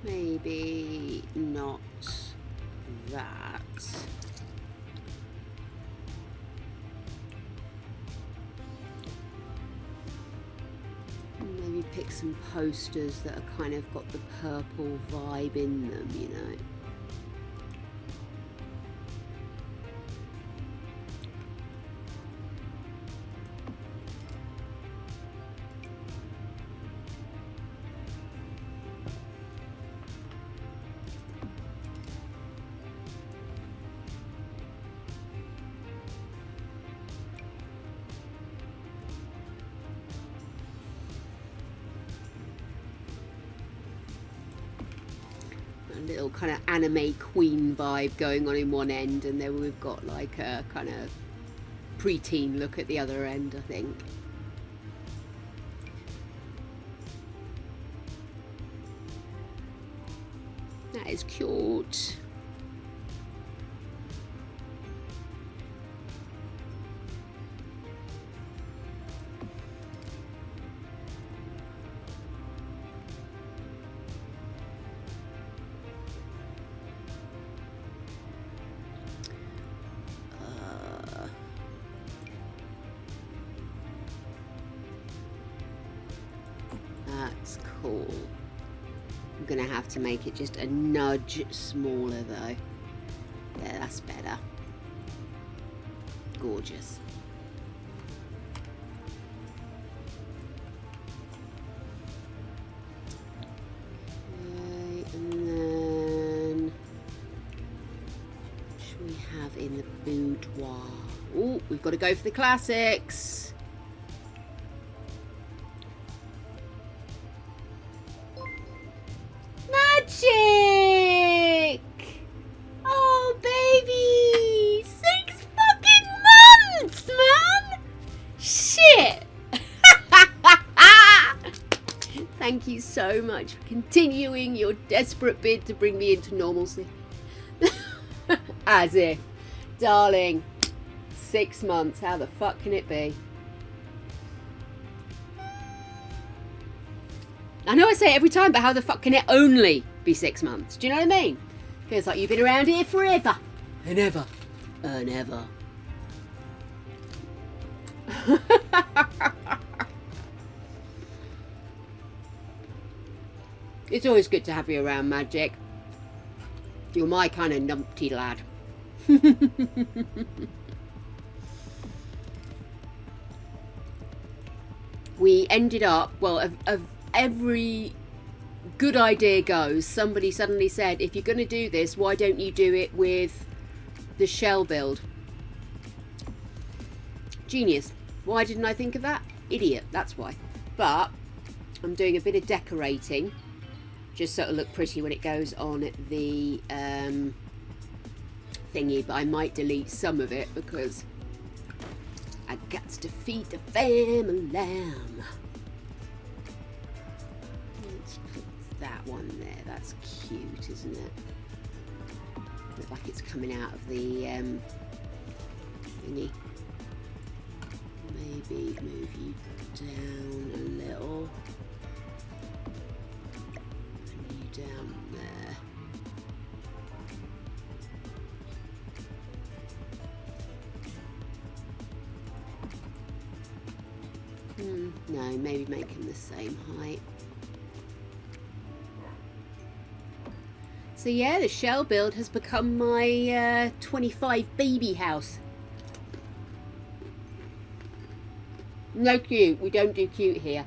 Speaker 1: Maybe not that. Maybe pick some posters that are kind of got the purple vibe in them, you know. Little kind of anime queen vibe going on in one end, and then we've got like a kind of preteen look at the other end, I think. That is cute. That's cool. I'm gonna have to make it just a nudge smaller though. Yeah, that's better. Gorgeous. Okay, and then what should we have in the boudoir? Oh, we've got to go for the classics. Magic! Oh, baby! 6 fucking months, man! Shit! Thank you so much for continuing your desperate bid to bring me into normalcy. As if. Darling, 6 months, how the fuck can it be? I know I say it every time, but how the fuck can it only be 6 months? Do you know what I mean? Feels like you've been around here forever. And ever. And ever. It's always good to have you around, Magic. You're my kind of numpty lad. We ended up, well, every good idea goes, somebody suddenly said, if you're going to do this, why don't you do it with the shell build? Genius. Why didn't I think of that? Idiot, that's why. But I'm doing a bit of decorating just so it'll look pretty when it goes on the thingy, but I might delete some of it because I got to feed the family lamb. Let's put that one there. That's cute, isn't it? Looks like it's coming out of the thingy. Maybe move you down a little. And you down there. No, maybe make them the same height. So yeah, the shell build has become my 25 baby house. No cute. We don't do cute here.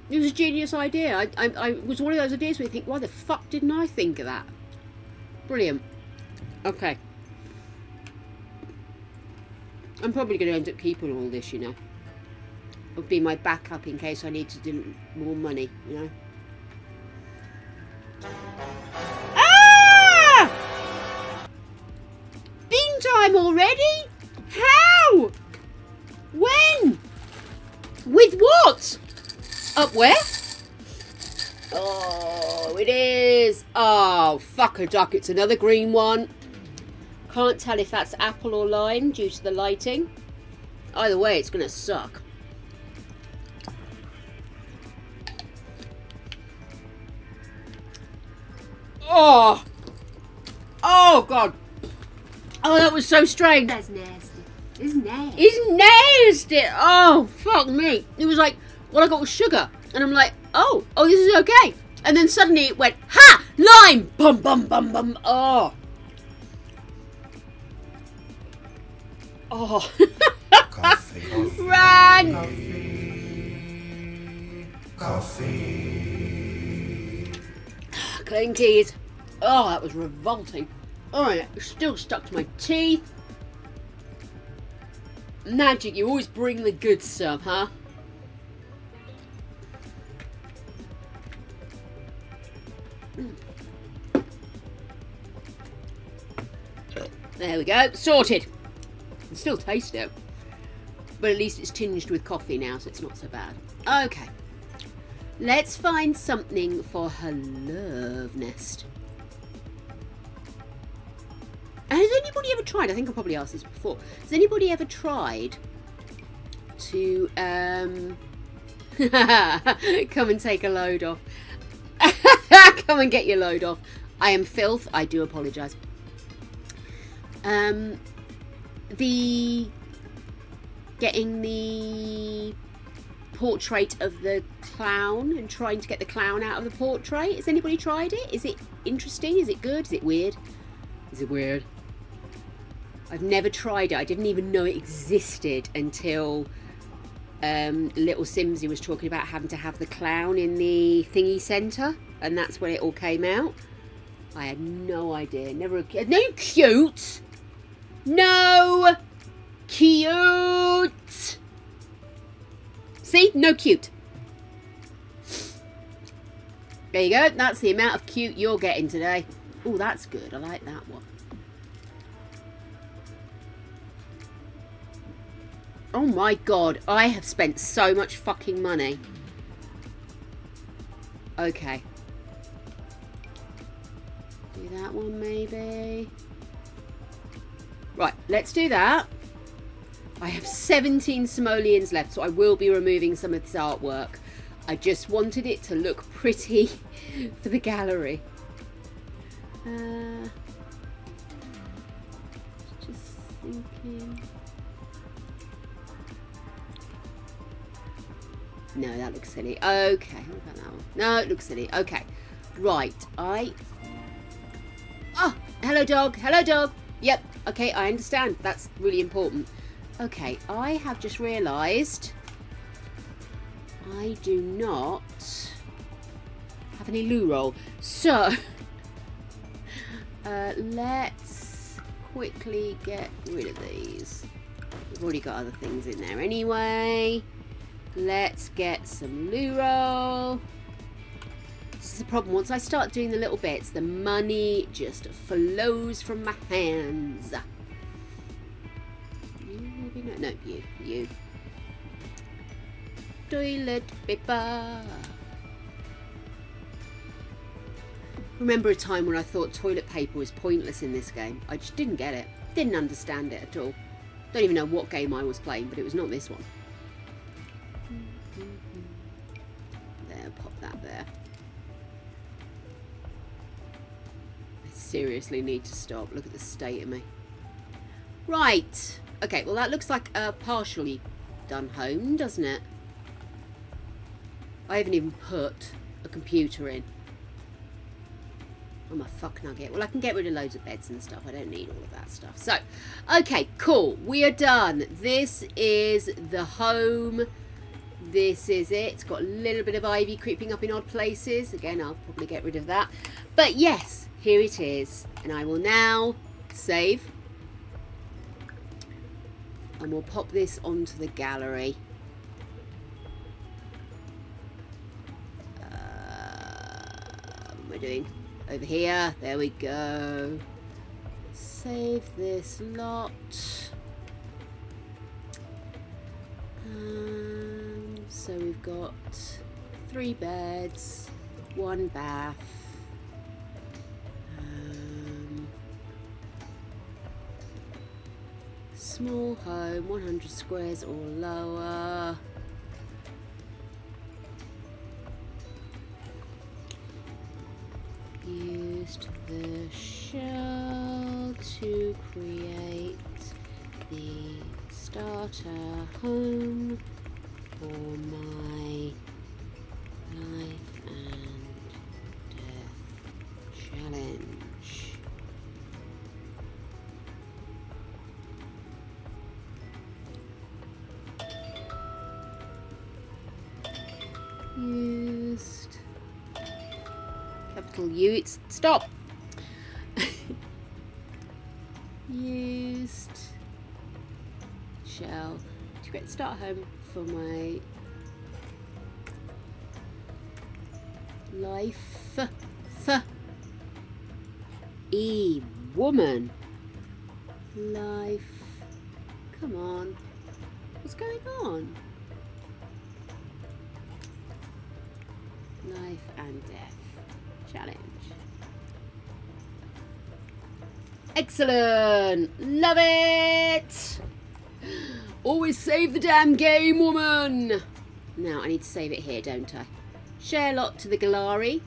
Speaker 1: It was a genius idea. I was one of those ideas where you think, why the fuck didn't I think of that? Brilliant. Okay. I'm probably going to end up keeping all this, you know. It'll be my backup in case I need to do more money, you know. Ah! Bean time already? How? When? With what? Up where? Oh, it is. Oh, fuck a duck. It's another green one. Can't tell if that's apple or lime due to the lighting. Either way, it's going to suck. Oh! Oh, God. Oh, that was so strange.
Speaker 2: That's nasty. It's nasty.
Speaker 1: It's nasty. Oh, fuck me. It was like, what I got was sugar. And I'm like, oh, this is okay. And then suddenly it went, ha! Lime! Bum, bum, bum, bum. Oh. Oh.
Speaker 4: Coffee.
Speaker 1: Run!
Speaker 4: Coffee.
Speaker 1: Clinkies. Oh, that was revolting. Oh, it's still stuck to my teeth. Magic, you always bring the good stuff, huh? There we go. Sorted. Can still taste it. But at least it's tinged with coffee now, so it's not so bad. Okay. Let's find something for her love nest. Has anybody ever tried, I think I probably asked this before, has anybody ever tried to come and take a load off? Come and get your load off. I am filth. I do apologise. Getting the portrait of the clown and trying to get the clown out of the portrait. Has anybody tried it? Is it interesting? Is it good? Is it weird? Is it weird? I've never tried it. I didn't even know it existed until little Simsy was talking about having to have the clown in the thingy centre, and that's when it all came out. I had no idea. No cute. No cute. See? No cute. There you go. That's the amount of cute you're getting today. Oh, that's good. I like that one. Oh my god. I have spent so much fucking money. Okay. Do that one maybe. Right, let's do that. I have 17 simoleons left, so I will be removing some of this artwork. I just wanted it to look pretty for the gallery. Just thinking. No, that looks silly. Okay, what about that one? No, it looks silly. Okay, right. Oh, hello dog. Hello dog. Yep. Okay, I understand. That's really important. Okay, I have just realised I do not have any loo roll. So, let's quickly get rid of these. We've already got other things in there anyway. Let's get some loo roll. This is the problem. Once I start doing the little bits, the money just flows from my hands. Maybe not. No, you. Toilet paper. Remember a time when I thought toilet paper was pointless in this game. I just didn't get it. Didn't understand it at all. Don't even know what game I was playing, but it was not this one. There, pop that there. I seriously need to stop. Look at the state of me. Right. Okay, well that looks like a partially done home, doesn't it? I haven't even put a computer in. I'm a fuck nugget. Well, I can get rid of loads of beds and stuff. I don't need all of that stuff. So, okay, cool. We are done. This is the home. This is it. It's got a little bit of ivy creeping up in odd places. Again, I'll probably get rid of that. But yes, here it is. And I will now save. And we'll pop this onto the gallery. What am I doing? Over here. There we go. Save this lot. So we've got 3 beds, 1 bath. Small home, 100 squares or lower. Used the shell to create the starter home for my life and death challenge. Used capital U. It's stop. Used shell to create the start home for my life. Woman. Life. Come on. What's going on? Life and death challenge. Excellent. Love it. Always save the damn game, woman. Now I need to save it here, don't I? Share lot to the Galari.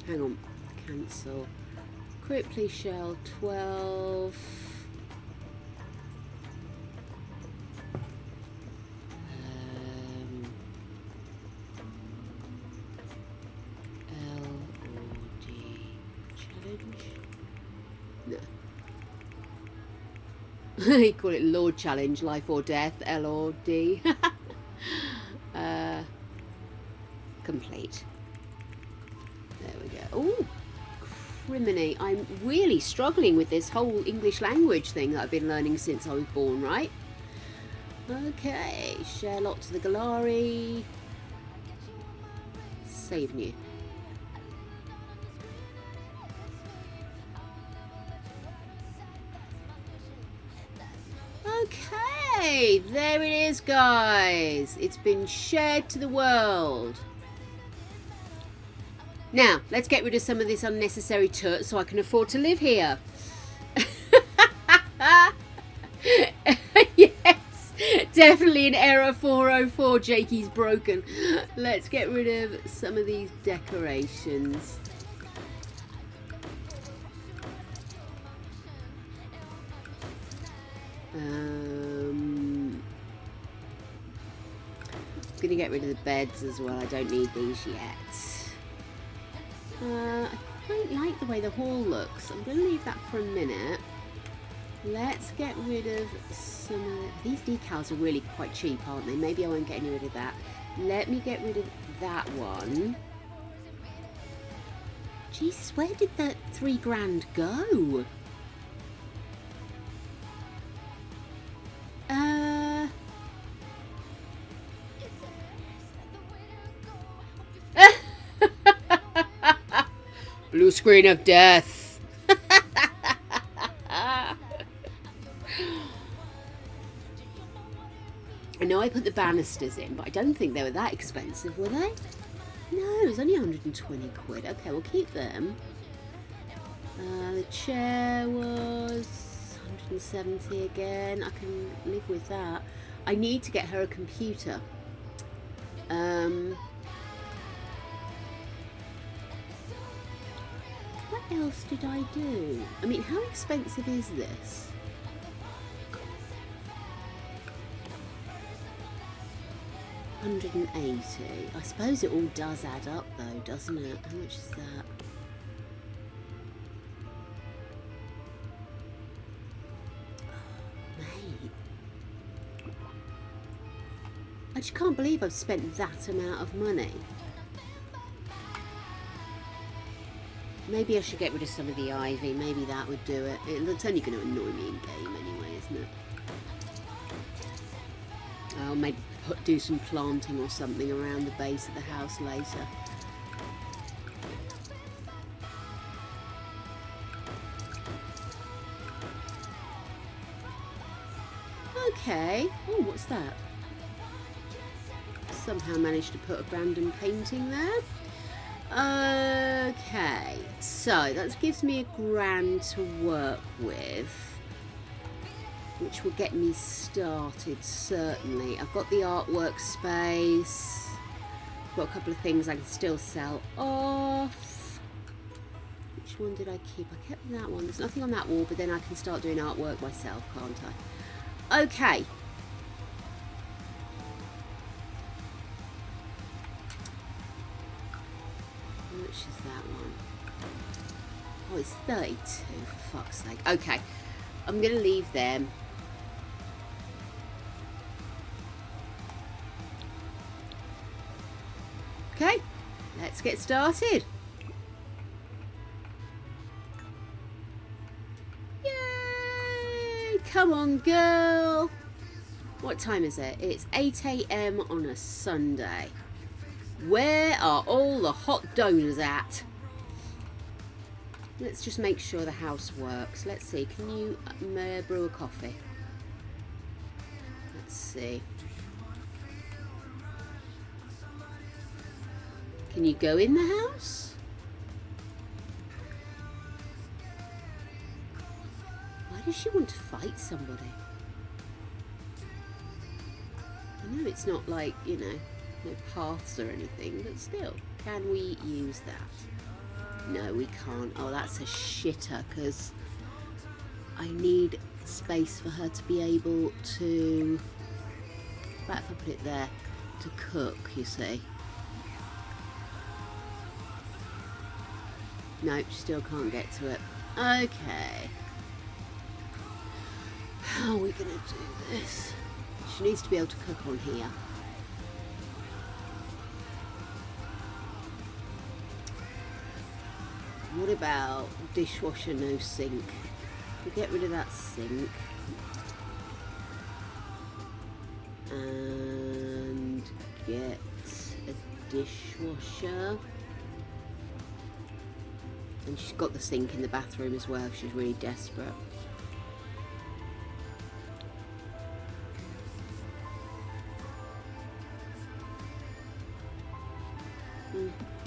Speaker 1: Hang on. Cancel. Cripply shell 12. L or D challenge. No. They call it Lord Challenge, life or death, L or D. Complete. There we go. Oh, criminy. I'm really struggling with this whole English language thing that I've been learning since I was born, right? Okay, share lot to the Galari. Save new. Okay, there it is, guys. It's been shared to the world. Now, let's get rid of some of this unnecessary tut so I can afford to live here. Yes, definitely an error 404. Jakey's broken. Let's get rid of some of these decorations. I'm going to get rid of the beds as well. I don't need these yet. I quite like the way the hall looks. I'm going to leave that for a minute. Let's get rid of some of these decals are really quite cheap, aren't they? Maybe I won't get any rid of that. Let me get rid of that one. Jesus, where did that £3,000 go? Blue screen of death. I know I put the banisters in, but I don't think they were that expensive, were they? No, it was only 120 quid. Okay, we'll keep them. The chair was 170 again. I can live with that. I need to get her a computer. What else did I do? I mean, how expensive is this? £180. I suppose it all does add up though, doesn't it? How much is that? Oh, mate. I just can't believe I've spent that amount of money. Maybe I should get rid of some of the ivy. Maybe that would do it. It's only going to annoy me in game anyway, isn't it? I'll maybe do some planting or something around the base of the house later. Okay. Oh, what's that? Somehow managed to put a random painting there. Okay, so that gives me £1,000 to work with, which will get me started, certainly. I've got the artwork space. I've got a couple of things I can still sell off. Which one did I keep? I kept that one. There's nothing on that wall, but then I can start doing artwork myself, can't I? Okay. How much is that one? Oh, it's 32, for fuck's sake. Okay, I'm going to leave them. Okay, let's get started. Yay! Come on, girl. What time is it? It's 8 AM on a Sunday. Where are all the hot donors at? Let's just make sure the house works. Let's see. Can you brew a coffee? Let's see. Can you go in the house? Why does she want to fight somebody? I know it's not like, you know, no paths or anything, but still, can we use that? No, we can't. Oh, that's a shitter, because I need space for her to be able to, right, if I put it there, to cook, you see. Nope, still can't get to it. Okay. How are we going to do this? She needs to be able to cook on here. What about dishwasher, no sink? We'll get rid of that sink. And get a dishwasher. And she's got the sink in the bathroom as well if she's really desperate.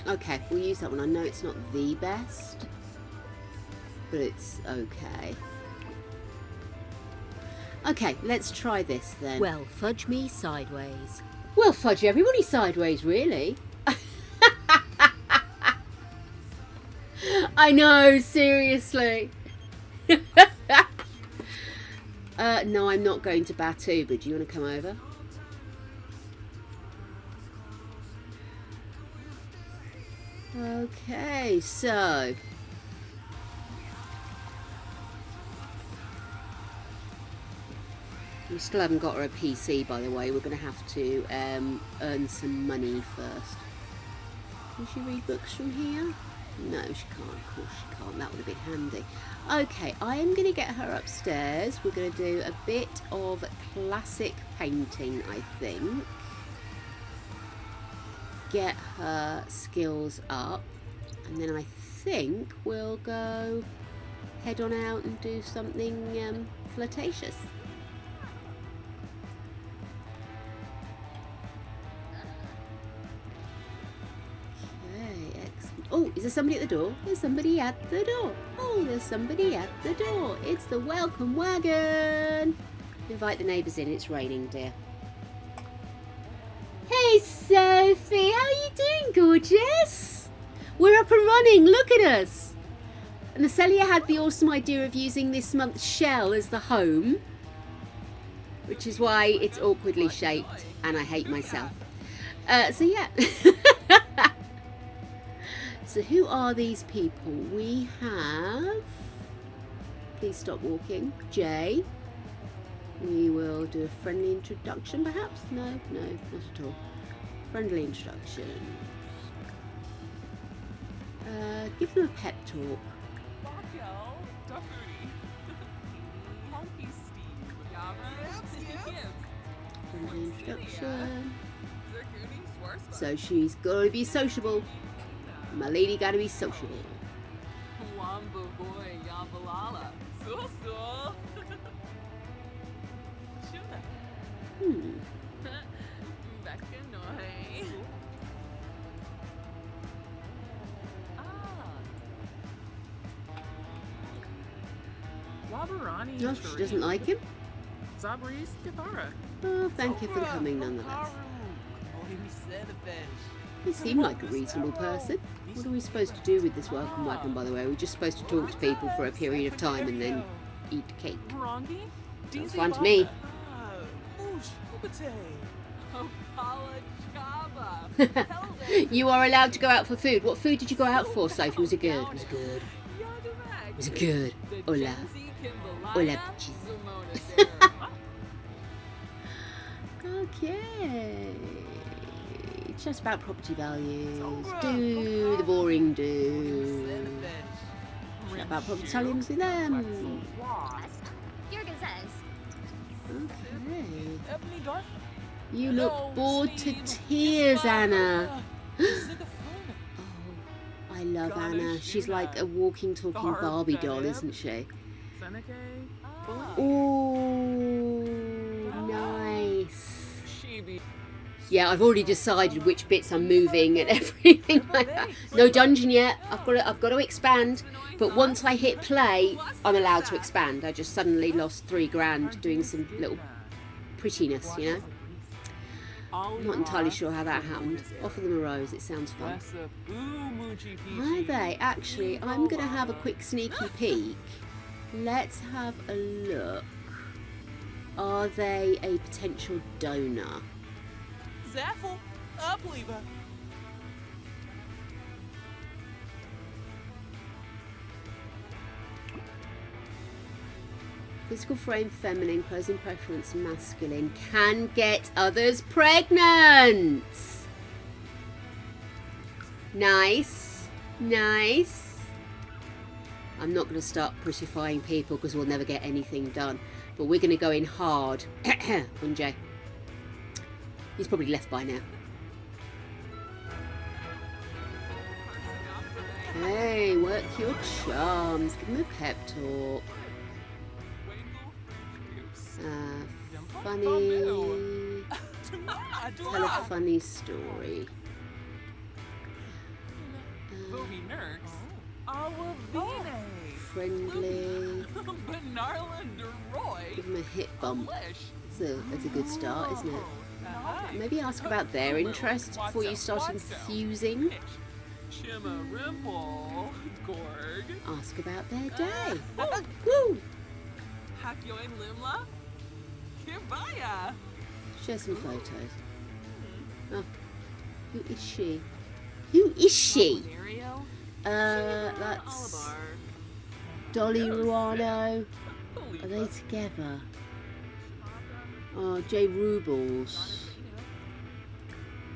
Speaker 1: Okay, we'll use that one. I know it's not the best, but it's okay. Okay, let's try this then.
Speaker 2: Well, fudge me sideways.
Speaker 1: Well, fudge everybody sideways, really. I know, seriously. No, I'm not going to Batu, but do you want to come over? Okay, so We still haven't got her a PC, by the way. We're going to have to earn some money first. Can she read books from here? No, she can't. Of course she can't. That would have been handy. Okay, I am going to get her upstairs. We're going to do a bit of classic painting, I think. Get her skills up. And then I think we'll go head on out and do something flirtatious. Oh, is there somebody at the door? There's somebody at the door. Oh, there's somebody at the door. It's the welcome wagon. Invite the neighbours in. It's raining, dear. Hey, Sophie. How are you doing, gorgeous? We're up and running. Look at us. And Celia had the awesome idea of using this month's shell as the home, which is why it's awkwardly shaped and I hate myself. So, yeah. So who are these people? We have... Please stop walking. Jay. We will do a friendly introduction, perhaps? No, not at all. Friendly introduction. Give them a pep talk. Friendly introduction. So she's got to be sociable. My lady gotta be sociable. No, she doesn't like him. Oh, thank you for coming nonetheless. He seemed like a reasonable person. What are we supposed to do with this welcome wagon, by the way? We're just supposed to talk to people for a period of time and then eat cake. Sounds fun to me. You are allowed to go out for food. What food did you go out for, Sophie? Was it good? Was it good? Was it good? Hola. Hola, bitches. Okay. Just about property values. Do the boring do. Chat about property values with them. Okay. You look bored to tears, Anna. Oh, I love Anna. She's like a walking, talking Barbie doll, isn't she? Oh, nice. Yeah, I've already decided which bits I'm moving and everything like that. No dungeon yet. I've got to expand. But once I hit play, I'm allowed to expand. I just suddenly lost $3,000 doing some little prettiness, you know. I'm not entirely sure how that happened. Offer them a rose. It sounds fun. Are they? Actually, I'm going to have a quick sneaky peek. Let's have a look. Are they a potential donor?
Speaker 5: Zaffel, up, Lever.
Speaker 1: Physical frame feminine, clothing preference masculine, can get others pregnant. Nice, nice. I'm not going to start prettifying people because we'll never get anything done. But we're going to go in hard on Jay. He's probably left by now. Hey, work your charms. Give him a pep talk. Funny. Tell a funny story. Friendly. Give him a hit bump. That's a good start, isn't it? Maybe ask about their interests before you start infusing. Ask about their day. Woo! Share some photos. Oh, who is she? Who is she? That's Dolly Ruano. Are they together? Oh, J Rubles.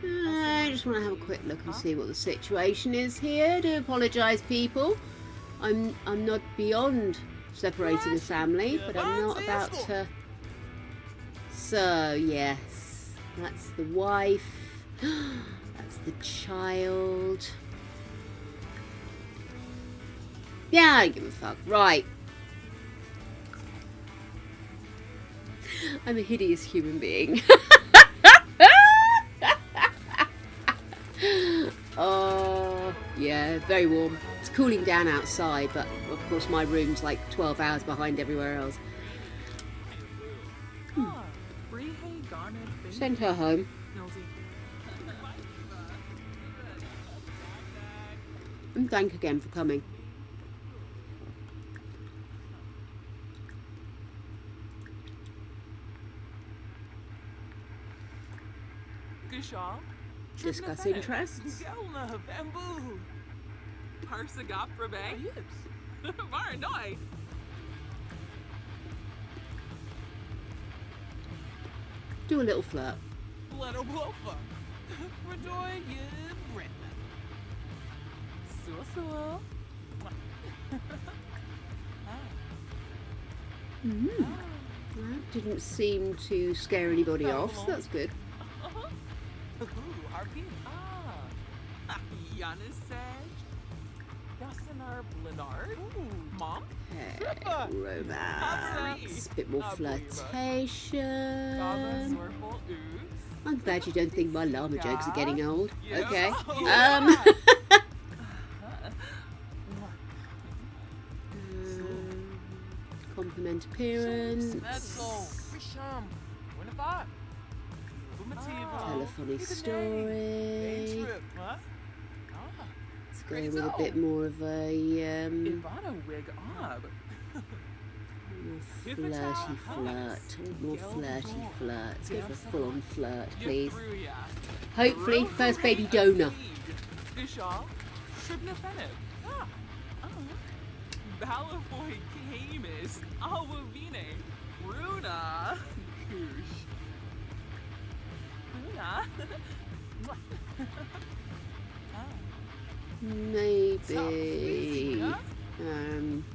Speaker 1: I just want to have a quick look and see what the situation is here. I do apologise, people. I'm not beyond separating a family, but I'm not about to. So yes, that's the wife. That's the child. Yeah, I don't give a fuck. Right. I'm a hideous human being. Oh, yeah, very warm. It's cooling down outside, but of course my room's like 12 hours behind everywhere else. Send her home. And thank again for coming. Discuss interests. Do a little flirt. That didn't seem to scare anybody off, so that's good. Okay, romance, a bit more flirtation. I'm glad you don't think my llama jokes are getting old. Okay. Compliment appearance. Tell a funny story. Let's go with a bit more of a flirty flirt. More flirty flirt. Let's go for a full-on flirt, please. Hopefully, first baby donor.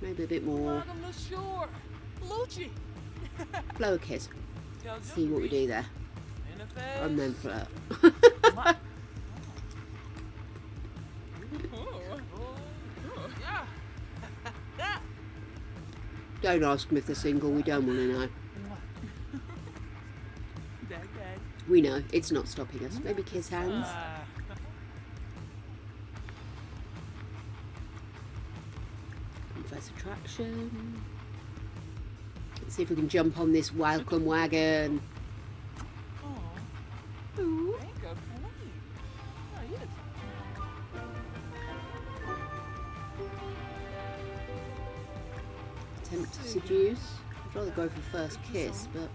Speaker 1: Maybe a bit more. Blow a kiss. See what we do there. And then flirt. Don't ask them if they're single, we don't want to know. We know, it's not stopping us. Maybe kiss hands. First attraction. Let's see if we can jump on this welcome wagon. Ooh. Attempt to seduce. I'd rather go for first kiss, but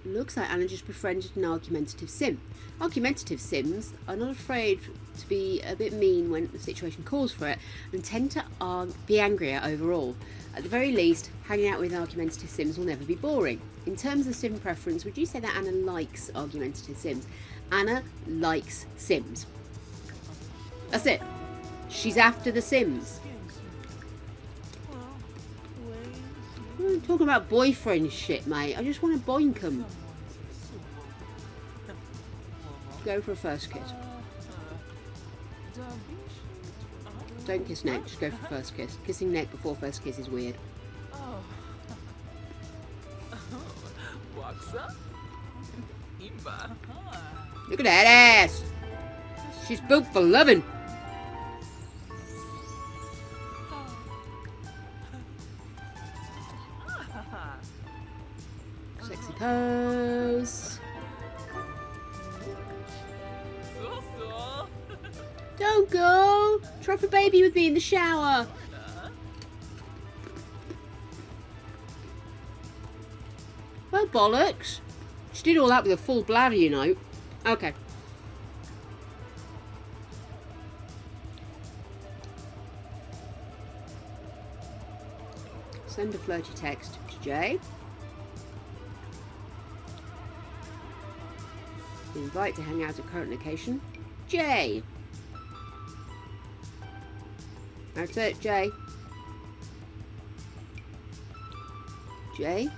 Speaker 1: looks like Anna just befriended an argumentative sim. Argumentative sims are not afraid to be a bit mean when the situation calls for it and tend to be angrier overall. At the very least, hanging out with argumentative sims will never be boring. In terms of sim preference, would you say that Anna likes argumentative sims? Anna likes sims. That's it. She's after the sims. I'm talking about boyfriend shit, mate. I just want to boink them. Go for a first kiss. Don't kiss neck, just go for first kiss. Kissing neck before first kiss is weird. Look at that ass! She's built for loving. Sexy pose. Don't go! Try for baby with me in the shower. Well, bollocks. She did all that with a full bladder, you know. Okay. Send a flirty text to Jay. Invite to hang out at current location. Jay. That's it, Jay. Jay?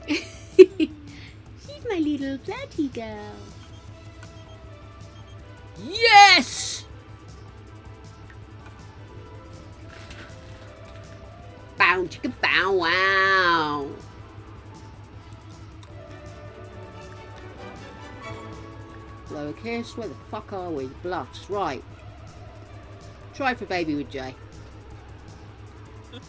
Speaker 1: She's my little flirty girl. Yes! Bow chicka bow wow. Blow a kiss. Where the fuck are we? Bluffs. Right. Try for baby with Jay. I'm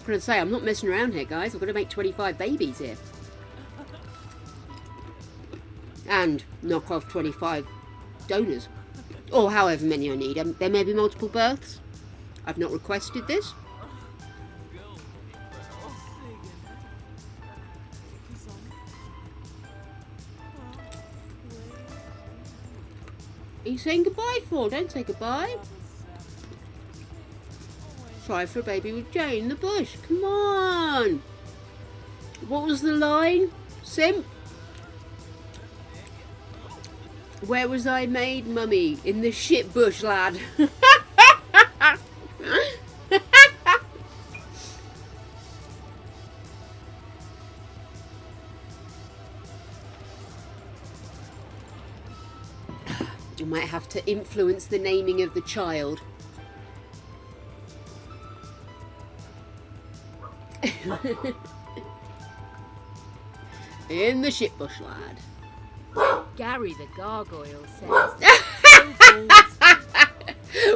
Speaker 1: going to say, I'm not messing around here, guys. I've got to make 25 babies here. And knock off 25 donors. Or however many I need. There may be multiple births. I've not requested this. Are you saying goodbye for? Don't say goodbye. Try for a baby with Jay in the bush. Come on. What was the line? Simp? Where was I made, mummy? In the shit bush, lad. You might have to influence the naming of the child. In the shit bush, lad.
Speaker 2: Gary the gargoyle says.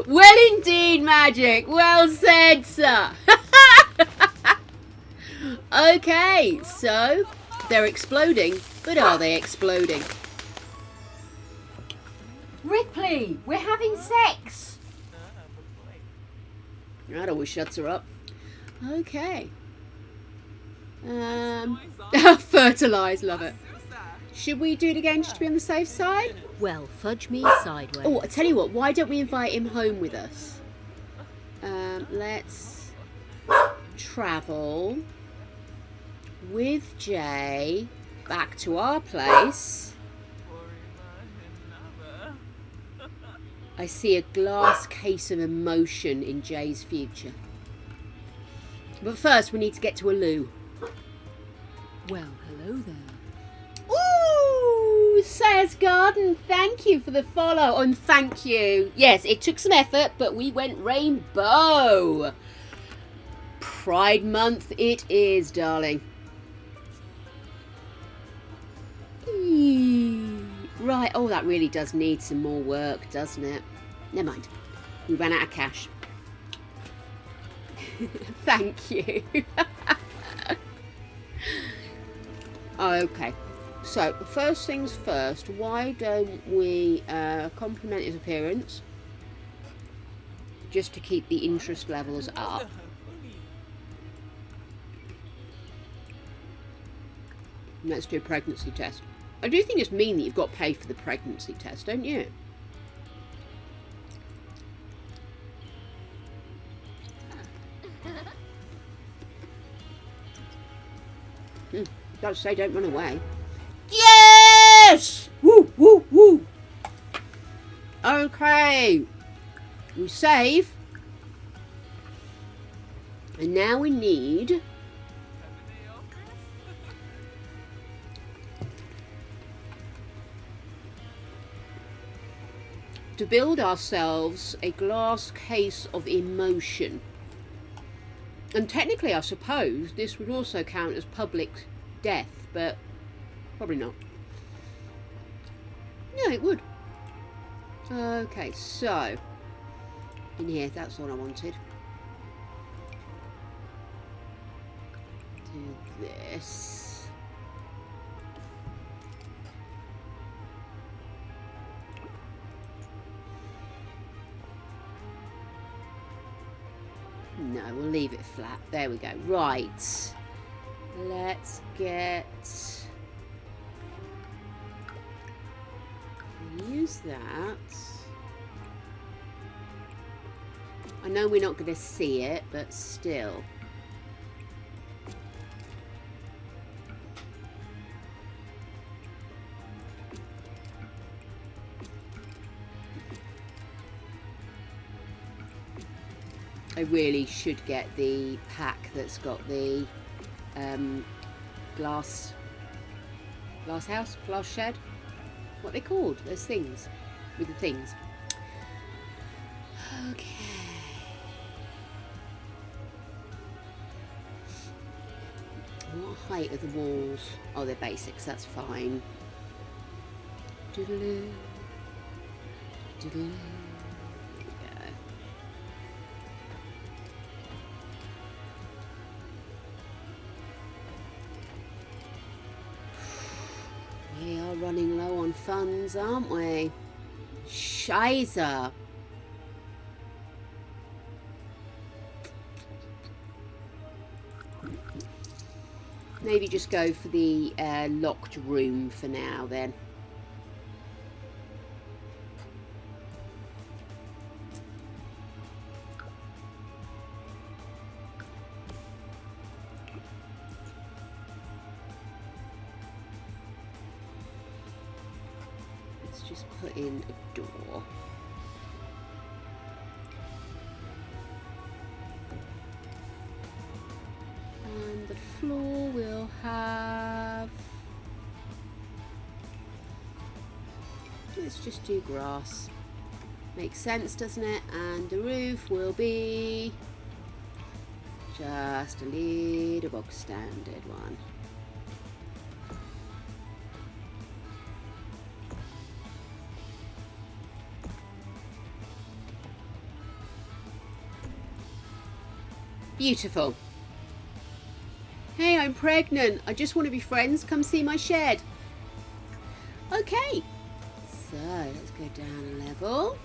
Speaker 1: Well indeed, Magic. Well said, sir. Okay, so they're exploding, but are they exploding? Ripley, we're having sex. That always shuts her up. Okay. Fertilise, love it. Should we do it again just to be on the safe side?
Speaker 2: Well, fudge me sideways.
Speaker 1: Oh, I tell you what, why don't we invite him home with us? Let's travel with Jay back to our place. I see a glass case of emotion in Jay's future. But first we need to get to a loo.
Speaker 2: Well, hello there.
Speaker 1: Ooh, Sayers Garden, thank you for the follow. And thank you. Yes, it took some effort, but we went rainbow. Pride Month it is, darling. Right, oh, that really does need some more work, doesn't it? Never mind. We ran out of cash. Thank you. Okay. So, first things first, why don't we compliment his appearance? Just to keep the interest levels up. And let's do a pregnancy test. I do think it's mean that you've got to pay for the pregnancy test, don't you? Gotta say, don't run away. Yes! Woo, woo, woo! Okay. We save. And now we need... to build ourselves a glass case of emotion. And technically, I suppose, this would also count as public death, but probably not. No, it would. Okay, so, in here, that's what I wanted. Do this. No, we'll leave it flat. There we go. Right. Let's get... use that. I know we're not going to see it, but still. I really should get the pack that's got the glass house, glass shed. What are they called? Those things with the things. Okay. What height are the walls? Oh, they're basics. That's fine. Doodaloo. Doodaloo. We are running low on funds, aren't we? Scheiße. Maybe just go for the locked room for now then. Just put in a door. And the floor will have... Let's just do grass. Makes sense, doesn't it? And the roof will be just a little bog standard one. Beautiful. Hey, I'm pregnant. I just want to be friends. Come see my shed. Okay. So, let's go down a level.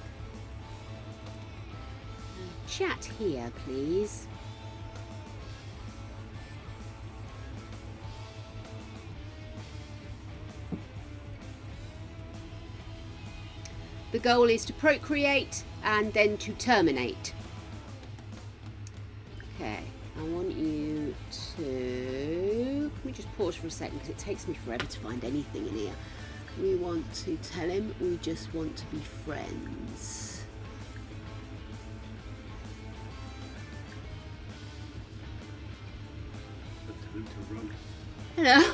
Speaker 1: Chat here, please. The goal is to procreate and then to terminate. Okay, I want you to... Can we just pause for a second because it takes me forever to find anything in here. We want to tell him we just want to be friends.
Speaker 3: Time to run.
Speaker 1: Hello.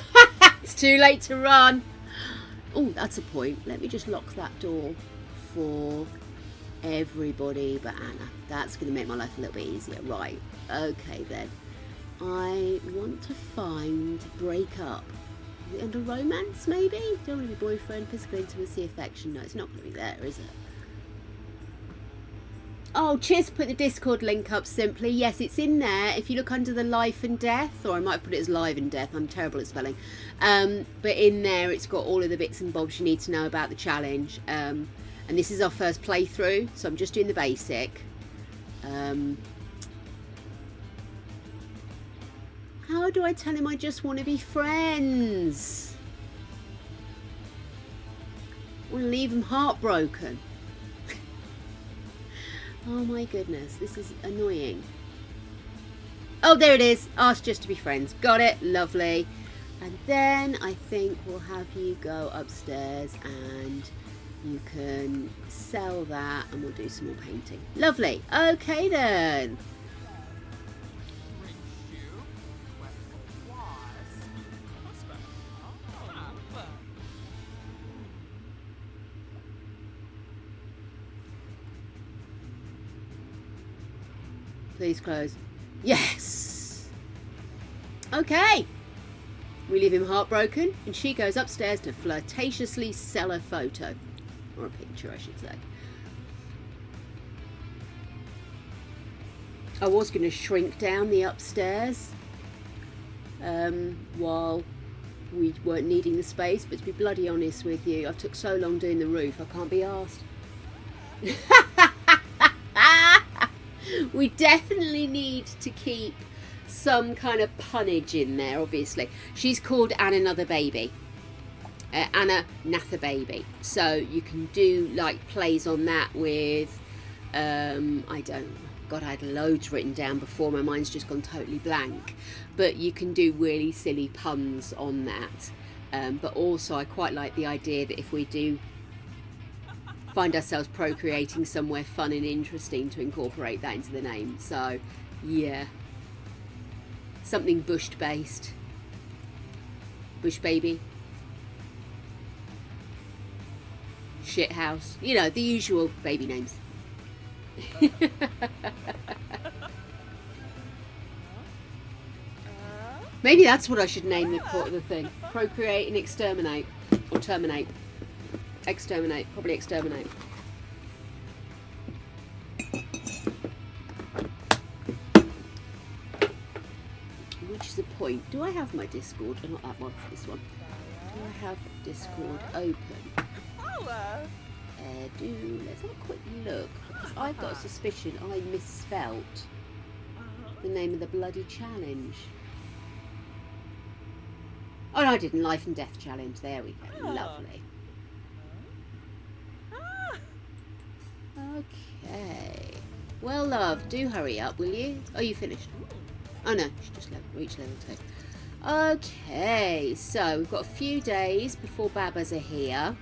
Speaker 1: It's too late to run. Oh, that's a point. Let me just lock that door for everybody but Anna. That's going to make my life a little bit easier. Right. Okay then. I want to find break up. Is it under romance maybe? Don't want to be boyfriend, physical intimacy, affection. No, it's not going to be there, is it? Oh, Chiz put the Discord link up simply. Yes, it's in there. If you look under the life and death, or I might put it as live and death. I'm terrible at spelling. But in there, it's got all of the bits and bobs you need to know about the challenge. And this is our first playthrough, so I'm just doing the basic. How do I tell him I just want to be friends? I want to leave him heartbroken. Oh my goodness, this is annoying. Oh, there it is. Ask just to be friends. Got it. Lovely. And then I think we'll have you go upstairs and you can sell that and we'll do some more painting. Lovely. Okay then. Please close. Yes. Okay. We leave him heartbroken and she goes upstairs to flirtatiously sell a photo. Or a picture, I should say. I was going to shrink down the upstairs while we weren't needing the space, but to be bloody honest with you, I took so long doing the roof, I can't be arsed. We definitely need to keep some kind of punnage in there, obviously. She's called Anna Another Baby. Anna Natha Baby. So you can do like plays on that with, I don't know. God, I had loads written down before. My mind's just gone totally blank. But you can do really silly puns on that. But also I quite like the idea that if we do find ourselves procreating somewhere fun and interesting, to incorporate that into the name. So, yeah. Something bush based. Bush baby. Shit house. You know, the usual baby names. Maybe that's what I should name the thing. Procreate and exterminate. Or terminate. Exterminate. Probably exterminate. Which is a point. Do I have my Discord? Not that one. This one. Do I have Discord open?
Speaker 5: Holla.
Speaker 1: Let's have a quick look. Because I've got a suspicion I misspelt the name of the bloody challenge. Oh no, I didn't. Life and Death Challenge. There we go. Lovely. Okay. Well, love, do hurry up, will you? Oh, you finished? Oh no, she just reached level 2. Okay, so we've got a few days before Babas are here.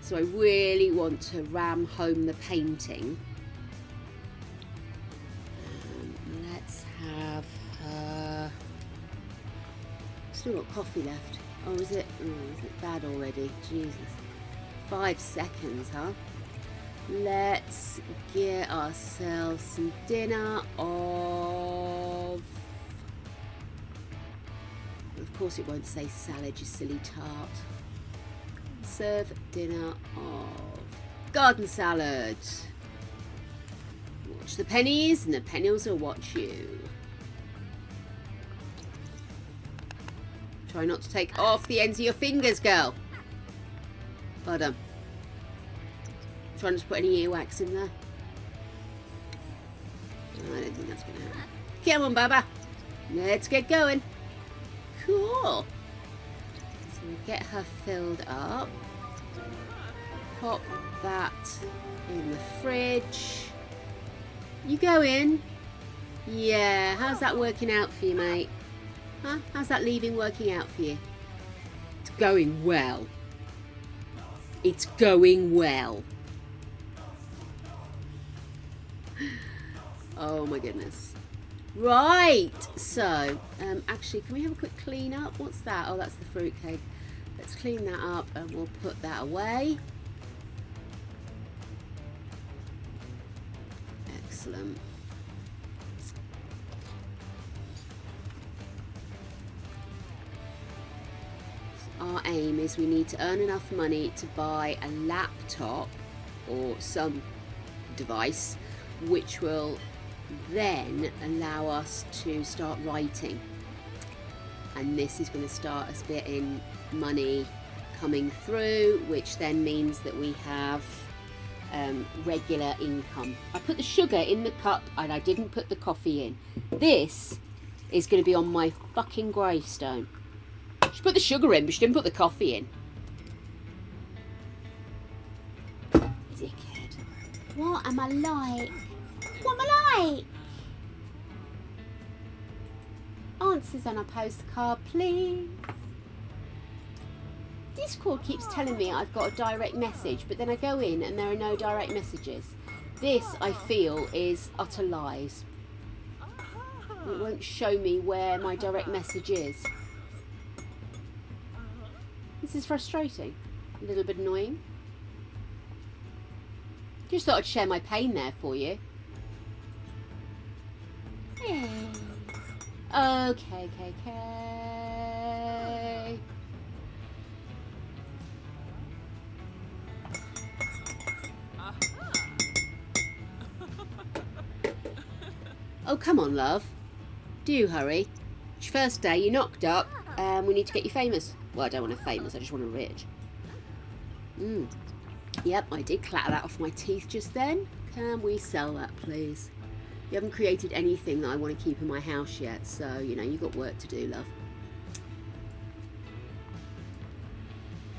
Speaker 1: So I really want to ram home the painting. Let's have her... Still got coffee left. Oh, is it bad already? Jesus. 5 seconds, huh? Let's get ourselves some dinner of... Of course it won't say salad, you silly tart. Serve dinner of garden salad. Watch the pennies and the pennies will watch you. Try not to take off the ends of your fingers, girl. Well done. Try not to put any earwax in there. I don't think that's going to happen. Come on, Baba. Let's get going. Cool. So we get her filled up. Pop that in the fridge. You go in. Yeah, how's that working out for you, mate? Huh? How's that leaving working out for you? It's going well. It's going well. Oh my goodness. Right, so actually, can we have a quick clean up? What's that? Oh, that's the fruitcake. Let's clean that up and we'll put that away. Excellent. Our aim is we need to earn enough money to buy a laptop or some device which will then allow us to start writing, and this is going to start us getting money coming through, which then means that we have regular income. I put the sugar in the cup and I didn't put the coffee in. This is going to be on my fucking gravestone. She put the sugar in but she didn't put the coffee in. Dickhead. What am I like? What am I like? Answers on a postcard, please. Discord keeps telling me I've got a direct message, but then I go in and there are no direct messages. This, I feel, is utter lies. It won't show me where my direct message is. This is frustrating. A little bit annoying. Just thought I'd share my pain there for you. Okay. Oh, come on, love. Do hurry. It's your first day, you're knocked up, and we need to get you famous. Well, I don't want her famous, I just want her rich. Yep, I did clatter that off my teeth just then. Can we sell that, please? You haven't created anything that I want to keep in my house yet, so, you know, you've got work to do, love.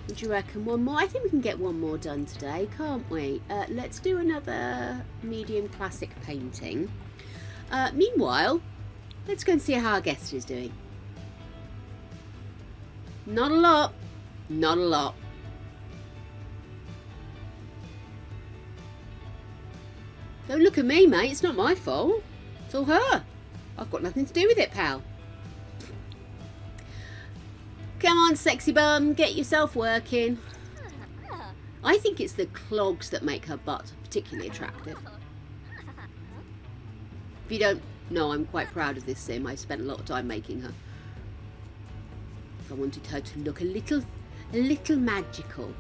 Speaker 1: What do you reckon? One more? I think we can get one more done today, can't we? Let's do another medium classic painting. Meanwhile, let's go and see how our guest is doing. Not a lot. Not a lot. Don't look at me, mate. It's not my fault. It's all her. I've got nothing to do with it, pal. Come on, sexy bum. Get yourself working. I think it's the clogs that make her butt particularly attractive. If you don't know, I'm quite proud of this sim. I spent a lot of time making her. I wanted her to look a little magical.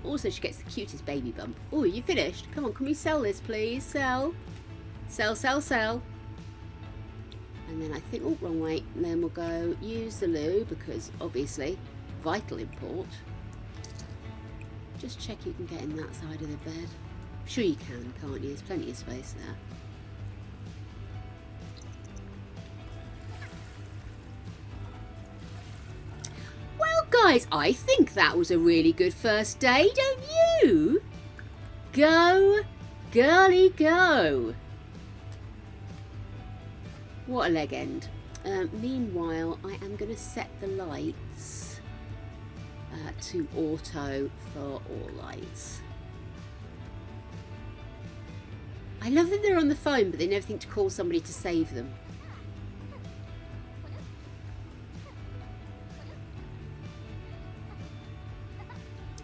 Speaker 1: Also, she gets the cutest baby bump. Oh, you finished? Come on, can we sell this, please? Sell. Sell, sell, sell. And then I think, oh, wrong way. And then we'll go use the loo because, obviously, vital import. Just check you can get in that side of the bed. I'm sure you can, can't you? There's plenty of space there. Guys, I think that was a really good first day, don't you? Go, girly, go. What a leg end. Meanwhile, I am going to set the lights to auto for all lights. I love that they're on the phone, but they never think to call somebody to save them.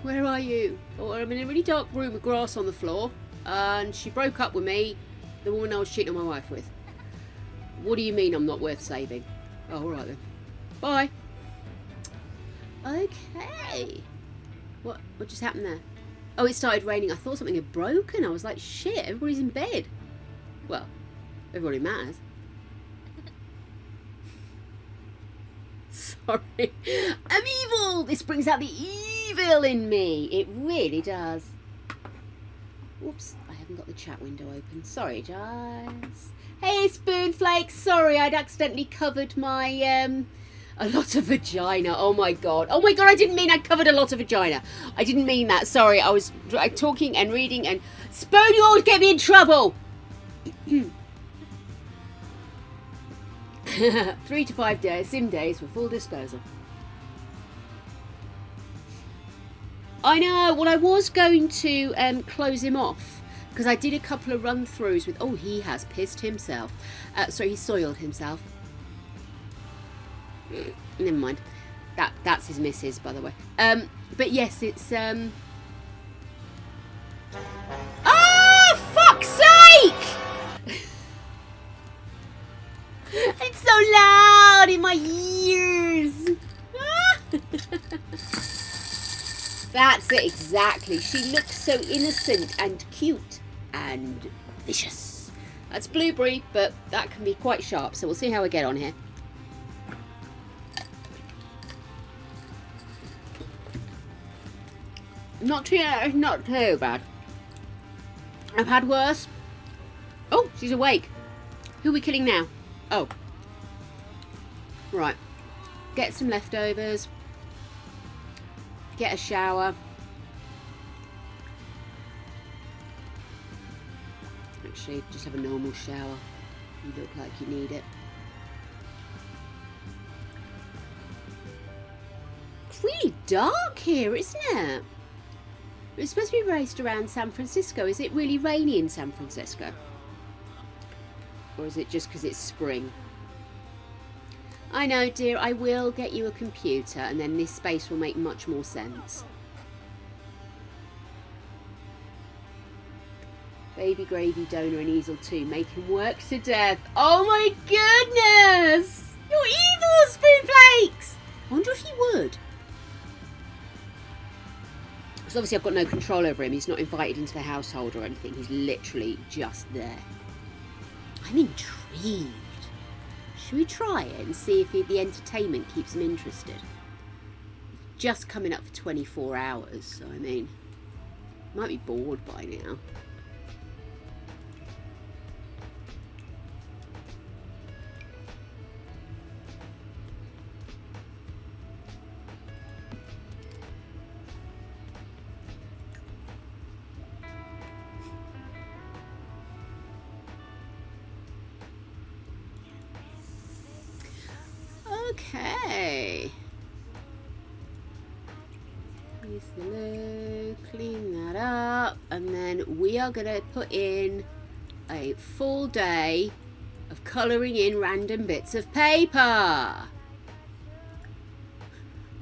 Speaker 1: Where are you? Oh, I'm in a really dark room with grass on the floor. And she broke up with me, the woman I was cheating on my wife with. What do you mean I'm not worth saving? Oh, all right then. Bye. Okay. What just happened there? Oh, it started raining. I thought something had broken. I was like, shit, everybody's in bed. Well, everybody matters. Sorry. I'm evil! This brings out the evil in me. It really does. Whoops, I haven't got the chat window open. Sorry, guys. Hey, Spoonflake. Sorry, I'd accidentally covered my, a lot of vagina. Oh my god. Oh my god, I didn't mean I covered a lot of vagina. I didn't mean that. Sorry, I was talking and reading and... Spoon, you always get me in trouble! 3 to 5 days, sim days for full disposal. I know. Well, I was going to close him off because I did a couple of run-throughs with... Oh, he has pissed himself. Sorry, he soiled himself. Never mind. That's his missus, by the way. But yes, it's... Oh, fuck's sake! It's so loud in my ears. That's it, exactly. She looks so innocent and cute and vicious. That's Blueberry, but that can be quite sharp, so we'll see how we get on here. Not too bad. I've had worse. Oh, she's awake. Who are we killing now? Oh. Right. Get some leftovers. Get a shower. Actually, just have a normal shower. You look like you need it. It's really dark here, isn't it? It's supposed to be based around San Francisco. Is it really rainy in San Francisco? Or is it just because it's spring? I know, dear. I will get you a computer and then this space will make much more sense. Baby gravy, donor and easel 2. Make him work to death. Oh my goodness! You're evil, Spoonflakes! I wonder if he would. Because obviously I've got no control over him. He's not invited into the household or anything. He's literally just there. I'm intrigued. Should we try it and see if the entertainment keeps him interested? It's just coming up for 24 hours, so I mean, might be bored by now. Okay. Use the loo, clean that up, and then we are going to put in a full day of colouring in random bits of paper.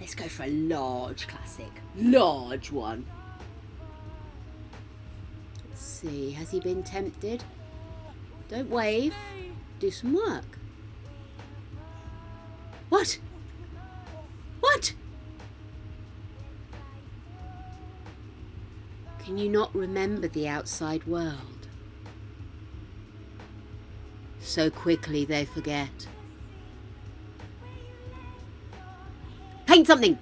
Speaker 1: Let's go for a large classic. Large one. Let's see, has he been tempted? Don't wave. Do some work. What? What? Can you not remember the outside world? So quickly they forget. Paint something!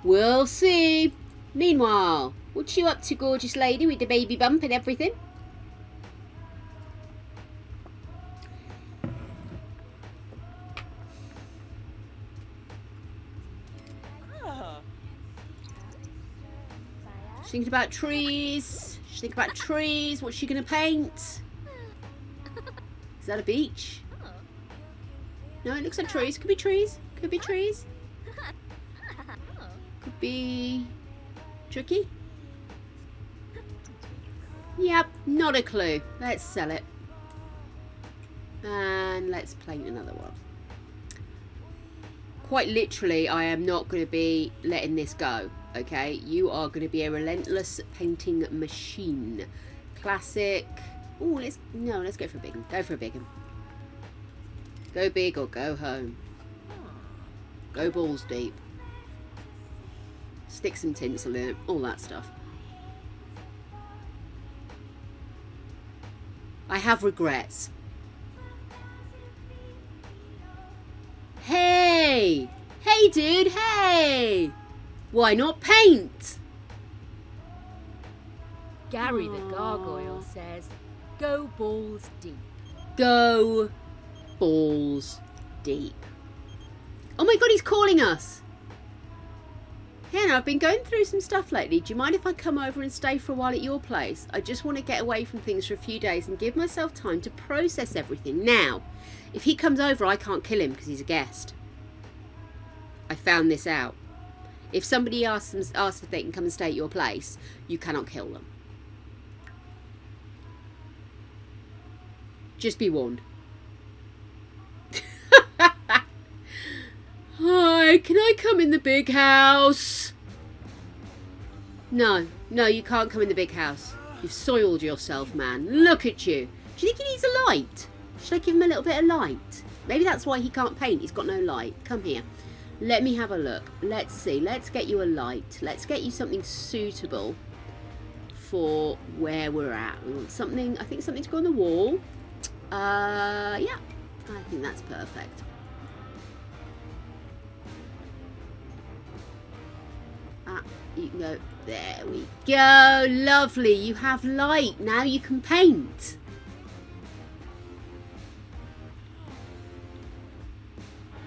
Speaker 1: We'll see. Meanwhile, what you up to, gorgeous lady, with the baby bump and everything? She's thinking about trees. She's thinking about trees. What's she going to paint? Is that a beach? No, it looks like trees. Could be trees. Could be trees. Could be tricky. Yep, not a clue. Let's sell it. And let's paint another one. Quite literally, I am not going to be letting this go. Okay, you are going to be a relentless painting machine. Classic. Oh, let's go for a big one. Go for a big one. Go big or go home. Go balls deep. Stick some tinsel in it, all that stuff. I have regrets. Hey! Hey, dude, hey! Why not paint?
Speaker 2: Gary the gargoyle says, go balls deep.
Speaker 1: Go balls deep. Oh my god, he's calling us. Hannah, I've been going through some stuff lately. Do you mind if I come over and stay for a while at your place? I just want to get away from things for a few days and give myself time to process everything. Now, if he comes over, I can't kill him because he's a guest. I found this out. If somebody asks if they can come and stay at your place, you cannot kill them. Just be warned. Hi, can I come in the big house? No, you can't come in the big house. You've soiled yourself, man. Look at you. Do you think he needs a light? Should I give him a little bit of light? Maybe that's why he can't paint. He's got no light. Come here. Let me have a look. Let's see. Let's get you a light. Let's get you something suitable for where we're at. We want something, I think something to go on the wall. Yeah. I think that's perfect. You can go. There we go. Lovely. You have light. Now you can paint.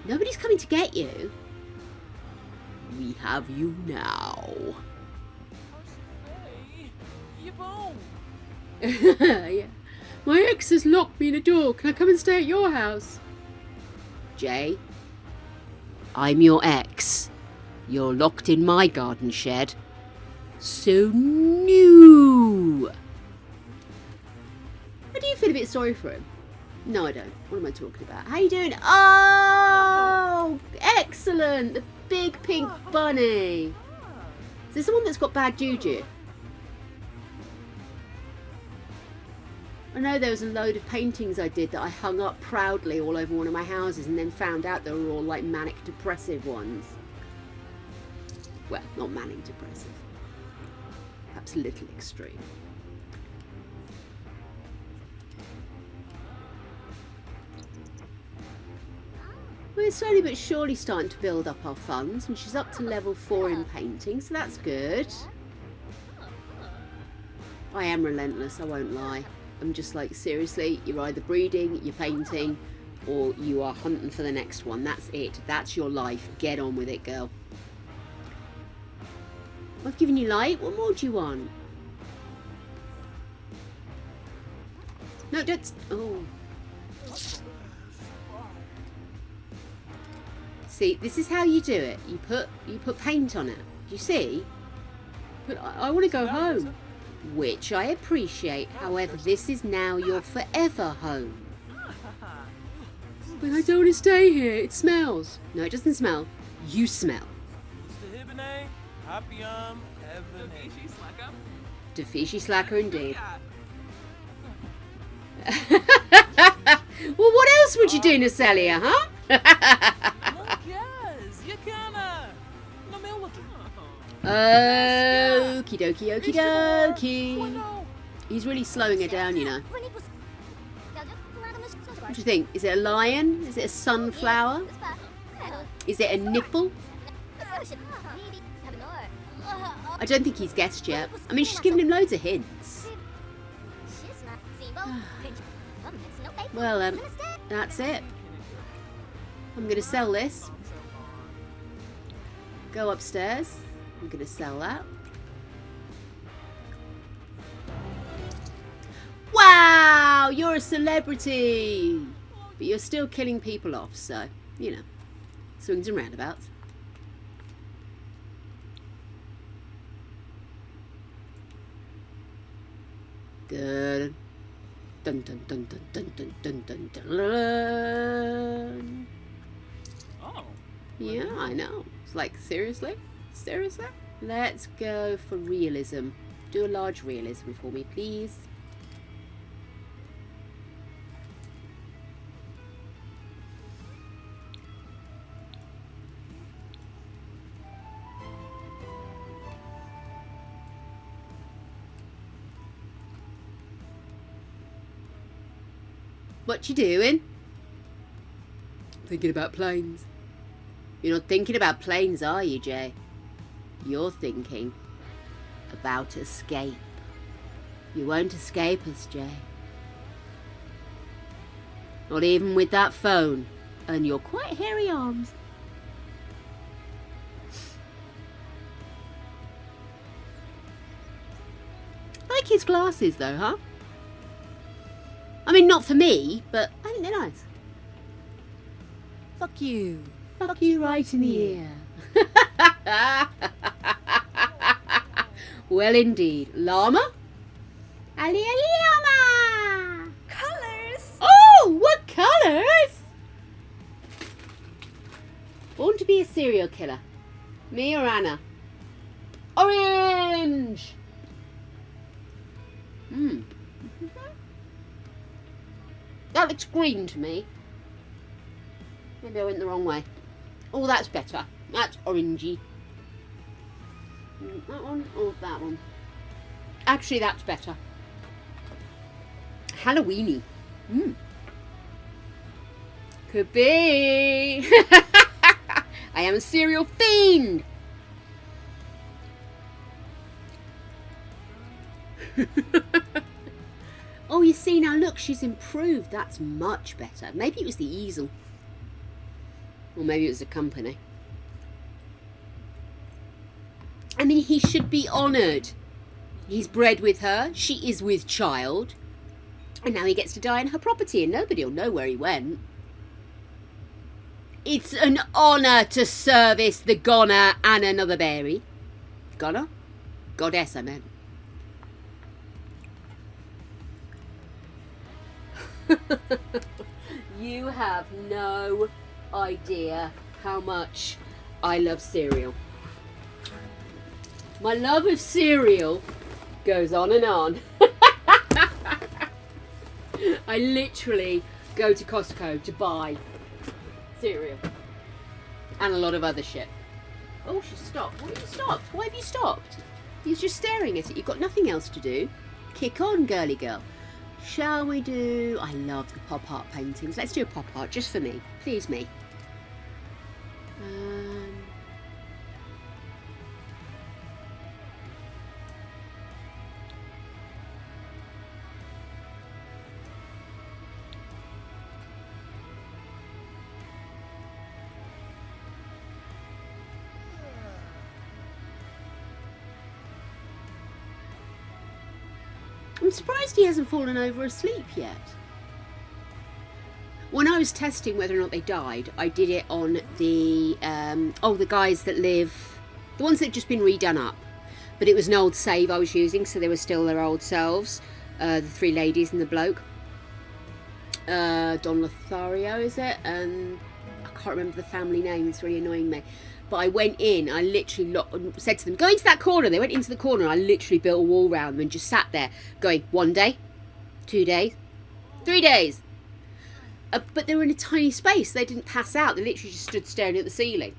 Speaker 1: Nobody's coming to get you. We have you now.
Speaker 5: Hey, you boom.
Speaker 1: Yeah. My ex has locked me in a door. Can I come and stay at your house? Jay, I'm your ex. You're locked in my garden shed. So new. I do feel a bit sorry for him. No, I don't. What am I talking about? How you doing? Oh, excellent. The big pink bunny. Is this the one that's got bad juju? I know there was a load of paintings I did that I hung up proudly all over one of my houses and then found out they were all like manic depressive ones. Well, not manic depressive. Perhaps a little extreme. We're slowly but surely starting to build up our funds, and she's up to level 4 in painting, so that's good. I am relentless, I won't lie. I'm just like, seriously, you're either breeding, you're painting, or you are hunting for the next one. That's it. That's your life. Get on with it, girl. I've given you light. What more do you want? No, don't. Oh. See, this is how you do it. You put paint on it. Do you see? But I want to go home, which I appreciate. However, this is now your forever home. But I don't want to stay here. It smells. No, it doesn't smell. You smell. Defishy slacker indeed. Well, what else would you do, Natalia, huh? Okie dokie, okie dokie. He's really slowing her down, you know. What do you think? Is it a lion? Is it a sunflower? Is it a nipple? I don't think he's guessed yet. I mean, she's given him loads of hints. Well, that's it. I'm going to sell this. Go upstairs. I'm going to sell that. Wow, you're a celebrity. But you're still killing people off, so, you know, swings and roundabouts. Good. Dun dun dun dun dun dun dun dun dun dun. Oh. Yeah, I know. It's like, seriously? Seriously? Let's go for realism. Do a large realism for me, please. What you doing? Thinking about planes. You're not thinking about planes, are you, Jay? You're thinking about escape. You won't escape us, Jay. Not even with that phone and your quite hairy arms. Like his glasses, though, huh? I mean, not for me, but I think they're nice.
Speaker 2: Fuck you.
Speaker 1: Fuck you right in the ear. Well, indeed. Llama? Ali llama!
Speaker 2: Colors!
Speaker 1: Oh, what colours? Born to be a serial killer. Me or Anna? Orange! That looks green to me. Maybe I went the wrong way. Oh, that's better. That's orangey. That one or that one? Actually, that's better. Halloweeny. Could be. I am a serial fiend. Oh, you see, now look, she's improved. That's much better. Maybe it was the easel. Or maybe it was the company. I mean, he should be honoured. He's bred with her. She is with child. And now he gets to die in her property and nobody will know where he went. It's an honour to service the goner and another berry. Goner? Goddess, I meant. You have no idea how much I love cereal. My love of cereal goes on and on. I literally go to Costco to buy cereal and a lot of other shit. Oh, she stopped. Why have you stopped? Why have you stopped? You're just staring at it. You've got nothing else to do. Kick on, girly girl. Shall we do... I love the pop art paintings. Let's do a pop art just for me. Please me. I'm surprised he hasn't fallen over asleep yet. When I was testing whether or not they died, I did it on the the guys that live, the ones that had just been redone up. But it was an old save I was using, so they were still their old selves. The three ladies and the bloke. Don Lothario, is it? And I can't remember the family name. It's really annoying me. But I went in. I literally said to them, "Go into that corner." They went into the corner. And I literally built a wall around them and just sat there, going 1 day, 2 days, 3 days. But they were in a tiny space. They didn't pass out. They literally just stood staring at the ceiling.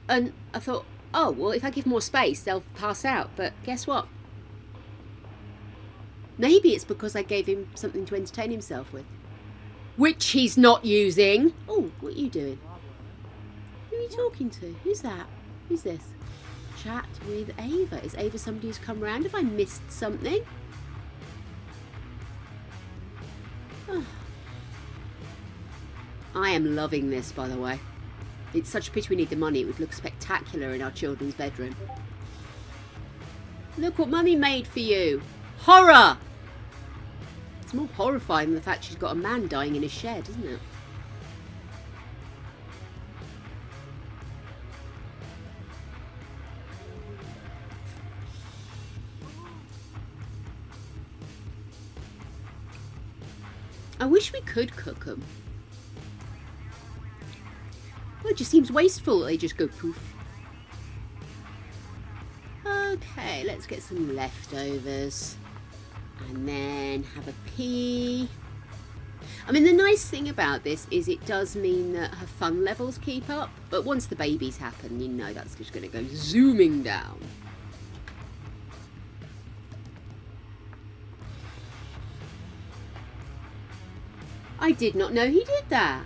Speaker 1: And I thought, oh, well, if I give more space, they'll pass out. But guess what? Maybe it's because I gave him something to entertain himself with. Which he's not using. Oh, what are you doing? Who are you talking to? Who's that? Who's this? Chat with Ava. Is Ava somebody who's come round? Have I missed something? Oh. I am loving this, by the way. It's such a pity we need the money. It would look spectacular in our children's bedroom. Look what Mummy made for you. Horror! It's more horrifying than the fact she's got a man dying in a shed, isn't it? I wish we could cook them. Well, it just seems wasteful that they just go poof. Okay, let's get some leftovers. And then have a pea. I mean, the nice thing about this is it does mean that her fun levels keep up. But once the babies happen, you know that's just going to go zooming down. I did not know he did that.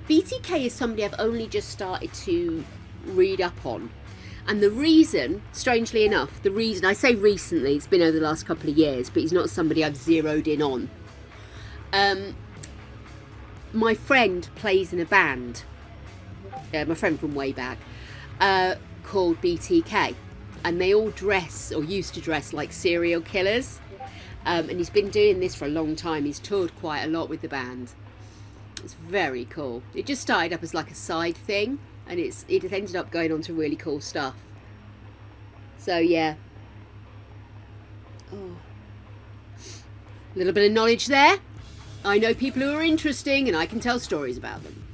Speaker 1: BTK is somebody I've only just started to read up on. And the reason, strangely enough, the reason, I say recently, it's been over the last couple of years, but he's not somebody I've zeroed in on. My friend plays in a band, my friend from way back, called BTK. And they all dress, or used to dress, like serial killers. And he's been doing this for a long time. He's toured quite a lot with the band. It's very cool. It just started up as like a side thing, and it has ended up going on to really cool stuff. So yeah. Oh. A little bit of knowledge there. I know people who are interesting and I can tell stories about them.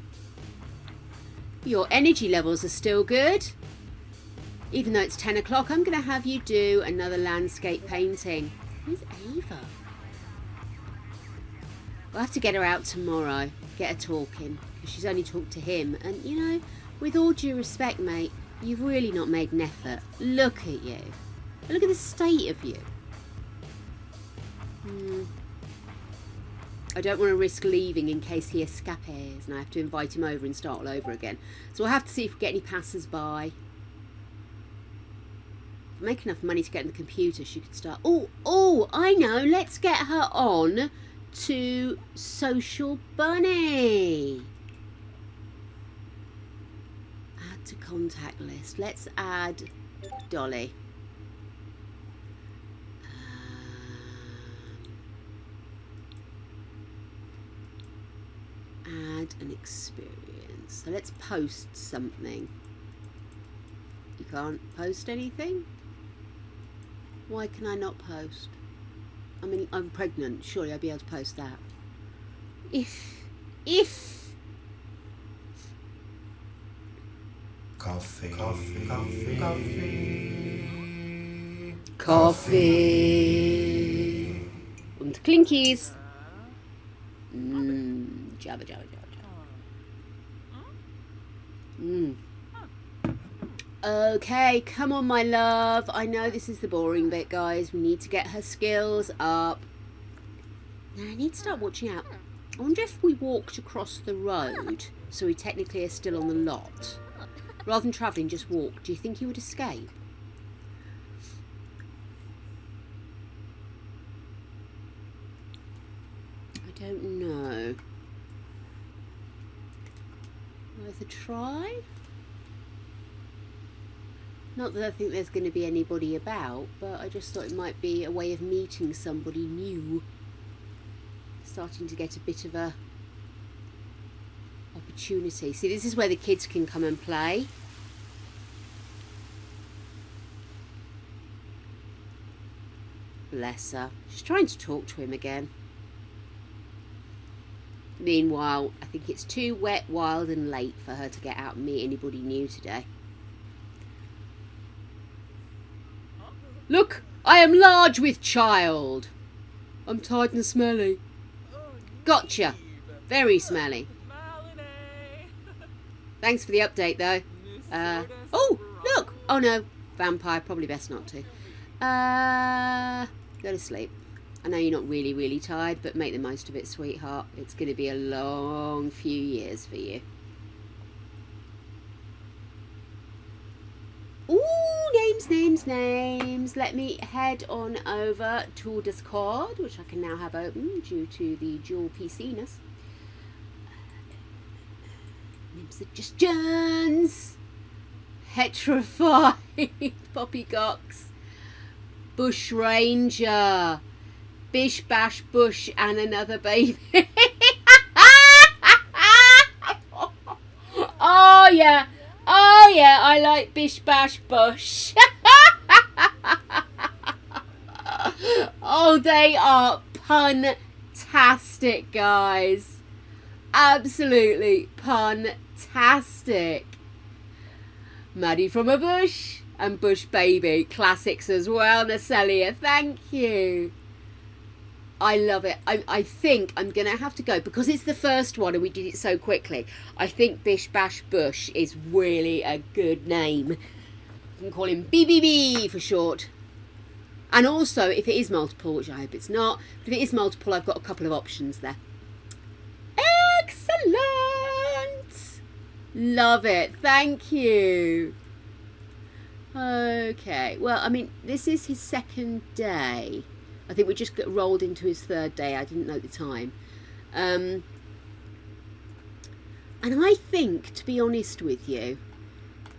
Speaker 1: Your energy levels are still good. Even though it's 10 o'clock, I'm going to have you do another landscape painting. Who's Ava? We'll have to get her out tomorrow. Get her talking. Because she's only talked to him. And, you know, with all due respect, mate, you've really not made an effort. Look at you. Look at the state of you. I don't want to risk leaving in case he escapes and I have to invite him over and start all over again. So we'll have to see if we get any passers-by. If I make enough money to get in the computer, she could start... Oh, I know. Let's get her on to Social Bunny. Add to contact list. Let's add Dolly. Add an experience. So let's post something. You can't post anything? Why can I not post? I mean, I'm pregnant. Surely I'd be able to post that. If.
Speaker 4: Coffee.
Speaker 1: Und Clinkies. Jabba, jabba, jabba, jabba. Okay, come on, my love. I know this is the boring bit, guys. We need to get her skills up. Now, I need to start watching out. I wonder if we walked across the road, so we technically are still on the lot. Rather than travelling, just walk. Do you think he would escape? I don't know. Worth a try? Not that I think there's going to be anybody about, but I just thought it might be a way of meeting somebody new. Starting to get a bit of a opportunity. See, this is where the kids can come and play. Bless her. She's trying to talk to him again. Meanwhile, I think it's too wet, wild and late for her to get out and meet anybody new today. Look, I am large with child. I'm tired and smelly. Gotcha. Very smelly. Thanks for the update, though. Oh, look. Oh, no. Vampire. Probably best not to. Go to sleep. I know you're not really, really tired, but make the most of it, sweetheart. It's going to be a long few years for you. Ooh, names. Let me head on over to Discord, which I can now have open due to the dual PC-ness. Name suggestions. Petrified. Poppycocks. Bush Ranger. Bish Bash Bush and another baby. Oh yeah. Oh yeah, I like Bish Bash Bush. Oh, they are pun-tastic, guys. Absolutely pun-tastic. Maddie from a Bush and Bush Baby. Classics as well, Nacelia. Thank you. I love it. I think I'm going to have to go because it's the first one and we did it so quickly. I think Bish Bash Bush is really a good name. You can call him BBB for short. And also, if it is multiple, which I hope it's not, but if it is multiple, I've got a couple of options there. Excellent! Love it. Thank you. Okay. Well, I mean, this is his second day. I think we just got rolled into his third day. I didn't know at the time. And I think, to be honest with you,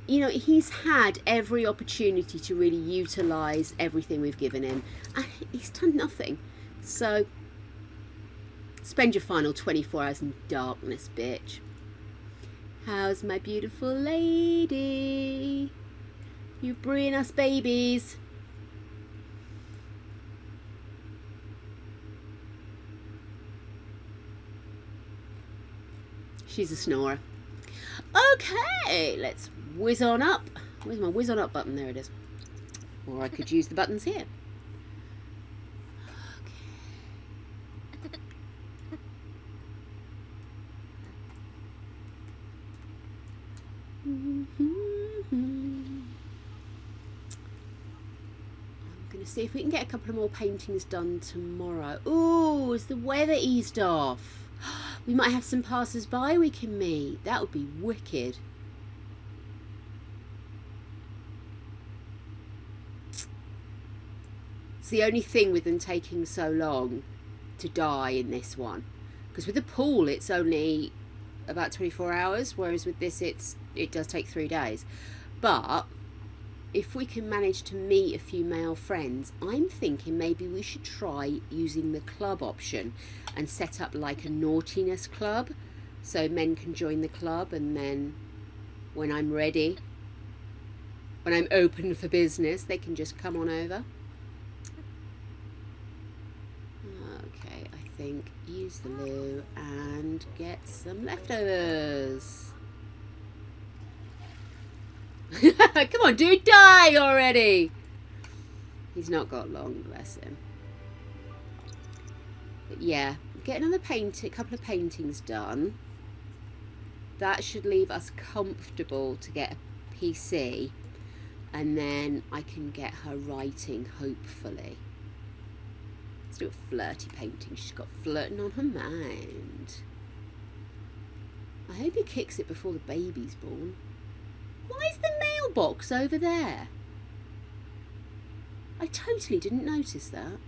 Speaker 1: you know, he's had every opportunity to really utilise everything we've given him. And he's done nothing. So, spend your final 24 hours in darkness, bitch. How's my beautiful lady? You bringing us babies. She's a snorer. Okay, let's whiz on up. Where's my whiz on up button? There it is. Or I could use the buttons here. Okay. I'm going to see if we can get a couple of more paintings done tomorrow. Ooh, is the weather eased off? We might have some passers-by we can meet. That would be wicked. It's the only thing with them taking so long to die in this one. Because with the pool, it's only about 24 hours, whereas with this, it does take 3 days. But if we can manage to meet a few male friends, I'm thinking maybe we should try using the club option and set up like a naughtiness club so men can join the club, and then when I'm ready, when I'm open for business, they can just come on over. Okay, I think use the loo and get some leftovers. Come on, dude, die already. He's not got long, bless him. But yeah, get another a couple of paintings done. That should leave us comfortable to get a PC, and then I can get her writing, hopefully. Let's do a flirty painting. She's got flirting on her mind. I hope he kicks it before the baby's born. Why is the mailbox over there? I totally didn't notice that.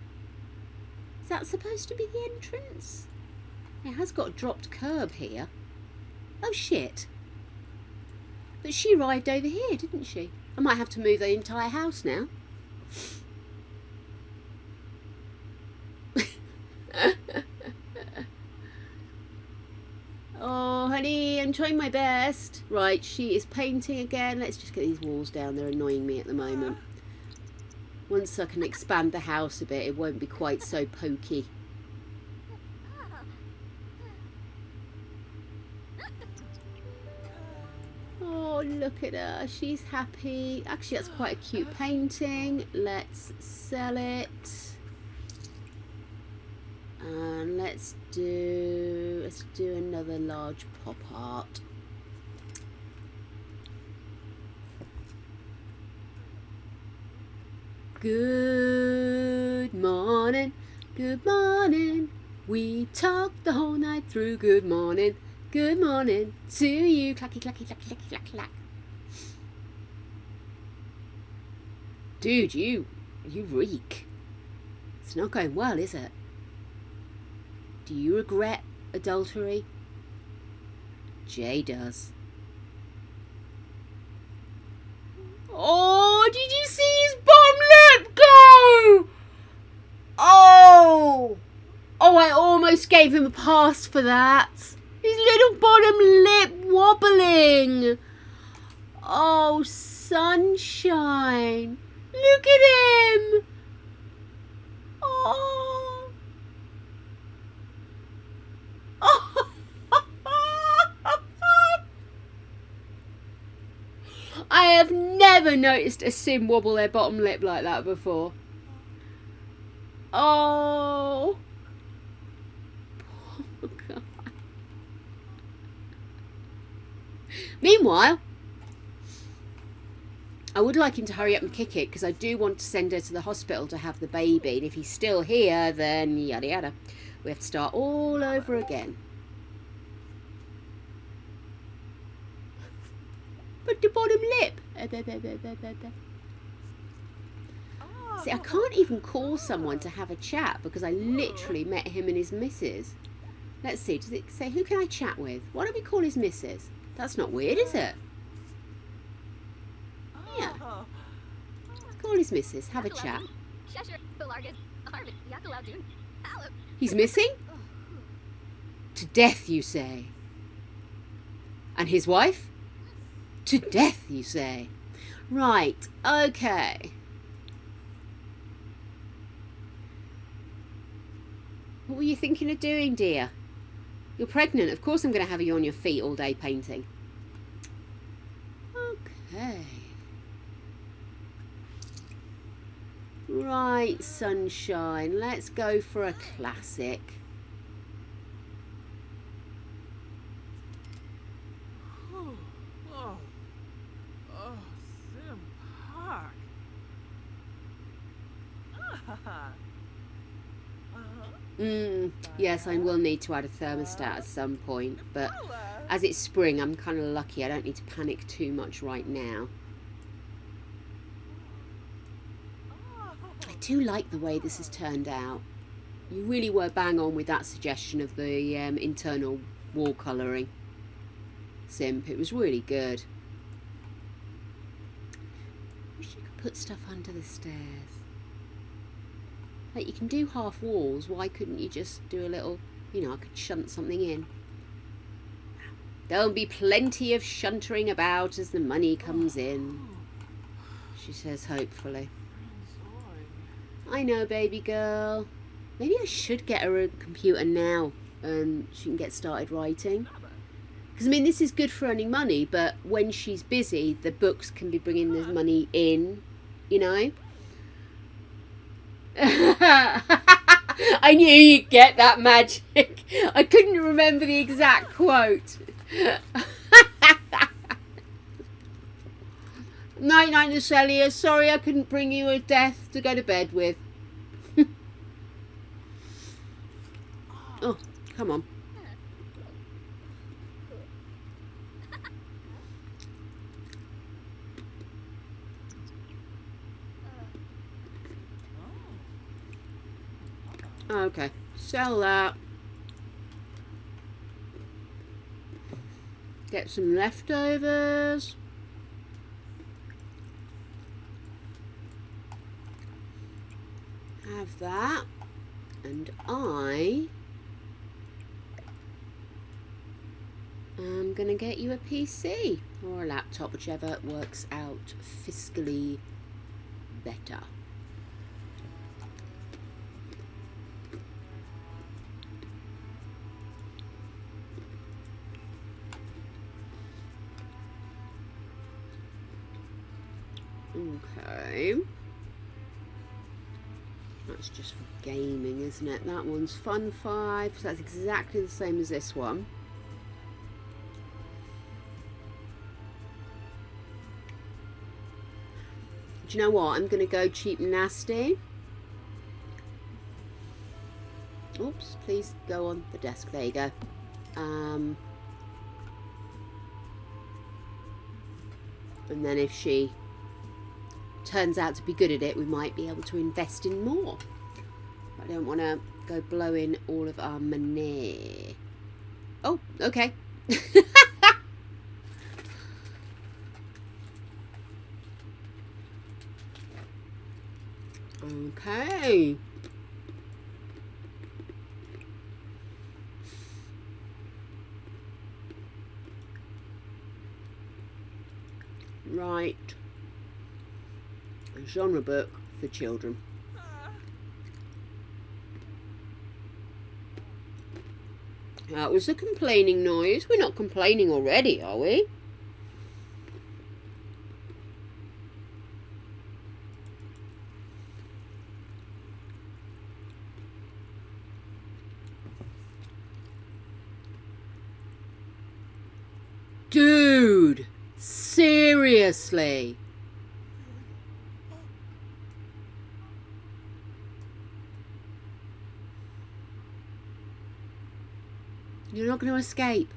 Speaker 1: Is that supposed to be the entrance? It has got a dropped curb here. Oh shit. But she arrived over here, didn't she? I might have to move the entire house now. Oh, honey, I'm trying my best. Right, she is painting again. Let's just get these walls down. They're annoying me at the moment. Once I can expand the house a bit, it won't be quite so pokey. Oh, look at her. She's happy. Actually, that's quite a cute painting. Let's sell it. And let's do another large pop art. Good morning, good morning. We talked the whole night through. Good morning to you. Clacky, clacky, clacky, clacky, clack, clack. Dude, you reek. It's not going well, is it? Do you regret adultery? Jay does. Oh, did you see his bottom lip go? Oh, I almost gave him a pass for that. His little bottom lip wobbling. Oh, sunshine. Look at him. Oh. I have never noticed a sim wobble their bottom lip like that before. Oh. Oh God. Meanwhile, I would like him to hurry up and kick it because I do want to send her to the hospital to have the baby. And if he's still here, then yada yada. We have to start all over again. But the bottom lip. See, I can't even call someone to have a chat because I literally met him and his missus. Let's see, does it say, who can I chat with? Why don't we call his missus? That's not weird, is it? Yeah. Call his missus, have a chat. He's missing? To death, you say? And his wife? To death, you say? Right, okay. What were you thinking of doing, dear? You're pregnant. Of course I'm going to have you on your feet all day painting. Okay. Right, sunshine. Let's go for a classic.
Speaker 5: Sim Park.
Speaker 1: Yes, I will need to add a thermostat at some point, but as it's spring, I'm kind of lucky. I don't need to panic too much right now. I do like the way this has turned out. You really were bang on with that suggestion of the internal wall colouring. Simp, it was really good. Wish you could put stuff under the stairs. Like, you can do half walls, why couldn't you just do a little, you know, I could shunt something in. There'll be plenty of shuntering about as the money comes in, she says hopefully. I know, baby girl. Maybe I should get her a computer now and she can get started writing. Because, I mean, this is good for earning money, but when she's busy, the books can be bringing the money in, you know? I knew you'd get that magic. I couldn't remember the exact quote. Night night, Natalia. Sorry I couldn't bring you a death to go to bed with. Oh, come on. Okay, sell that. Get some leftovers. of that, and I am going to get you a PC or a laptop, whichever works out fiscally better. Okay. That's just for gaming, isn't it? That one's Fun 5, so that's exactly the same as this one. Do you know what? I'm going to go cheap and nasty. Oops, please go on the desk. There you go. And then if she turns out to be good at it, we might be able to invest in more. I don't want to go blowing all of our money. Oh, okay. Okay. Right. A genre book for children. That was a complaining noise. We're not complaining already, are we? Dude, seriously. You're not going to escape.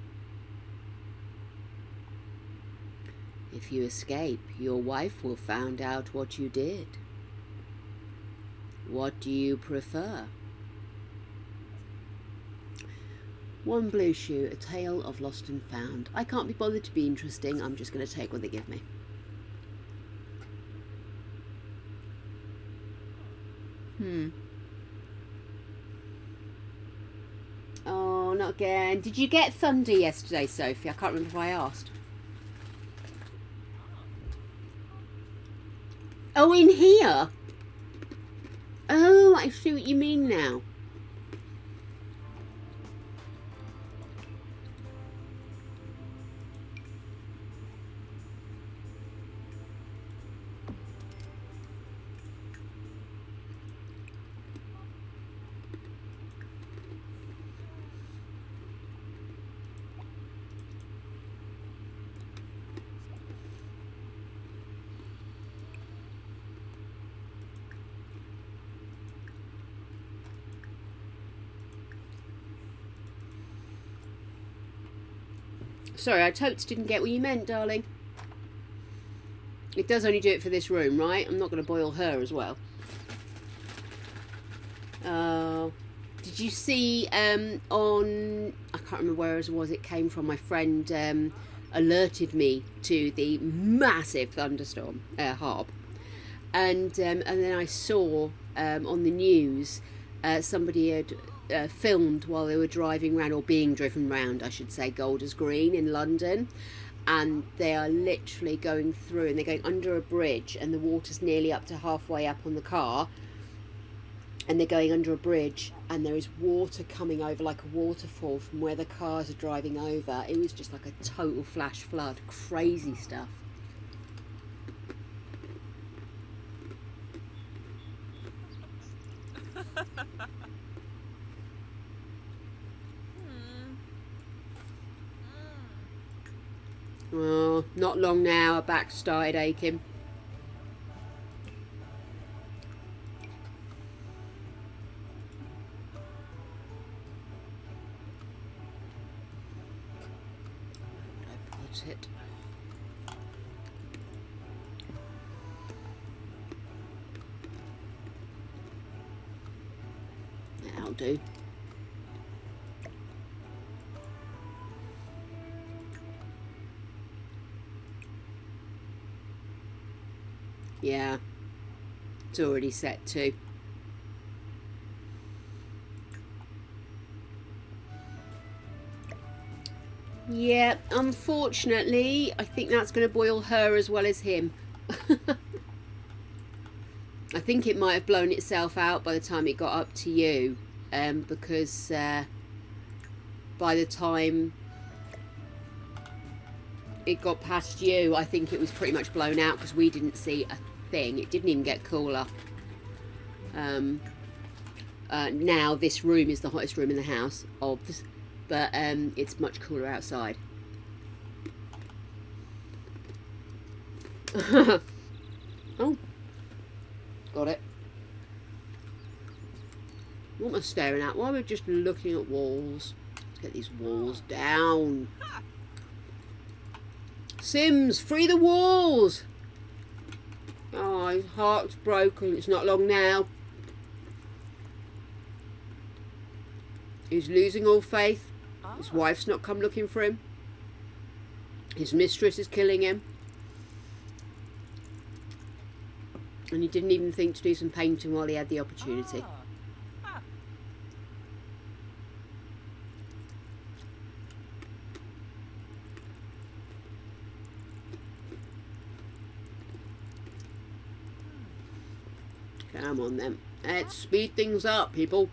Speaker 1: If you escape, your wife will find out what you did. What do you prefer? One Blue Shoe, A Tale of Lost and Found. I can't be bothered to be interesting. I'm just going to take what they give me. Oh, not again. Did you get thunder yesterday, Sophie? I can't remember if I asked. Oh, in here? Oh, I see what you mean now. Sorry, I totes didn't get what you meant, darling. It does only do it for this room, right? I'm not going to boil her as well. Did you see on... I can't remember where it was. It came from. My friend alerted me to the massive thunderstorm, Harb. And then I saw on the news somebody had... filmed while they were driving around, or being driven round, I should say, Golders Green in London, and they are literally going through, and they're going under a bridge, and the water's nearly up to halfway up on the car, and they're going under a bridge, and there is water coming over like a waterfall from where the cars are driving over. It was just like a total flash flood. Crazy stuff. Oh, not long now, her back started aching. Where would I put it? That'll do. Yeah, it's already set to. Yeah, unfortunately, I think that's going to boil her as well as him. I think it might have blown itself out by the time it got up to you, because by the time it got past you, I think it was pretty much blown out because we didn't see a thing. It didn't even get cooler. Now this room is the hottest room in the house, obvs, but it's much cooler outside. Oh, got it. What am I staring at? Why are we just looking at walls? Let's get these walls down. Sims, free the walls! Oh, his heart's broken. It's not long now. He's losing all faith. His wife's not come looking for him. His mistress is killing him. And he didn't even think to do some painting while he had the opportunity. Come on then. Let's speed things up, people.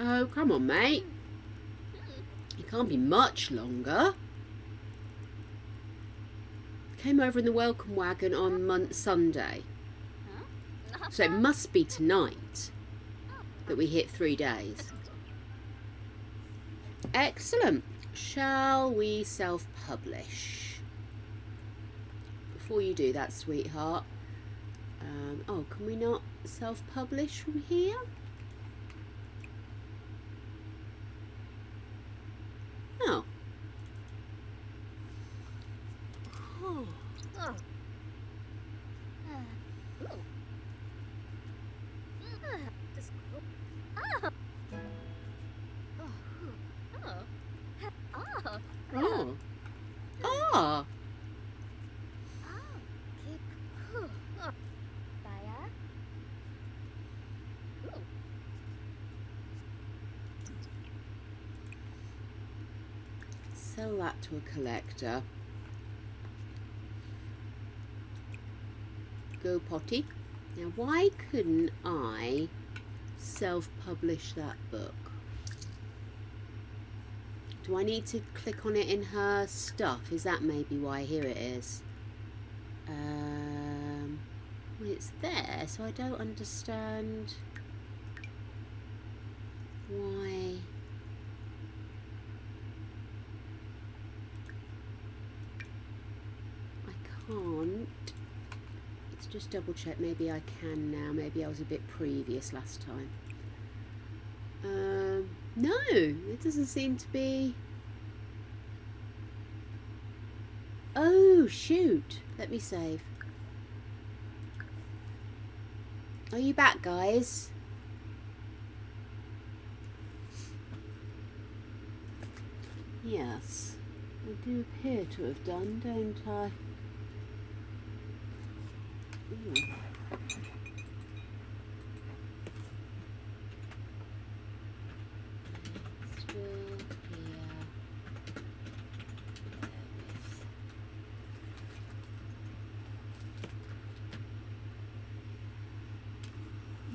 Speaker 1: Oh, come on, mate. It can't be much longer. Came over in the welcome wagon on Sunday. So it must be tonight that we hit 3 days. Excellent. Shall we self-publish? Before you do that, sweetheart. Oh, can we not self-publish from here? Oh. Oh. Oh. Ah. Sell that to a collector. Go potty. Now, why couldn't I self-publish that book? Do I need to click on it in her stuff? Is that maybe why? Here it is. Well, it's there, so I don't understand why. I can't. Let's just double check. Maybe I can now. Maybe I was a bit previous last time. No, it doesn't seem to be. Oh, shoot. Let me save. Are you back, guys? Yes. I do appear to have done, don't I? Ooh.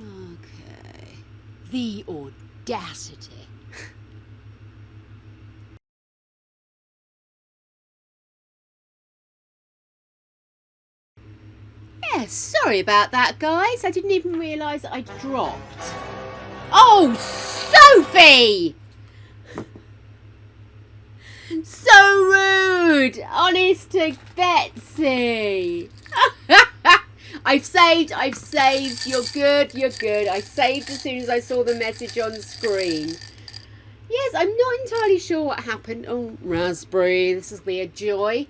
Speaker 1: Okay. The audacity. Yes, sorry about that, guys. I didn't even realise that I'd dropped. Oh, Sophie! So rude! Honest to Betsy! I've saved, you're good. I saved as soon as I saw the message on screen. Yes, I'm not entirely sure what happened. Oh, raspberry, this will be a joy.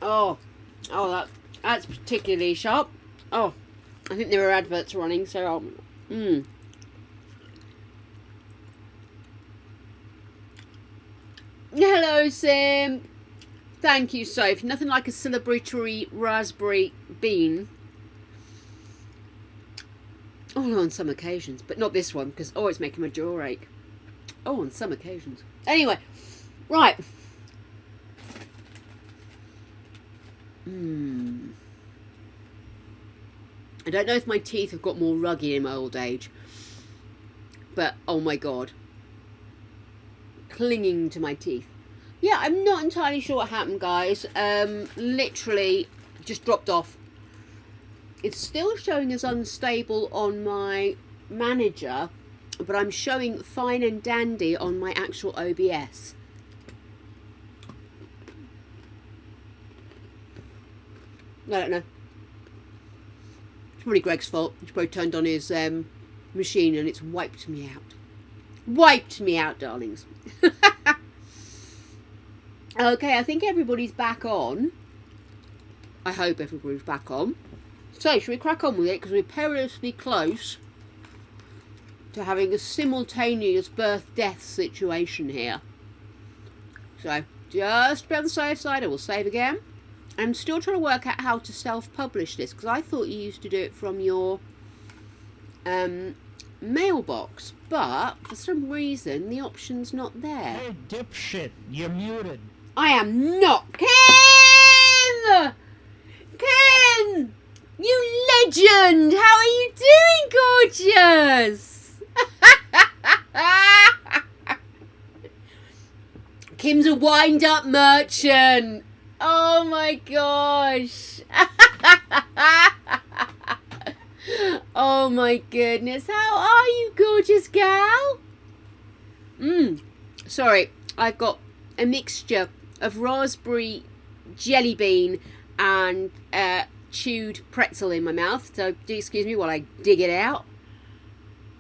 Speaker 1: Oh, that's particularly sharp. Oh, I think there are adverts running, so Hello, Sim. Thank you, Soph. Nothing like a celebratory raspberry bean. Oh, on some occasions, but not this one, because, oh, it's making my jaw ache. Oh, on some occasions. Anyway, right. I don't know if my teeth have got more rugged in my old age, but oh my god. Clinging to my teeth. Yeah, I'm not entirely sure what happened, guys. Literally just dropped off. It's still showing as unstable on my manager, but I'm showing fine and dandy on my actual OBS. I don't know. It's probably Greg's fault. He's probably turned on his machine and it's wiped me out. Wiped me out, darlings. Okay, I think everybody's back on. I hope everybody's back on. So, should we crack on with it? Because we're perilously close to having a simultaneous birth-death situation here. So, just be on the safe side. I will save again. I'm still trying to work out how to self-publish this, because I thought you used to do it from your mailbox, but for some reason the option's not there.
Speaker 4: Hey, dipshit, you're muted.
Speaker 1: I am not. Ken! Ken! You legend! How are you doing, gorgeous? Kim's a wind-up merchant. Oh my gosh. Oh my goodness. How are you, gorgeous gal? Sorry, I've got a mixture of raspberry jelly bean and chewed pretzel in my mouth. So do excuse me while I dig it out.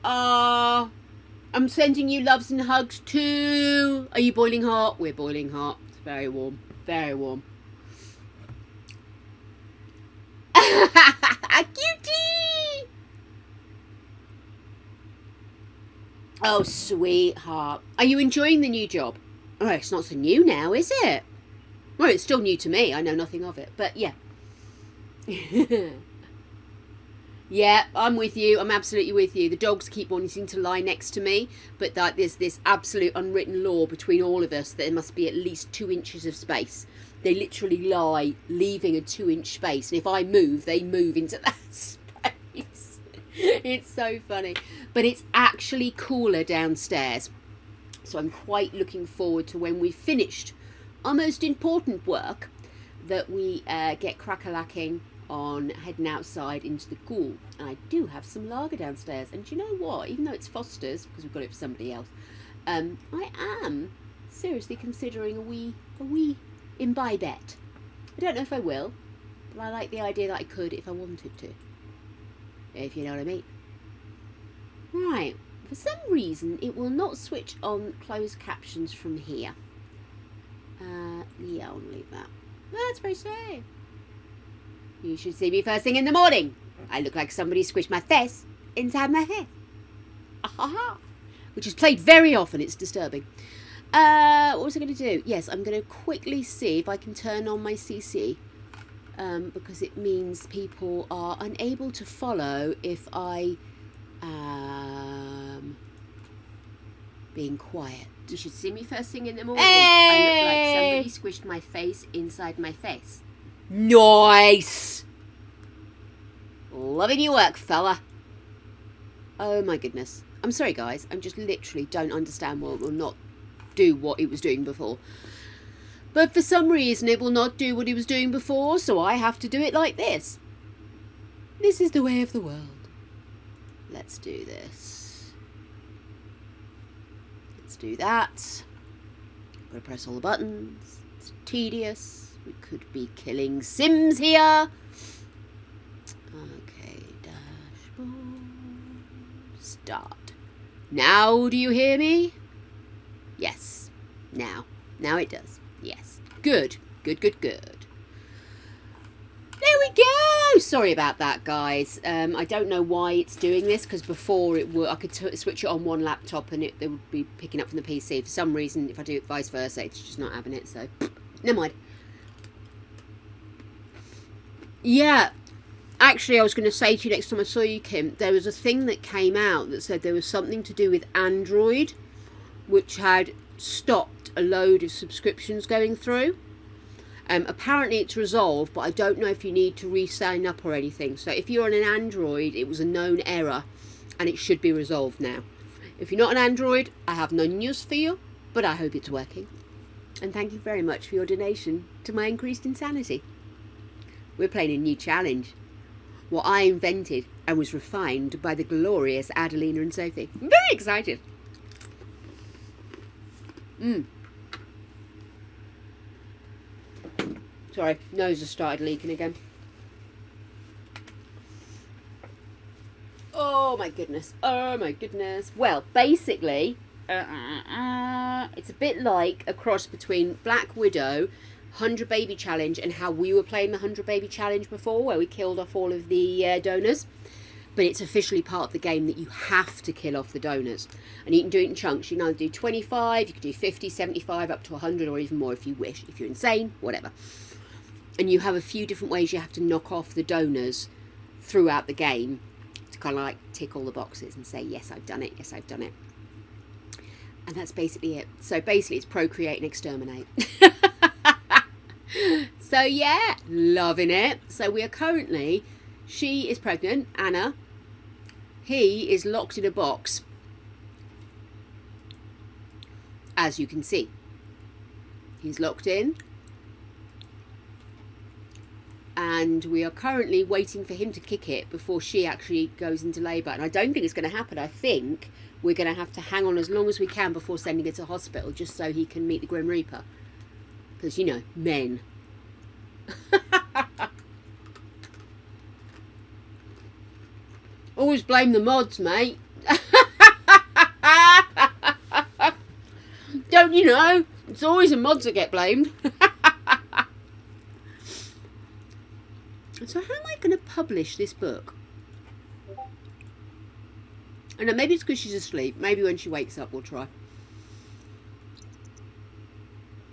Speaker 1: I'm sending you loves and hugs too. Are you boiling hot? We're boiling hot. It's very warm. Very warm. Cutie! Oh, sweetheart. Are you enjoying the new job? Oh, it's not so new now, is it? Well, it's still new to me. I know nothing of it. But, yeah. Yeah, I'm with you. I'm absolutely with you. The dogs keep wanting to lie next to me, but that there's this absolute unwritten law between all of us that there must be at least 2 inches of space. They literally lie, leaving a 2-inch space, and if I move, they move into that space. It's so funny. But it's actually cooler downstairs. So I'm quite looking forward to when we've finished our most important work, that we get crack-a-lacking on heading outside into the cool. And I do have some lager downstairs, and do you know what, even though it's Foster's because we've got it for somebody else, I am seriously considering a wee imbibette. I don't know if I will, but I like the idea that I could if I wanted to, if you know what I mean. Right, for some reason it will not switch on closed captions from here. Yeah, I'll leave that. That's very safe. You should see me first thing in the morning. I look like somebody squished my face inside my head. Aha! Which is played very often. It's disturbing. What was I going to do? Yes, I'm going to quickly see if I can turn on my CC. Because it means people are unable to follow if I am being quiet. You should see me first thing in the morning. Hey! I look like somebody squished my face inside my face. Nice! Loving your work, fella. Oh my goodness. I'm sorry, guys. I'm just literally don't understand why it will not do what it was doing before. But for some reason, it will not do what it was doing before, so I have to do it like this. This is the way of the world. Let's do this. Let's do that. Gotta press all the buttons. It's tedious. We could be killing Sims here. Okay, dashboard. Start. Now do you hear me? Yes. Now. Now it does. Yes. Good. Good, good, good. There we go. so sorry about that, guys. I don't know why it's doing this, because before I could switch it on one laptop and it would be picking up from the PC. For some reason, if I do it vice versa, it's just not having it, so never mind. Yeah, actually, I was going to say to you next time I saw you, Kim, there was a thing that came out that said there was something to do with Android, which had stopped a load of subscriptions going through. Apparently it's resolved, but I don't know if you need to re-sign up or anything. So if you're on an Android, it was a known error and it should be resolved now. If you're not an Android, I have no news for you, but I hope it's working. And thank you very much for your donation to my increased insanity. We're playing a new challenge. What I invented and was refined by the glorious Adelina and Sophie. I'm very excited. Sorry, nose has started leaking again. Oh my goodness. Oh my goodness. Well, basically, it's a bit like a cross between Black Widow, 100 Baby Challenge, and how we were playing the 100 Baby Challenge before, where we killed off all of the donors. But it's officially part of the game that you have to kill off the donors. And you can do it in chunks. You can either do 25, you can do 50, 75, up to 100, or even more if you wish. If you're insane, whatever. And you have a few different ways you have to knock off the donors throughout the game to kind of like tick all the boxes and say, yes, I've done it, yes, I've done it. And that's basically it. So basically it's procreate and exterminate. So yeah, loving it. So we are currently, she is pregnant, Anna. He is locked in a box, as you can see. He's locked in. And we are currently waiting for him to kick it before she actually goes into labour. And I don't think it's going to happen. I think we're going to have to hang on as long as we can before sending her to hospital, just so he can meet the Grim Reaper. Because, you know, men. Always blame the mods, mate. Don't you know? It's always the mods that get blamed. So how am I going to publish this book? I know, maybe it's because she's asleep. Maybe when she wakes up we'll try.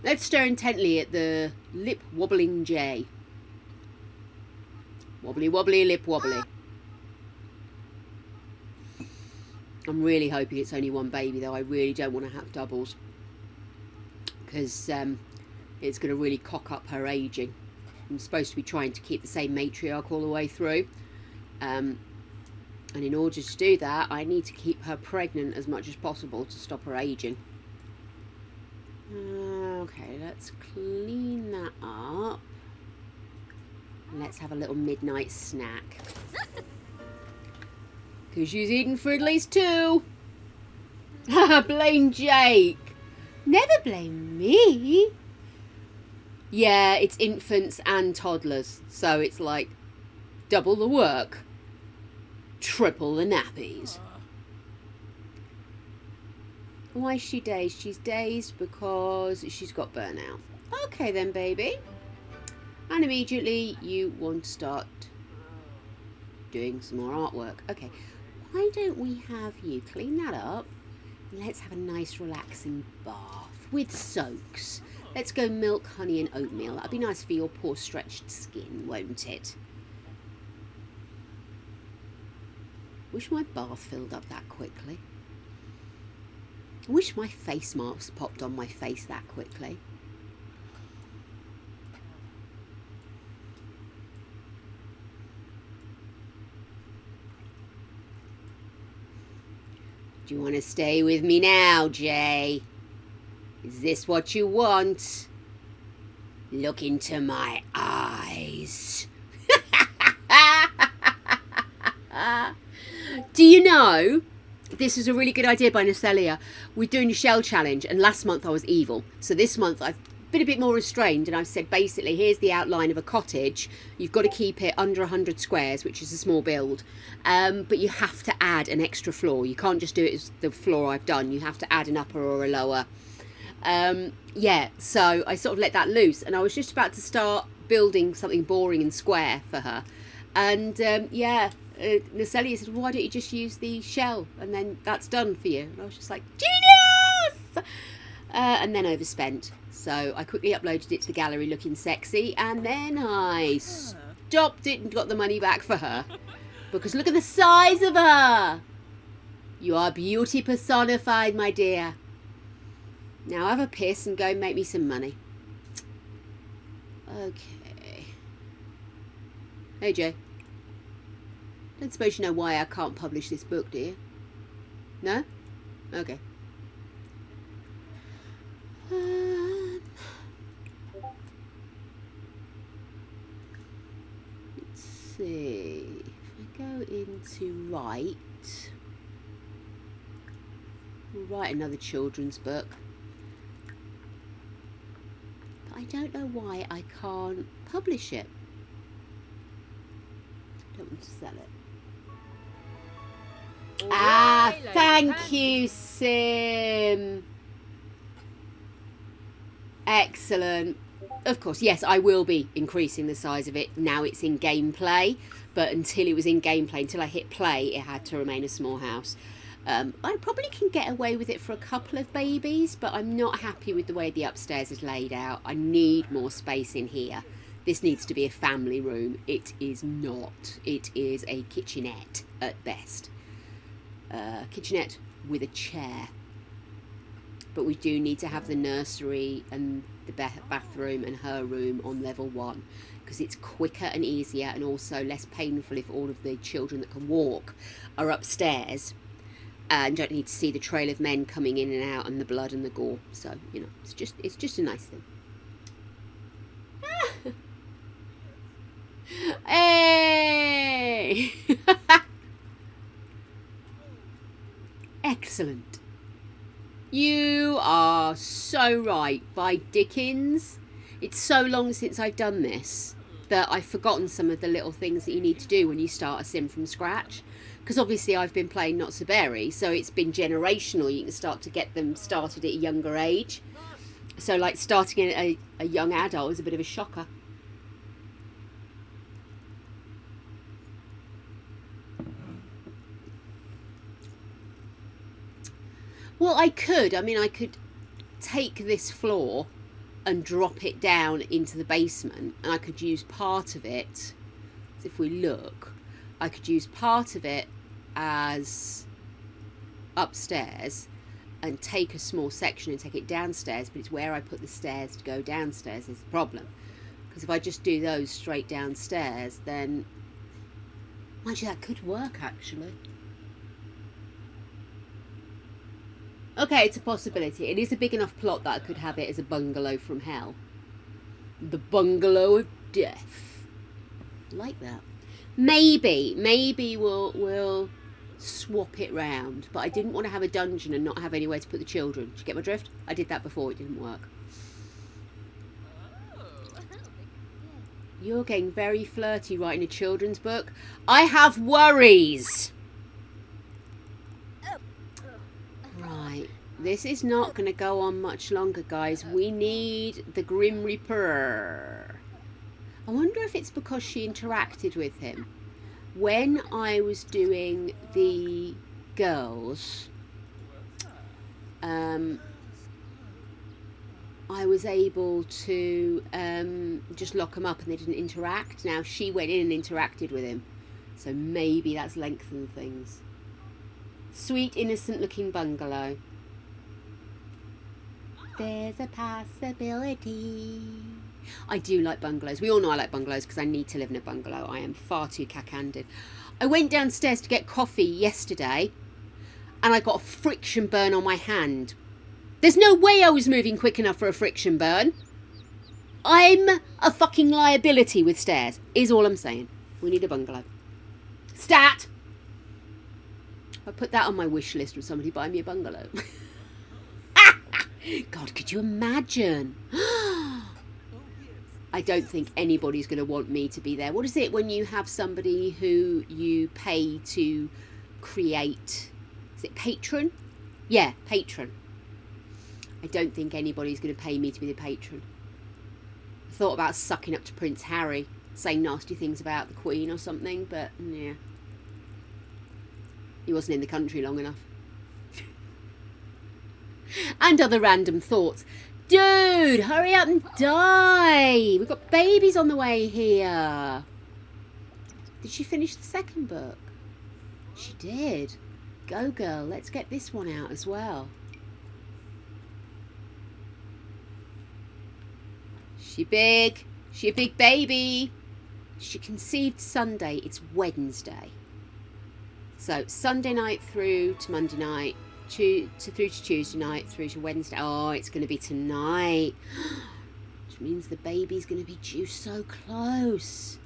Speaker 1: Let's stare intently at the lip wobbling J. Wobbly wobbly, lip wobbly. I'm really hoping it's only one baby though. I really don't want to have doubles. Because it's going to really cock up her ageing. I'm supposed to be trying to keep the same matriarch all the way through. And in order to do that, I need to keep her pregnant as much as possible to stop her ageing. Okay, let's clean that up. And let's have a little midnight snack. Because she's eaten for at least 2. Blame Jake. Never blame me. Yeah, it's infants and toddlers. So it's like double the work. Triple the nappies. Why is she dazed? She's dazed because she's got burnout. Okay then, baby. And immediately you want to start doing some more artwork. Okay, why don't we have you clean that up? Let's have a nice relaxing bath with soaks. Let's go milk, honey and oatmeal. That'll be nice for your poor stretched skin, won't it? Wish my bath filled up that quickly. I wish my face masks popped on my face that quickly. Do you want to stay with me now, Jay? Is this what you want? Look into my eyes. Do you know, this is a really good idea by Nacelia. We're doing a shell challenge, and last month I was evil. So this month I've been a bit more restrained, and I've said basically, here's the outline of a cottage. You've got to keep it under 100 squares, which is a small build. But you have to add an extra floor. You can't just do it as the floor I've done. You have to add an upper or a lower. Yeah, so I sort of let that loose, and I was just about to start building something boring and square for her. And Nacelle said, why don't you just use the shell and then that's done for you? And I was just like, genius! And then overspent. So I quickly uploaded it to the gallery looking sexy, and then I stopped it and got the money back for her. Because look at the size of her! You are beauty personified, my dear. Now have a piss and go make me some money. Okay. Hey, Jay. Don't suppose you know why I can't publish this book, do you? No? Okay. Let's see. If I go into write, we'll write another children's book. But I don't know why I can't publish it. I don't want to sell it. Thank you, Sim. Excellent. Of course, yes, I will be increasing the size of it. Now it's in gameplay, but until it was in gameplay, until I hit play, it had to remain a small house. I probably can get away with it for a couple of babies, but I'm not happy with the way the upstairs is laid out. I need more space in here. This needs to be a family room. It is not. It is a kitchenette at best. Kitchenette with a chair. But we do need to have the nursery and the bathroom and her room on level 1, because it's quicker and easier and also less painful if all of the children that can walk are upstairs and don't need to see the trail of men coming in and out and the blood and the gore. So, you know, it's just a nice thing. Hey! Excellent. You are so right. By Dickens. It's so long since I've done this that I've forgotten some of the little things that you need to do when you start a sim from scratch. Because obviously I've been playing Not So Berry, so it's been generational. You can start to get them started at a younger age. So like starting at a young adult is a bit of a shocker. Well, I could take this floor and drop it down into the basement, and I could use part of it, so if we look, I could use part of it as upstairs and take a small section and take it downstairs, but it's where I put the stairs to go downstairs is the problem. Because if I just do those straight downstairs, then, mind you, that could work actually. Okay, it's a possibility. It is a big enough plot that I could have it as a bungalow from hell. The bungalow of death. Like that. Maybe we'll swap it round. But I didn't want to have a dungeon and not have anywhere to put the children. Did you get my drift? I did that before, it didn't work. You're getting very flirty writing a children's book. I have worries. Right, this is not going to go on much longer, guys. We need the Grim Reaper. I wonder if it's because she interacted with him. When I was doing the girls, I was able to just lock them up and they didn't interact. Now she went in and interacted with him. So maybe that's lengthened things. Sweet, innocent-looking bungalow. There's a possibility. I do like bungalows. We all know I like bungalows because I need to live in a bungalow. I am far too cack-handed. I went downstairs to get coffee yesterday and I got a friction burn on my hand. There's no way I was moving quick enough for a friction burn. I'm a fucking liability with stairs, is all I'm saying. We need a bungalow. Stat! I put that on my wish list with somebody buy me a bungalow. God, could you imagine? I don't think anybody's going to want me to be there. What is it when you have somebody who you pay to create? Is it patron? Yeah, patron. I don't think anybody's going to pay me to be the patron. I thought about sucking up to Prince Harry. saying nasty things about the Queen or something, but yeah. He wasn't in the country long enough. And other random thoughts. Dude, hurry up and die. We've got babies on the way here. Did she finish the second book? She did. Go girl, let's get this one out as well. She big. She a big baby. She conceived Sunday. It's Wednesday. So Sunday night through to Monday night, through to Tuesday night, through to Wednesday. Oh, it's going to be tonight. Which means the baby's going to be due so close.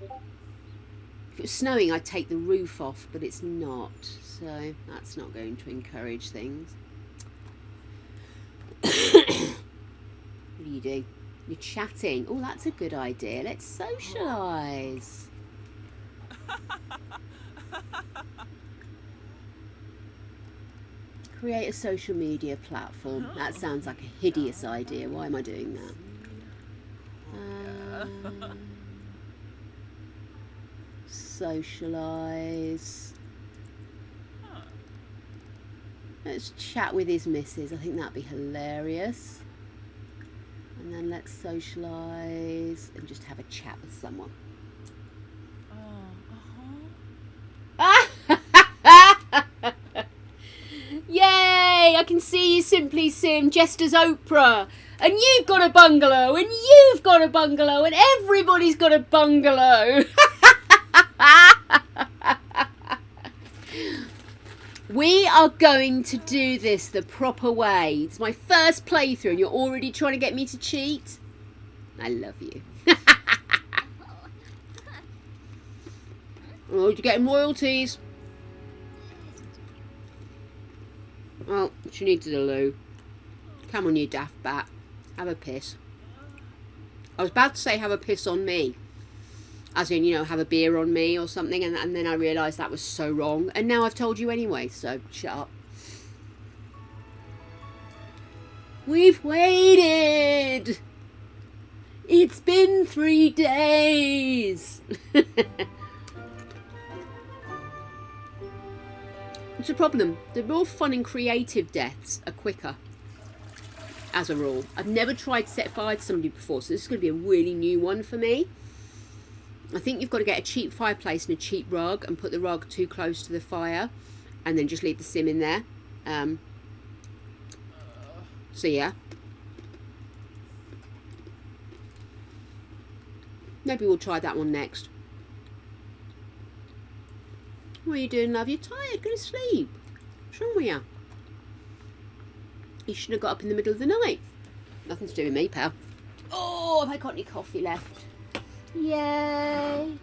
Speaker 1: If it was snowing, I'd take the roof off, but it's not. So that's not going to encourage things. What are you doing? You're chatting. Oh, that's a good idea. Let's socialise. Create a social media platform. That sounds like a hideous idea. Why am I doing that? Socialise. Let's chat with his missus. I think that'd be hilarious. And then let's socialise and just have a chat with someone. Yay! I can see you, Simply Sim, just as Oprah. And you've got a bungalow, and you've got a bungalow, and everybody's got a bungalow. We are going to do this the proper way. It's my first playthrough and you're already trying to get me to cheat? I love you. Oh, you're getting royalties. Well, she needs a loo. Come on, you daft bat. Have a piss. I was about to say have a piss on me. As in, you know, have a beer on me or something. And then I realised that was so wrong. And now I've told you anyway, so shut up. We've waited. It's been 3 days. It's a problem. The more fun and creative deaths are quicker. As a rule. I've never tried to set fire to somebody before, so this is going to be a really new one for me. I think you've got to get a cheap fireplace and a cheap rug and put the rug too close to the fire and then just leave the sim in there. So yeah. Maybe we'll try that one next. What are you doing, love? You're tired. Go to sleep. What's wrong with you? You shouldn't have got up in the middle of the night. Nothing to do with me, pal. Oh, have I got any coffee left? Yay!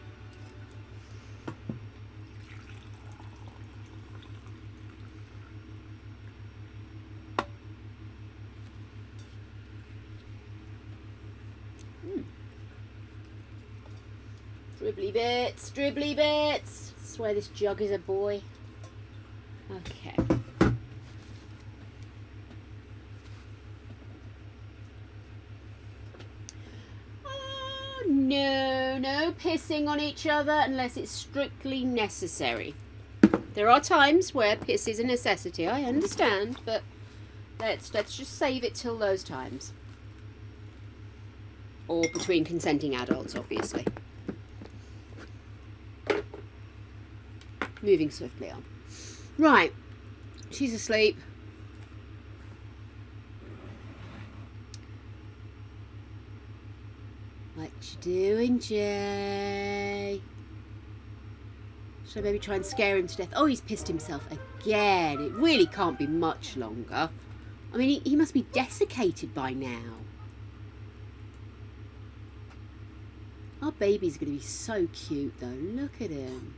Speaker 1: Dribbly bits, dribbly bits. I swear this jug is a boy. Okay. No pissing on each other unless it's strictly necessary. There are times where piss is a necessity, I understand, but let's just save it till those times. Or between consenting adults, obviously. Moving swiftly on. Right, she's asleep. What you doing, Jay? Should I maybe try and scare him to death? Oh, he's pissed himself again. It really can't be much longer. I mean, he must be desiccated by now. Our baby's going to be so cute, though. Look at him.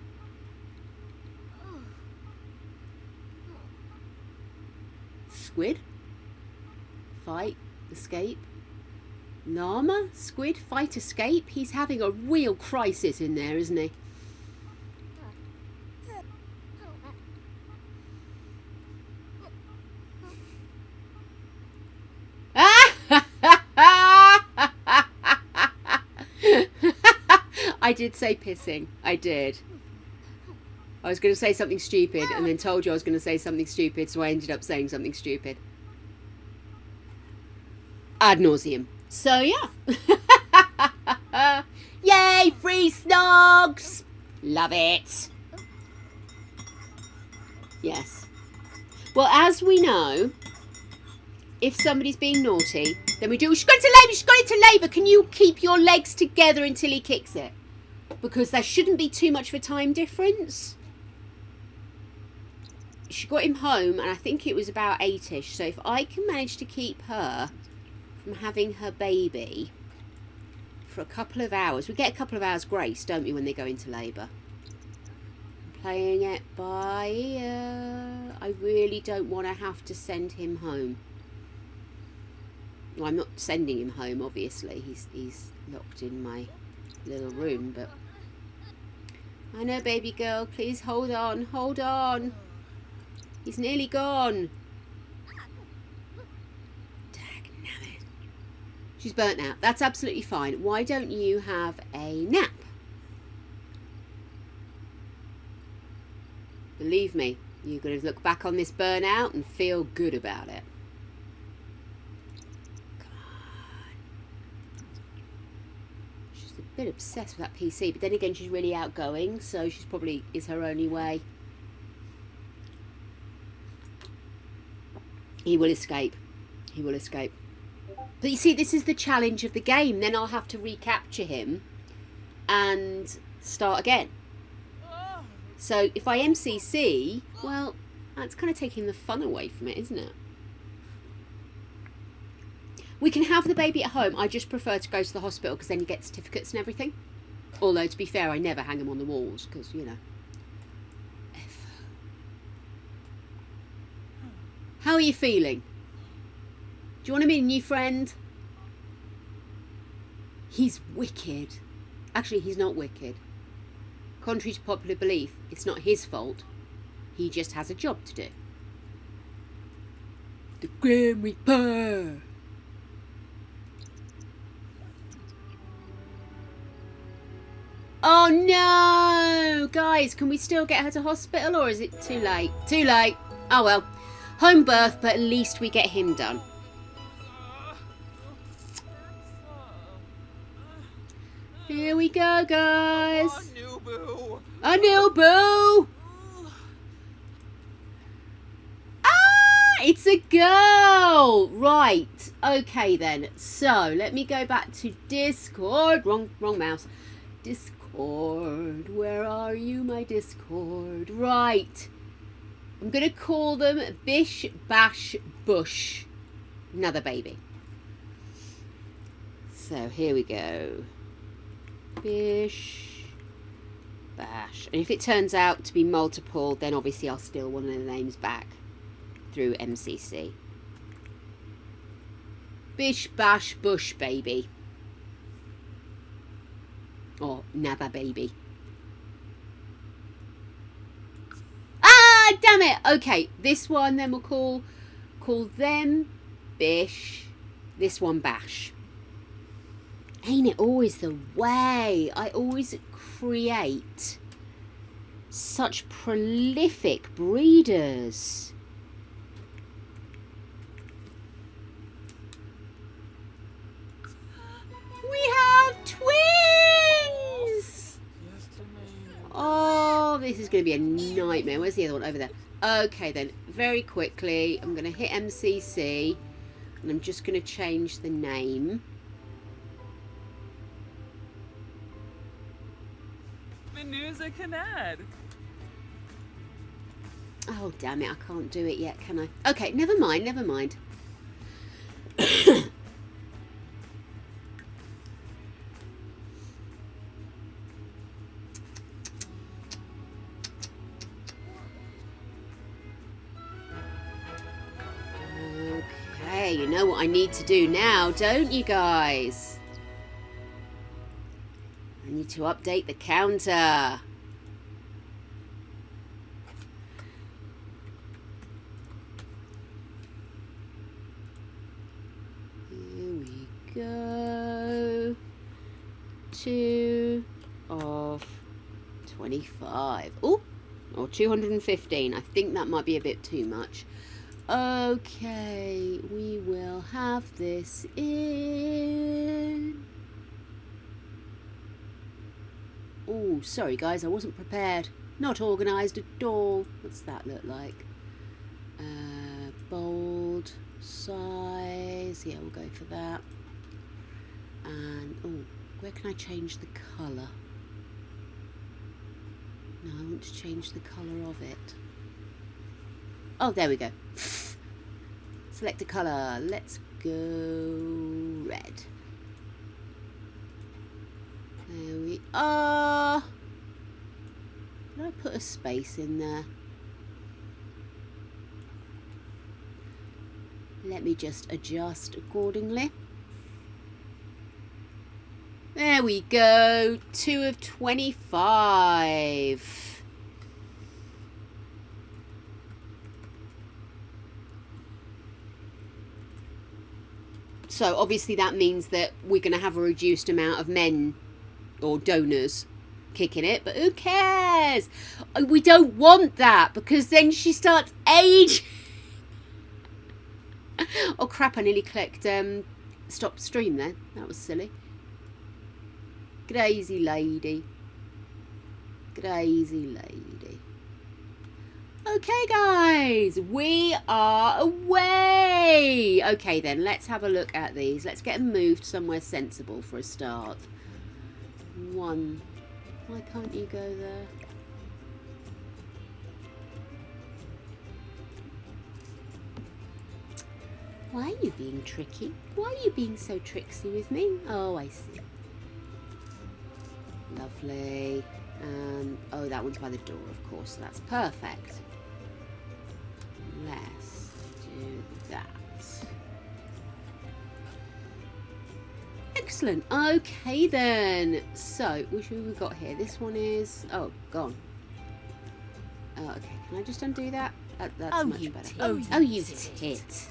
Speaker 1: Squid? Fight? Escape? Llama? Squid? Fight? Escape? He's having a real crisis in there, isn't he? I did say pissing. I did. I was going to say something stupid and then told you I was going to say something stupid, so I ended up saying something stupid. Ad nauseum. So, yeah. Yay, free snogs! Love it. Yes. Well, as we know, if somebody's being naughty, then we do, she's got into labour, she's got into labour. Can you keep your legs together until he kicks it? Because there shouldn't be too much of a time difference. She got him home, and I think it was about 8ish. So if I can manage to keep her from having her baby for a couple of hours. We get a couple of hours grace, don't we, when they go into labour. I'm playing it by ear. I really don't want to have to send him home. Well, I'm not sending him home, obviously. He's locked in my little room, but... I know, baby girl. Please hold on. Hold on. He's nearly gone. Dagnabbit. She's burnt out. That's absolutely fine. Why don't you have a nap? Believe me, you're going to look back on this burnout and feel good about it. Bit obsessed with that PC, but then again she's really outgoing, so she's probably is her only way. He will escape. He will escape. But you see, this is the challenge of the game. Then I'll have to recapture him and start again. So if I MCC, well, that's kind of taking the fun away from it, isn't it? We can have the baby at home. I just prefer to go to the hospital because then you get certificates and everything. Although, to be fair, I never hang them on the walls because, you know. How are you feeling? Do you want to meet a new friend? He's wicked. Actually, he's not wicked. Contrary to popular belief, it's not his fault. He just has a job to do. The Grim Reaper. Oh no! Guys, can we still get her to hospital or is it too late? Too late. Oh well. Home birth, but at least we get him done. Here we go, guys.
Speaker 5: A new boo.
Speaker 1: A new boo! Ah! It's a girl! Right. Okay then. So, let me go back to Discord. Wrong mouse. Discord, where are you, my Discord? Right, I'm gonna call them Bish Bash Bush. Another baby. So here we go. Bish Bash. And if it turns out to be multiple, then obviously I'll steal one of the names back through MCC. Bish Bash Bush baby. Or Nabba baby. Ah, damn it. Okay, this one then we'll call them Bish. This one Bash. Ain't it always the way? I always create such prolific breeders. We have twins! Oh, this is going to be a nightmare. Where's the other one? Over there. Okay, then. Very quickly, I'm going to hit MCC. And I'm just going to change the name.
Speaker 5: The news I can add.
Speaker 1: Oh, damn it. I can't do it yet, can I? Okay, never mind. Never mind. Okay, you know what I need to do now, don't you guys? I need to update the counter. Here we go. To... Oh, 225. Oh, or 215. I think that might be a bit too much. Okay, we will have this in. Oh, sorry guys, I wasn't prepared. Not organised at all. What's that look like? Bold, size. Yeah, we'll go for that. And, oh, where can I change the colour? No, I want to change the colour of it. Oh, there we go. Select a colour. Let's go red. There we are. Did I put a space in there? Let me just adjust accordingly. There we go. 2 of 25. So obviously that means that we're going to have a reduced amount of men or donors kicking it, but who cares? We don't want that because then she starts aging. Oh crap, I nearly clicked stop stream then. That was silly. Crazy lady. Crazy lady. Okay guys, we are away. Okay then, let's have a look at these. Let's get them moved somewhere sensible for a start. 1. Why can't you go there? Why are you being tricky? Why are you being so tricksy with me? Oh, I see. Lovely. Oh, that one's by the door, of course. That's perfect. Let's do that. Excellent. Okay, then. So, which one have we got here? This one is... Oh, gone. Oh, okay. Can I just undo that? That's
Speaker 2: Oh,
Speaker 1: much
Speaker 2: you
Speaker 1: better.
Speaker 2: tit.
Speaker 1: Oh, you tit.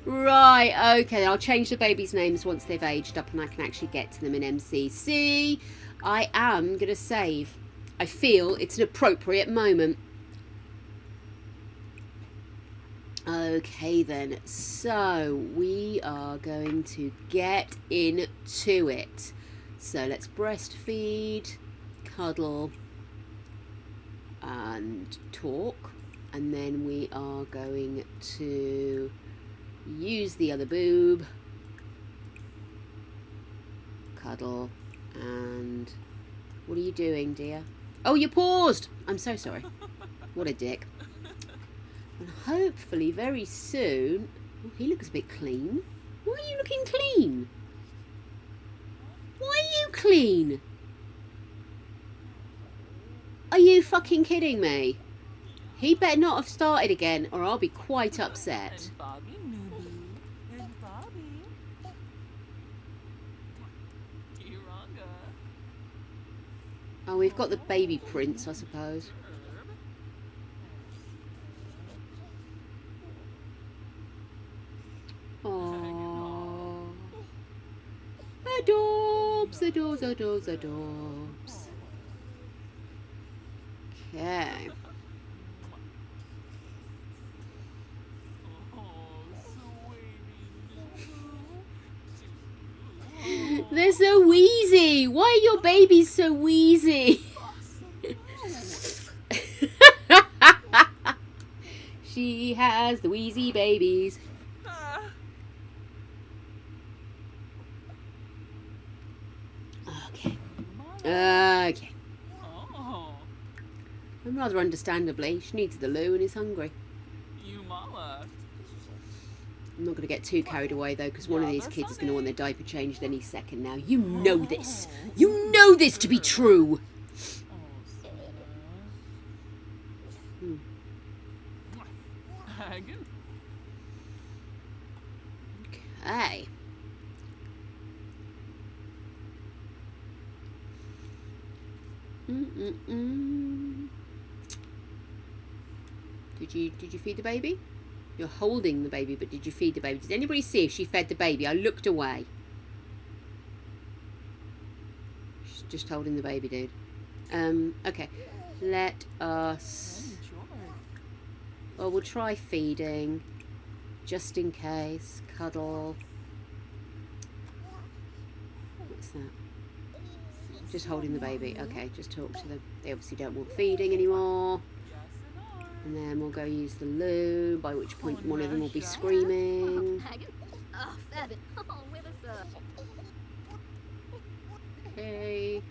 Speaker 1: Right, okay, I'll change the babies' names once they've aged up and I can actually get to them in MCC. I am going to save. I feel it's an appropriate moment. Okay then, so we are going to get into it. So let's breastfeed, cuddle and talk, and then we are going to use the other boob, cuddle, and what are you doing, dear? Oh, you paused! I'm so sorry. What a dick. And hopefully very soon... Oh, he looks a bit clean. Why are you looking clean? Why are you clean? Are you fucking kidding me? He better not have started again or I'll be quite upset.
Speaker 5: And Bobby, Nunu, and Bobby. Iranga.
Speaker 1: Oh, we've got the baby prince, I suppose. Aww. Adorbs, adorbs, adorbs, adorbs. Okay. They're so wheezy. Why are your babies so wheezy? She has the wheezy babies. Okay. Okay. And rather understandably, she needs the loo and is hungry.
Speaker 5: You mama.
Speaker 1: I'm not going to get too carried away though, because one of these kids is going to want their diaper changed any second now. You know this. You know this to be true.
Speaker 5: Hagen.
Speaker 1: Okay. Did you feed the baby? You're holding the baby, but did you feed the baby? Did anybody see if she fed the baby? I looked away. just holding the baby, dude. Okay. Let us...
Speaker 5: Enjoy.
Speaker 1: Well, we'll try feeding. Just in case. Cuddle. What's that? Just holding the baby. Okay, just talk to them. They obviously don't want feeding anymore.
Speaker 5: Yes, and are.
Speaker 1: And then we'll go use the loo, by which point one of them will be screaming.
Speaker 2: Oh, Fabin. Oh, with us.
Speaker 1: Okay.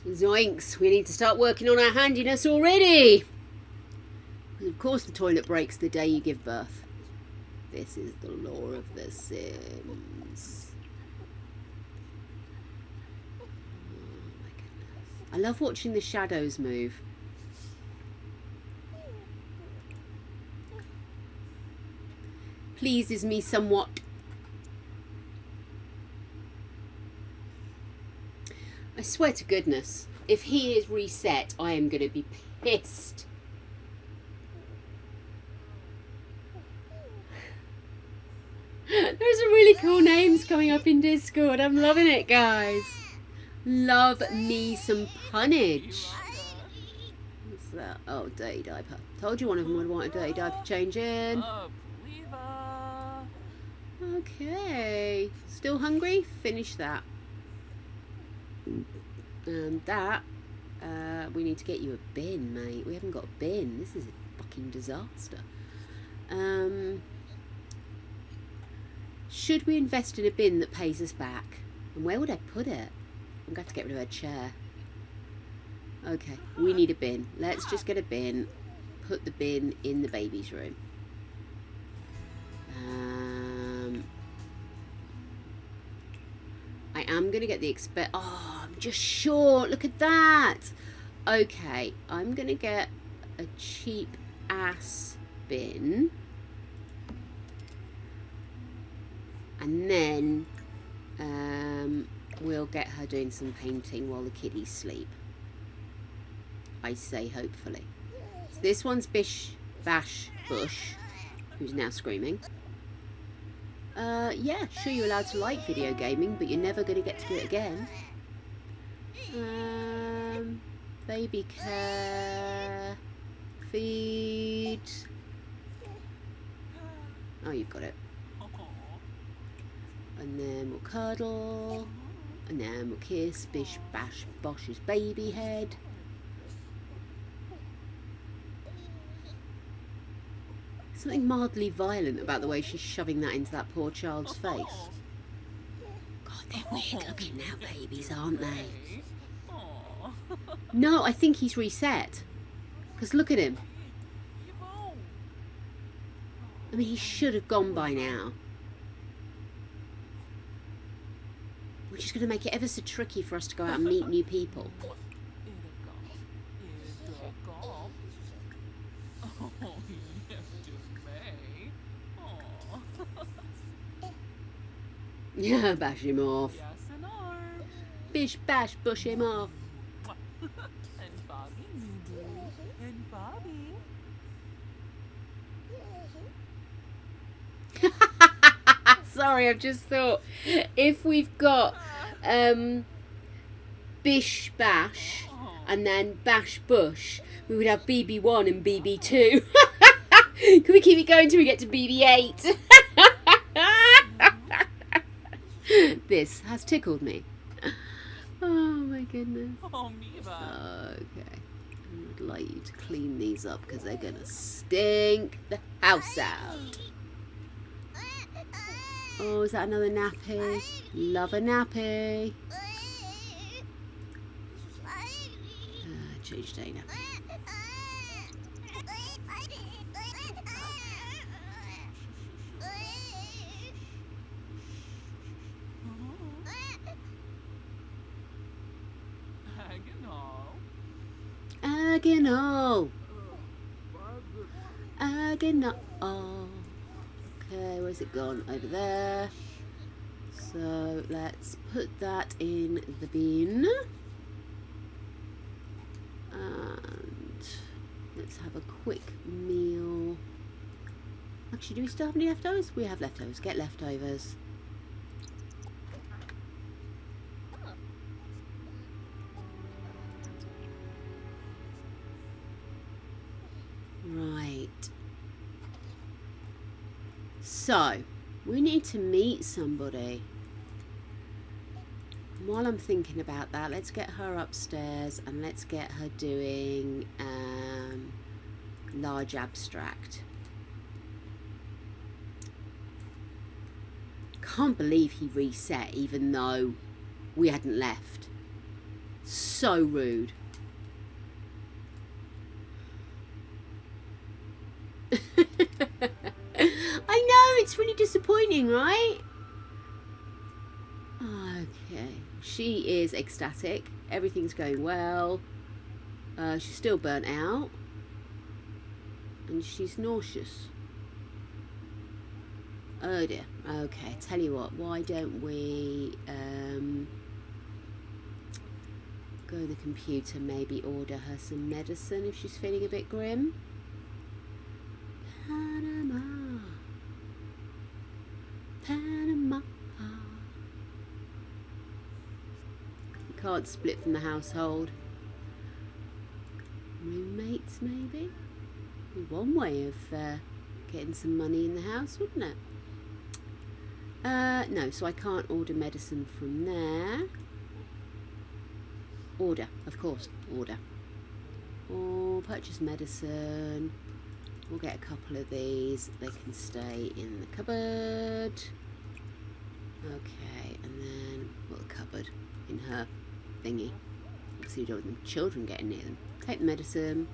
Speaker 1: Zoinks, we need to start working on our handiness already. Of course the toilet breaks the day you give birth. This is the law of the Sims. Oh my goodness. I love watching the shadows move. Pleases me somewhat. I swear to goodness, if he is reset, I am going to be pissed. There's some really cool names coming up in Discord. I'm loving it, guys. Love me some punnage. What's that? Oh, dirty diaper. Told you one of them would want a dirty diaper change in. Okay. Still hungry? Finish that. We need to get you a bin, mate. We haven't got a bin. This is a fucking disaster. Should we invest in a bin that pays us back? And where would I put it? I'm going to have to get rid of her chair. Okay, we need a bin. Let's just get a bin. Put the bin in the baby's room. I am going to get the Oh, I'm just short. Look at that. Okay, I'm going to get a cheap ass bin. And then we'll get her doing some painting while the kiddies sleep. I say hopefully. So this one's Bish Bash Bush, who's now screaming. Yeah, sure, you're allowed to like video gaming, but you're never going to get to do it again. Baby care. Feed. Oh, you've got it. And then we'll cuddle. And then we'll kiss Bish Bash Bosh's baby head. Something mildly violent about the way she's shoving that into that poor child's face. God, they're weird looking now, babies, aren't they? No, I think he's reset. Because look at him. I mean, he should have gone by now. Which is going to make it ever so tricky for us to go out and meet new people. Yeah, bash him off. Bish bash, bush him off.
Speaker 5: And Bobby, and Bobby.
Speaker 1: Sorry, I've just thought, if we've got Bish Bash and then Bash Bush, we would have BB1 and BB2. Can we keep it going till we get to BB8? This has tickled me. Oh my goodness.
Speaker 5: Oh, Miva.
Speaker 1: Okay. I would like you to clean these up because they're going to stink the house out. Oh, is that another nappy? Love a nappy. Change day nappy. Agonal. Agonal. Okay, where's it gone? Over there. So let's put that in the bin. And let's have a quick meal. Actually, Actually, do we still have any leftovers? We have leftovers. Get leftovers. Right. So, we need to meet somebody. While I'm thinking about that, let's get her upstairs and let's get her doing large abstract. Can't believe he reset even though we hadn't left. So rude. I know, it's really disappointing, right? Okay, she is ecstatic. Everything's going well. She's still burnt out. And she's nauseous. Oh dear. Okay, tell you what, why don't we go to the computer, maybe order her some medicine if she's feeling a bit grim. Panama. Panama. You can't split from the household. Roommates, maybe? Be one way of getting some money in the house, wouldn't it? No, so I can't order medicine from there. Order, of course, order. Or purchase medicine. We'll get a couple of these. They can stay in the cupboard. Okay, and then, well, the cupboard in her thingy. Obviously, you don't want the children getting near them. Take the medicine.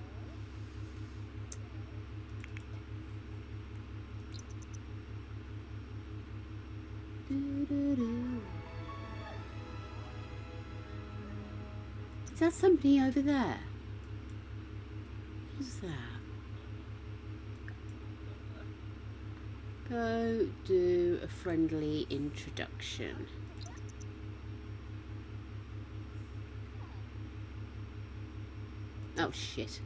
Speaker 1: Is that somebody over there? Who's that? Go do a friendly introduction. Oh shit.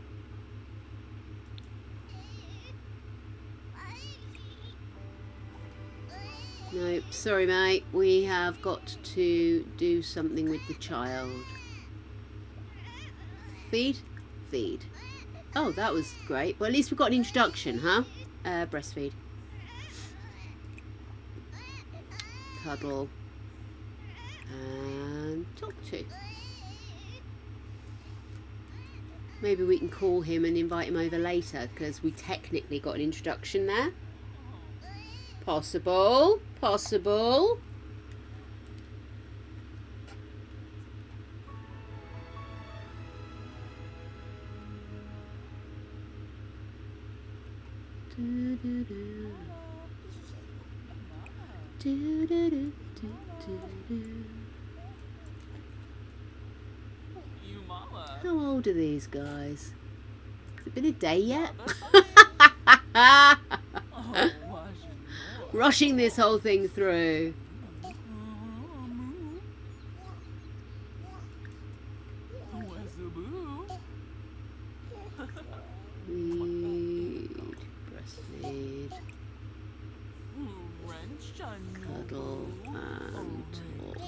Speaker 1: Nope, sorry mate, we have got to do something with the child. Feed? Feed. Oh, that was great. Well, at least we've got an introduction, huh? Breastfeed. Cuddle. And talk to. Maybe we can call him and invite him over later, because we technically got an introduction there. Possible. Possible. Do, do, do. Do, do, do, do, do.
Speaker 5: You mama.
Speaker 1: How old are these guys? Has it been a day yet?
Speaker 5: Oh, why
Speaker 1: Rushing this whole thing through. Feed, breastfeed, cuddle, and talk.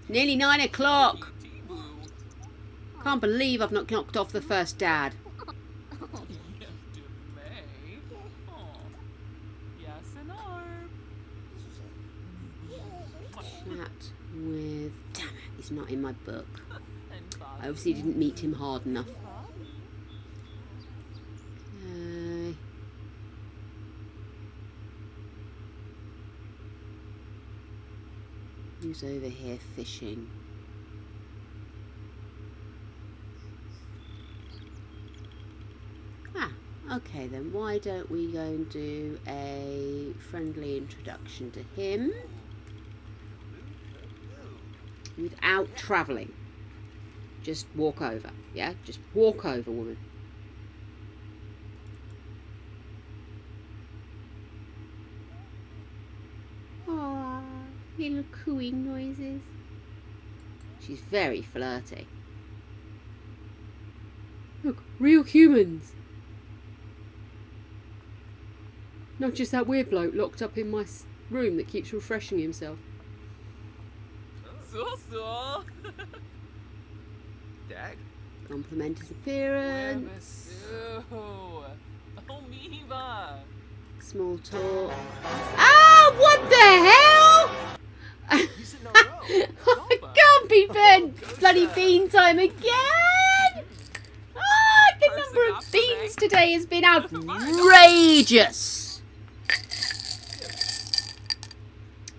Speaker 1: Nearly 9 o'clock. Can't believe I've not knocked off the first dad. Chat with... Damn it, he's not in my book. I obviously didn't meet him hard enough. Okay. Who's over here fishing? Ah, okay then. Why don't we go and do a friendly introduction to him without travelling? Just walk over, yeah? Just walk over, woman. Aww, little cooing noises. She's very flirty. Look, real humans. Not just that weird bloke locked up in my room that keeps refreshing himself.
Speaker 5: So.
Speaker 3: Dag.
Speaker 1: Compliment his appearance.
Speaker 5: Oh, Miva.
Speaker 1: Small talk. Ah, what the hell? I can't be bloody bean time again. Ah, the number of beans today has been outrageous.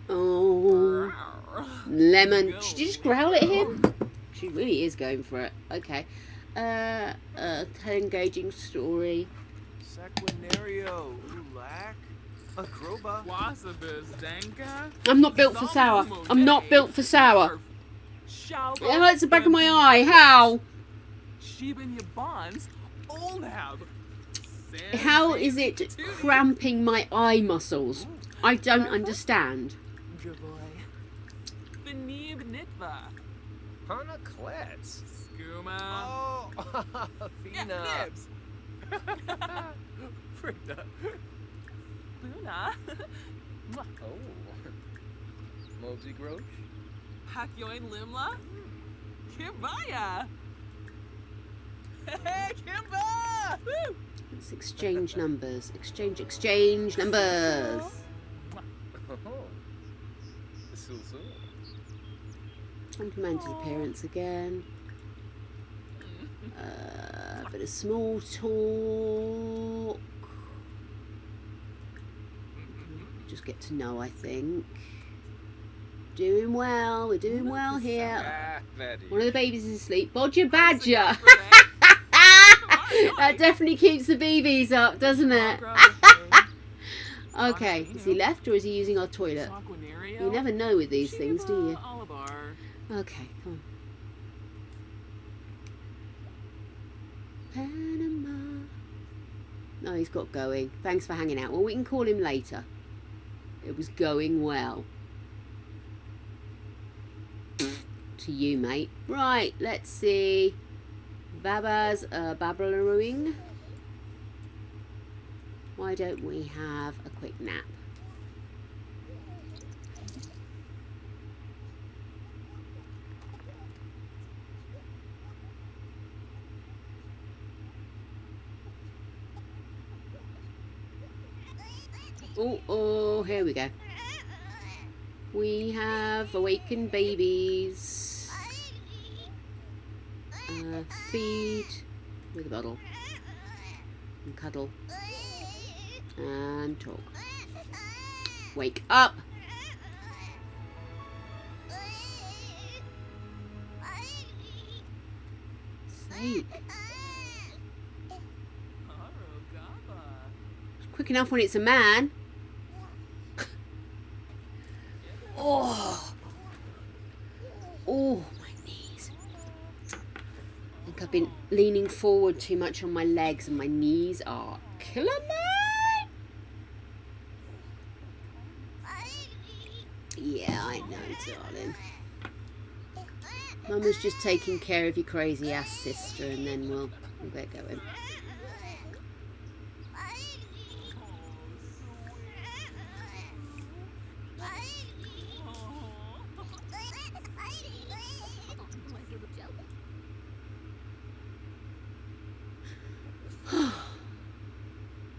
Speaker 1: Oh, lemon. Should you just growl at him? She really is going for it. Okay. Engaging story.
Speaker 6: Sequinario, Ulak, Akroba.
Speaker 5: Wasabis, Danka.
Speaker 1: I'm not built for sour. I'm not built for sour. It hurts the back of my eye. How?
Speaker 5: Sheben bonds, old have.
Speaker 1: How is it cramping my eye muscles? I don't understand.
Speaker 5: Javoy. Benib Nitva.
Speaker 6: Hana Klets.
Speaker 5: Skooma.
Speaker 6: Oh,
Speaker 5: Yeah,
Speaker 6: Fina.
Speaker 5: Nibs.
Speaker 6: Frida.
Speaker 5: Buna.
Speaker 6: Oh. Mosey Grosh.
Speaker 5: Hakyoin Limla. Kimbaya. Hey, Kimba! Woo!
Speaker 1: Let's exchange numbers. Exchange numbers.
Speaker 6: Oh. Susu.
Speaker 1: Compliment his appearance again. Bit of small talk. Just get to know, I think. Doing well. We're doing well here.
Speaker 6: Ah, Betty.
Speaker 1: One of the babies is asleep. Bodger Badger. That definitely keeps the BBs up, doesn't it? Okay. Is he left or is he using our toilet? You never know with these things, do you? Okay, come on. Panama. No, he's got going. Thanks for hanging out. Well, we can call him later. It was going well. To you, mate. Right, let's see. Baba's babbling. Why don't we have a quick nap? Oh, here we go. We have awakened babies. Feed with a bottle. And cuddle. And talk. Wake up! Sake. It's quick enough when it's a man. Oh, my knees. I think I've been leaning forward too much on my legs and my knees are killing me. Yeah, I know, darling. Mama's just taking care of your crazy ass sister and then we'll get going.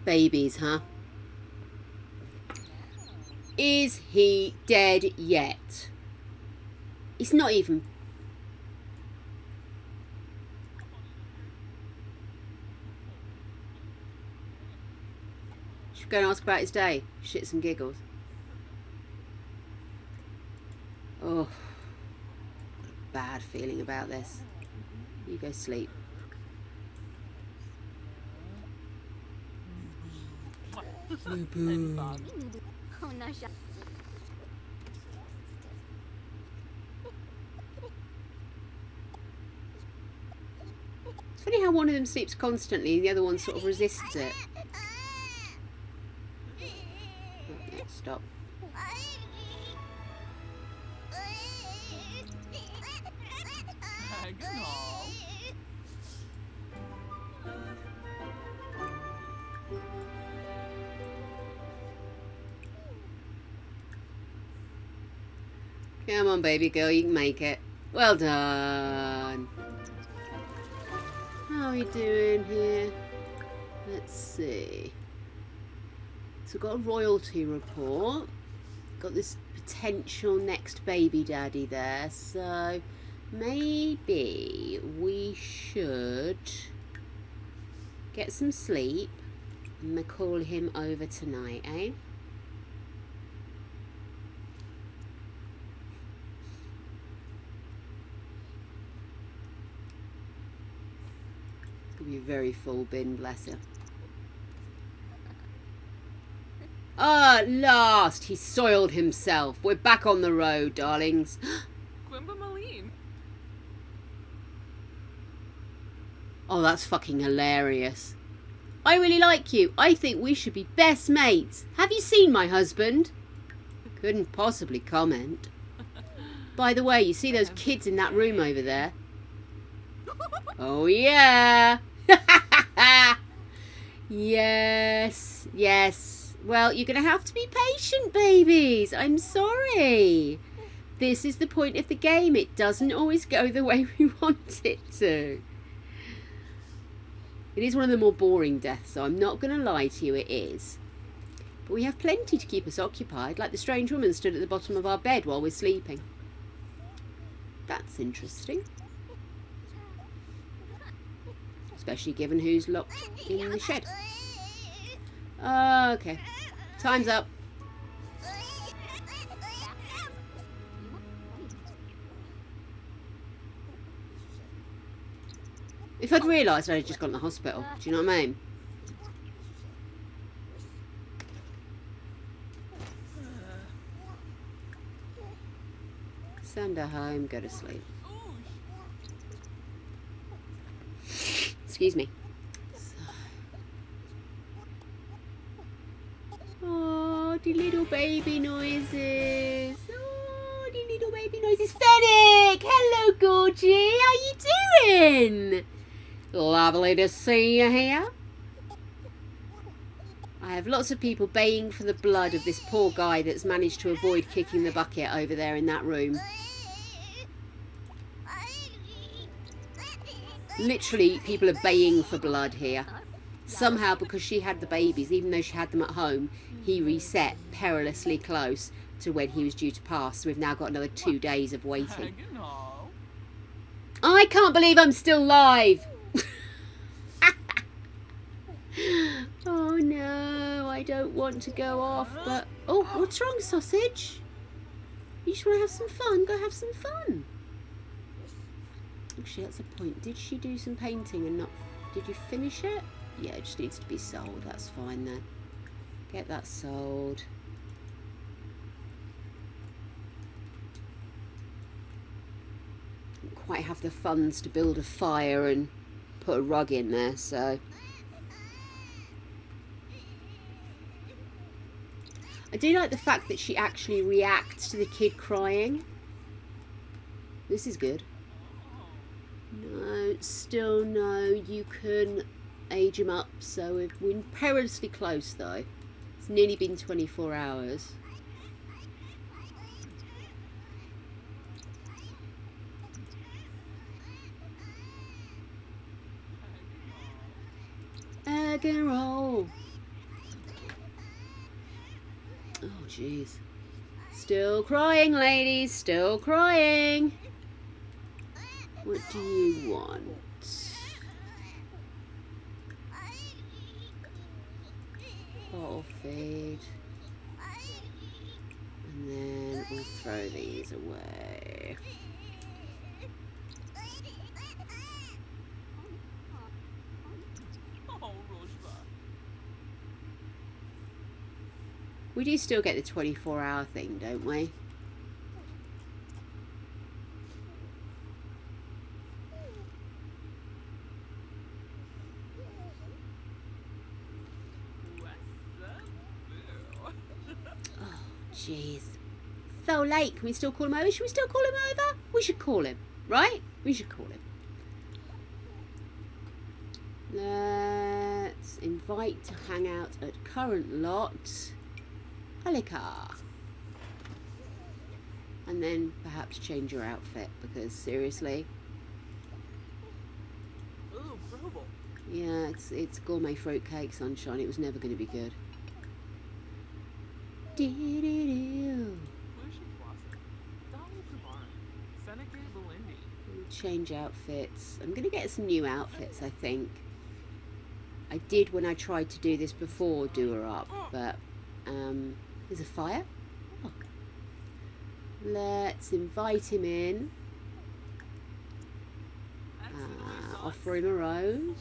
Speaker 1: Babies, huh? Is he dead yet? He's not even... Should we go and ask about his day? Shits and giggles. Oh, got a bad feeling about this. You go sleep. Boo-boo. It's funny how one of them sleeps constantly, the other one sort of resists it. Oh, yeah, stop.
Speaker 5: Agonal.
Speaker 1: Come on, baby girl, you can make it. Well done. How are we doing here? Let's see. So we've got a royalty report. Got this potential next baby daddy there. So maybe we should get some sleep and call him over tonight, eh? It's gonna be a very full bin, bless him. Ah, at last! He soiled himself. We're back on the road, darlings.
Speaker 5: Quimba Maline.
Speaker 1: Oh, that's fucking hilarious. I really like you. I think we should be best mates. Have you seen my husband? Couldn't possibly comment. By the way, you see those kids in that room over there? Oh, yeah. Yes, yes. Well, you're going to have to be patient, babies. I'm sorry. This is the point of the game. It doesn't always go the way we want it to. It is one of the more boring deaths, so I'm not going to lie to you, it is. But we have plenty to keep us occupied, like the strange woman stood at the bottom of our bed while we're sleeping. That's interesting. Especially given who's locked in the shed. Okay. Time's up. If I'd realised I'd just gone to the hospital, do you know what I mean? Send her home, go to sleep. Excuse me. Oh, the little baby noises. Oh, the little baby noises. Fennec! Hello, Gorgie. How you doing? Lovely to see you here. I have lots of people baying for the blood of this poor guy that's managed to avoid kicking the bucket over there in that room. Literally, people are baying for blood here. Somehow, because she had the babies, even though she had them at home, he reset perilously close to when he was due to pass. So we've now got another 2 days of waiting.
Speaker 5: Agonal.
Speaker 1: I can't believe I'm still live. Oh no, I don't want to go off, but... Oh, what's wrong, sausage? You just want to have some fun? Go have some fun. Actually, that's a point. Did she do some painting and not... Did you finish it? Yeah, it just needs to be sold. That's fine then. Get that sold. Didn't quite have the funds to build a fire and put a rug in there, so... I do like the fact that she actually reacts to the kid crying. This is good. No, still no. You can age him up, so we're perilously close though. It's nearly been 24 hours. Egg and roll. Oh, jeez. Still crying, ladies. Still crying. What do you want? Bottle feed. And then we'll throw these away.
Speaker 5: Oh, Rojba.
Speaker 1: We do still get the 24-hour thing, don't we?
Speaker 5: What's up, boo?
Speaker 1: Oh, jeez. so late. Can we still call him over? Should we still call him over? We should call him, right? We should call him. Let's invite to hang out at current lot, Alika. And then perhaps change your outfit, because seriously,
Speaker 5: Ooh, brutal.
Speaker 1: yeah, it's gourmet fruitcake sunshine. It was never going to be good. Do-do-do.
Speaker 5: Seneca Belindi.
Speaker 1: Change outfits. I'm going to get some new outfits, I think. I did when I tried to do this before, do her up, but there's a fire. Oh. Let's invite him in. Offer him a rose.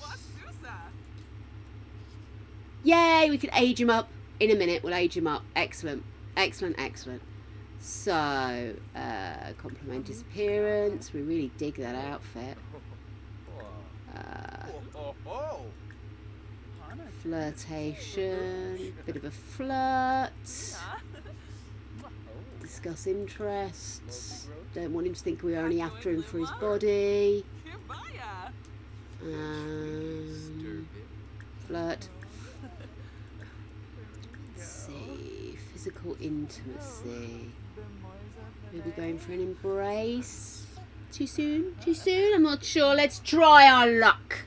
Speaker 1: Yay, we can age him up in a minute. We'll age him up. Excellent, excellent, excellent. So, compliment his appearance. We really dig that outfit. Flirtation, bit of a flirt. Discuss interests. Don't want him to think we're only after him for his body. Flirt. Let's see, physical intimacy. Maybe going for an embrace. Too soon? Too soon? I'm not sure. Let's try our luck.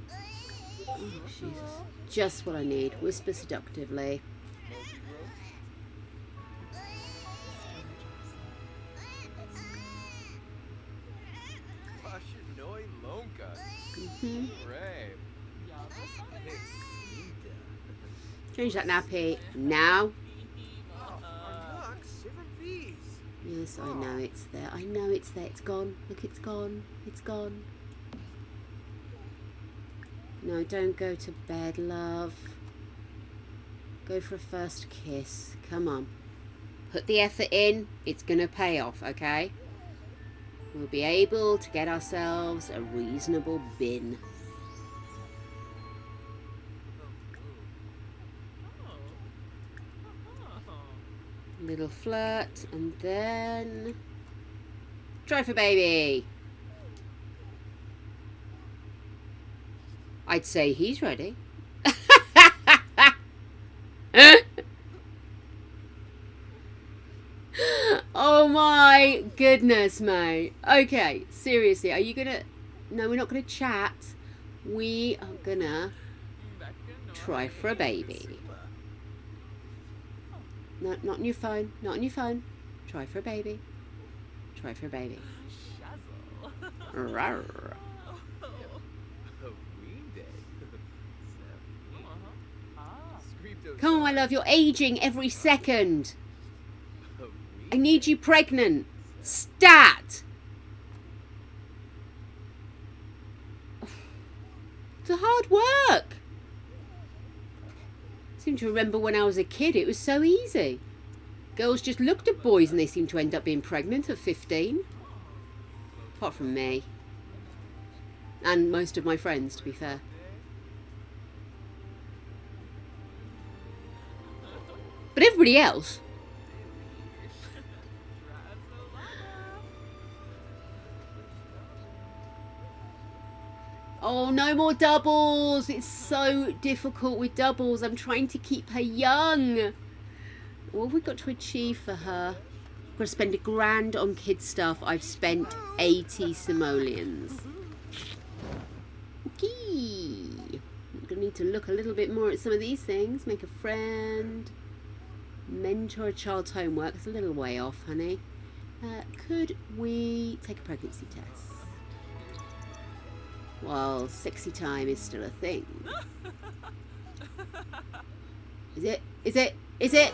Speaker 1: Oh, Jesus. Just what I need. Whisper seductively. Mm-hmm. Change that nappy. Now. Yes, I know it's there. I know it's there. It's gone. Look, it's gone. It's gone. No, don't go to bed, love. Go for a first kiss. Come on. Put the effort in. It's going to pay off, okay? We'll be able to get ourselves a reasonable bin. Little flirt, and then try for baby. I'd say he's ready. Oh my goodness, mate. Okay, seriously, are you gonna... No, we're not gonna chat. We are gonna try for a baby. No, not on your phone. Not on your phone. Try for a baby. Try for a baby. Rawr. Come on, my love. You're aging every second. I need you pregnant. Stat. It's a hard work. I seem to remember when I was a kid, it was so easy. Girls just looked at boys and they seemed to end up being pregnant at 15. Apart from me. And most of my friends, to be fair. But everybody else... Oh, no more doubles. It's so difficult with doubles. I'm trying to keep her young. What have we got to achieve for her? I've got to spend £1,000 on kids stuff. I've spent 80 simoleons. Okay. I'm going to need to look a little bit more at some of these things. Make a friend. Mentor a child's homework. It's a little way off, honey. Could we take a pregnancy test? Well, sexy time is still a thing. Is it? Is it? Is it?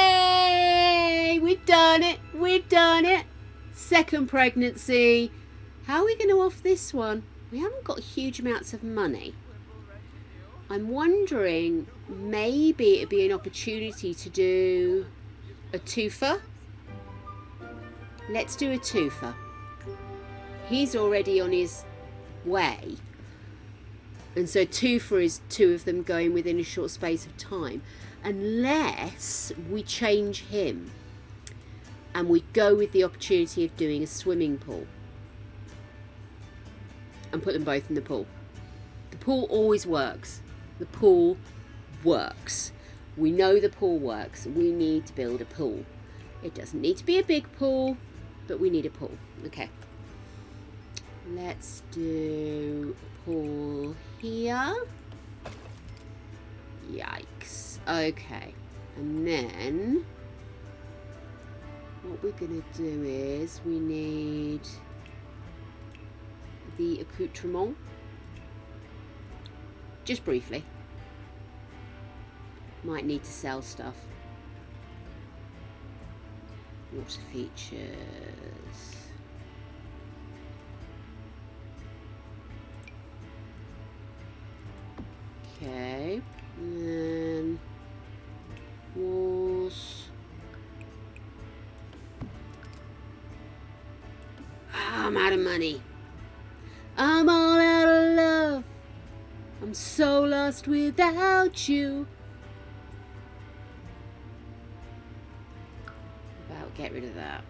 Speaker 1: Yay! We've done it. We've done it. Second pregnancy. How are we going to off this one? We haven't got huge amounts of money. I'm wondering, maybe it'd be an opportunity to do a twofer. Let's do a twofer. He's already on his way. And so 2 for is 2 of them going within a short space of time. Unless we change him and we go with the opportunity of doing a swimming pool and put them both in the pool. The pool always works. The pool works. We know the pool works. We need to build a pool. It doesn't need to be a big pool, but we need a pool. Okay. Let's do a pool here. Yikes. Okay. And then what we're going to do is we need the accoutrement. Just briefly. Might need to sell stuff. Water features. Okay. And then walls. I'm out of money. I'm all out of love. I'm so lost without you. About get rid of that.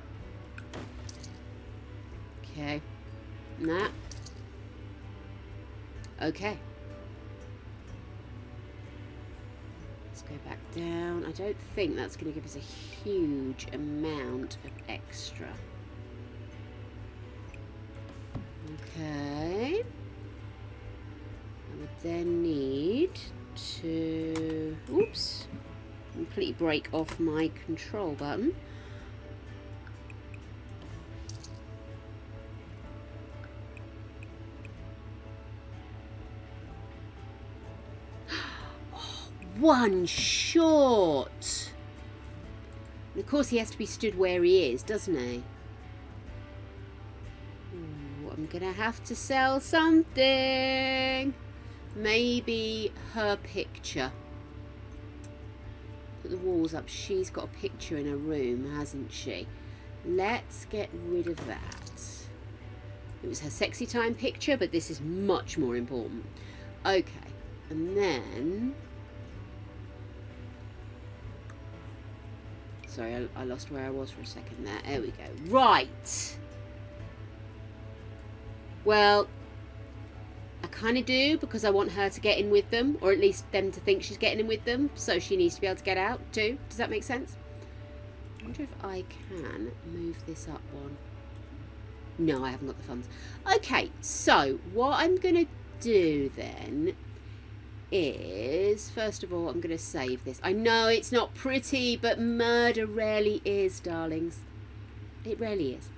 Speaker 1: Okay. And that. Okay. Let's go back down. I don't think that's going to give us a huge amount of extra. Okay. I would then need to, oops, completely break off my control button. Oh, one short. And of course he has to be stood where he is, doesn't he? I'm gonna have to sell something. Maybe her picture. Put the walls up. She's got a picture in her room, hasn't she? Let's get rid of that. It was her sexy time picture, but this is much more important. Okay, and then... Sorry, I lost where I was for a second there. There we go. Right. Well, I kind of do, because I want her to get in with them, or at least them to think she's getting in with them, so she needs to be able to get out too. Does that make sense? I wonder if I can move this up one. No, I haven't got the funds. Okay, so what I'm going to do then is, first of all, I'm going to save this. I know it's not pretty, but murder rarely is, darlings. It rarely is.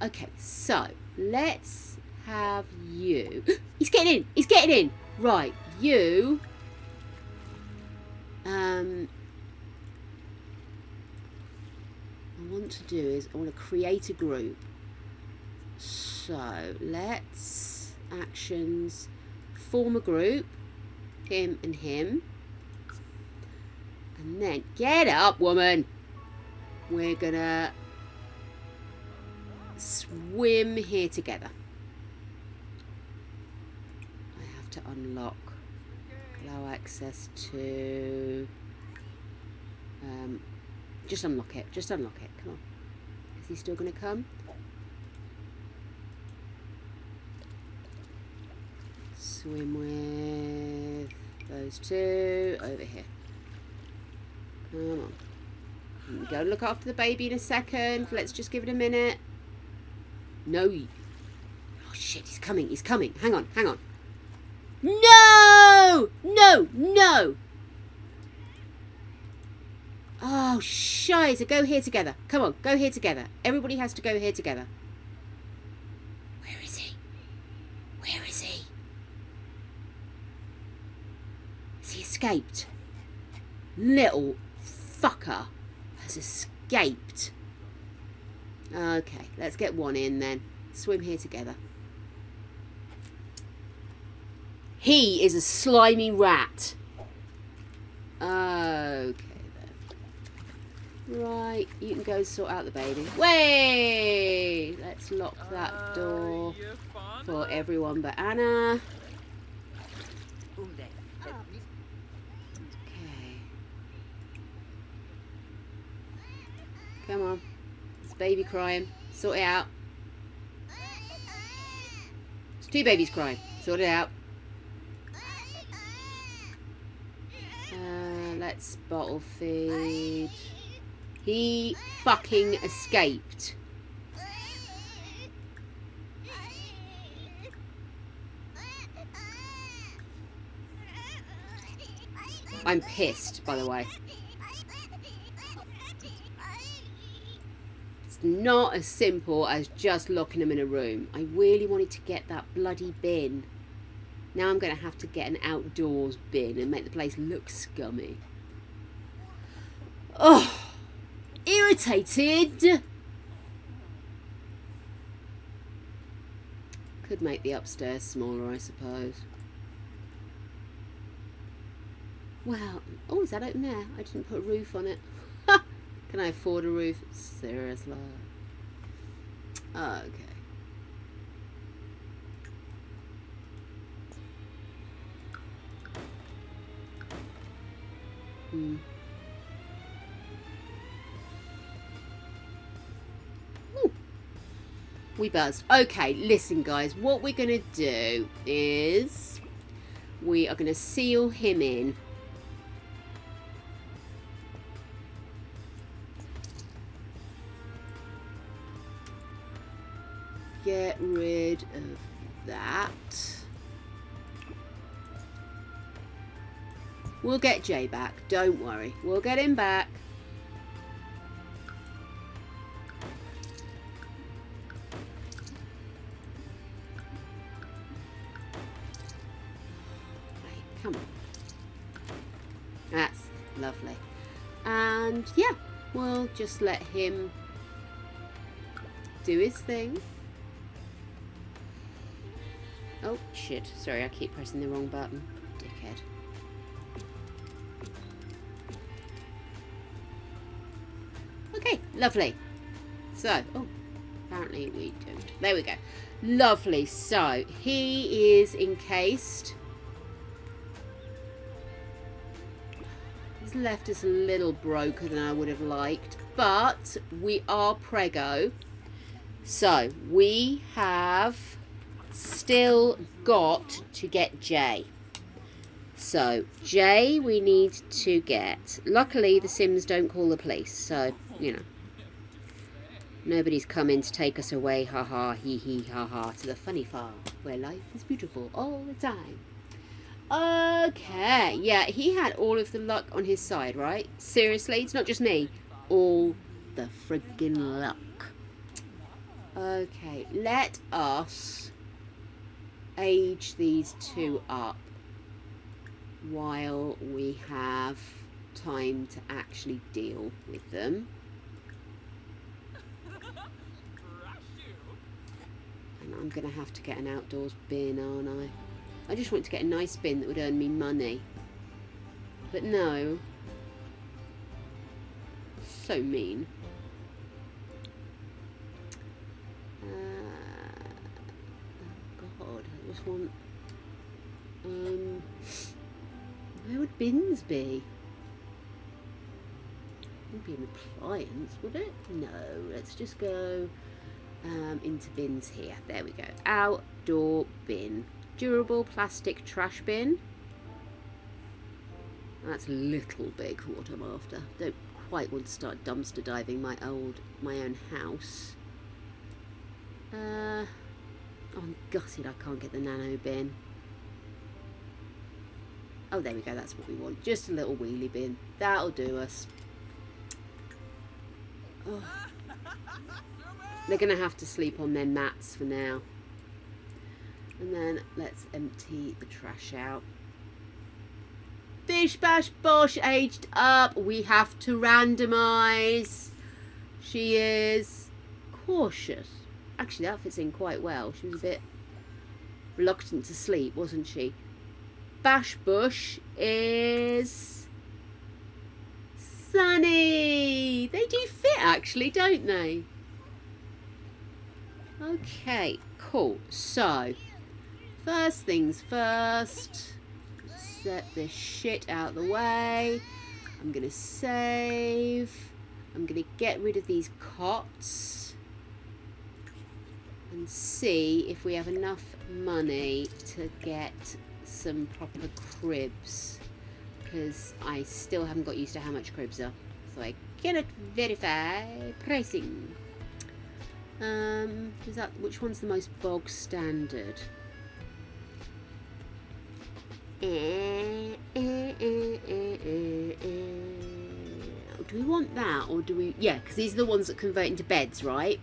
Speaker 1: Okay, so let's have you. He's getting in. He's getting in. Right, you. I want to do is I want to create a group. So let's actions form a group. Him and him. And then get up, woman. We're gonna swim here together. To unlock, allow access to, just unlock it, come on. Is he still going to come? Swim with those two over here. Come on. Go look after the baby in a second. Let's just give it a minute. No. Oh shit, he's coming. Hang on. No! No! No! Oh, shiza. Go here together. Come on, go here together. Everybody has to go here together. Where is he? Where is he? Has he escaped? Little fucker has escaped. Okay, let's get one in then. Swim here together. He is a slimy rat. Okay then. Right, you can go sort out the baby. Way! Let's lock that door for everyone but Anna. Okay. Come on. There's a baby crying. Sort it out. There's 2 babies crying. Sort it out. Let's bottle feed. He fucking escaped. I'm pissed, by the way. It's not as simple as just locking them in a room. I really wanted to get that bloody bin. Now I'm going to have to get an outdoors bin and make the place look scummy. Oh, irritated. Could make the upstairs smaller, I suppose. Wow. Oh, is that open there? I didn't put a roof on it. Can I afford a roof? Seriously. Okay. Ooh. We buzzed. Okay, listen guys, what we're going to do is we are going to seal him in. Get rid of that. We'll get Jay back, don't worry. We'll get him back. Right, come on. That's lovely. And yeah, we'll just let him do his thing. Oh, shit. Sorry, I keep pressing the wrong button. Dickhead. Okay, lovely. So, oh, apparently we don't. There we go. Lovely. So, he is encased. He's left us a little broker than I would have liked. But, we are preggo. So, we have still got to get Jay. So, Jay we need to get. Luckily, the Sims don't call the police, so, you know. Nobody's coming to take us away, ha-ha, hee-hee, ha-ha, to the funny farm, where life is beautiful all the time. Okay, yeah, he had all of the luck on his side, right? Seriously, it's not just me. All the friggin' luck. Okay, let us age these 2 up while we have time to actually deal with them. And I'm going to have to get an outdoors bin, aren't I? I just want to get a nice bin that would earn me money. But no. So mean. God, I just want... where would bins be? It wouldn't be an appliance, would it? No, let's just go into bins here. There we go. Outdoor bin. Durable plastic trash bin. That's a little big for what I'm after. Don't quite want to start dumpster diving my own house. Oh, I'm gutted I can't get the nano bin. Oh, there we go. That's what we want. Just a little wheelie bin. That'll do us. Oh. They're going to have to sleep on their mats for now. And then let's empty the trash out. Bish bash bosh, aged up. We have to randomise. She is cautious. Actually, that fits in quite well. She was a bit reluctant to sleep, wasn't she? Bash bush is Sunny. They do fit, actually, don't they? Okay, cool. So, first things first. set this shit out the way. I'm going to save. I'm going to get rid of these cots. And see if we have enough money to get some proper cribs. Because I still haven't got used to how much cribs are. So I cannot verify pricing. Which one's the most bog standard? Do we want that, or do we? Yeah, because these are the ones that convert into beds, right?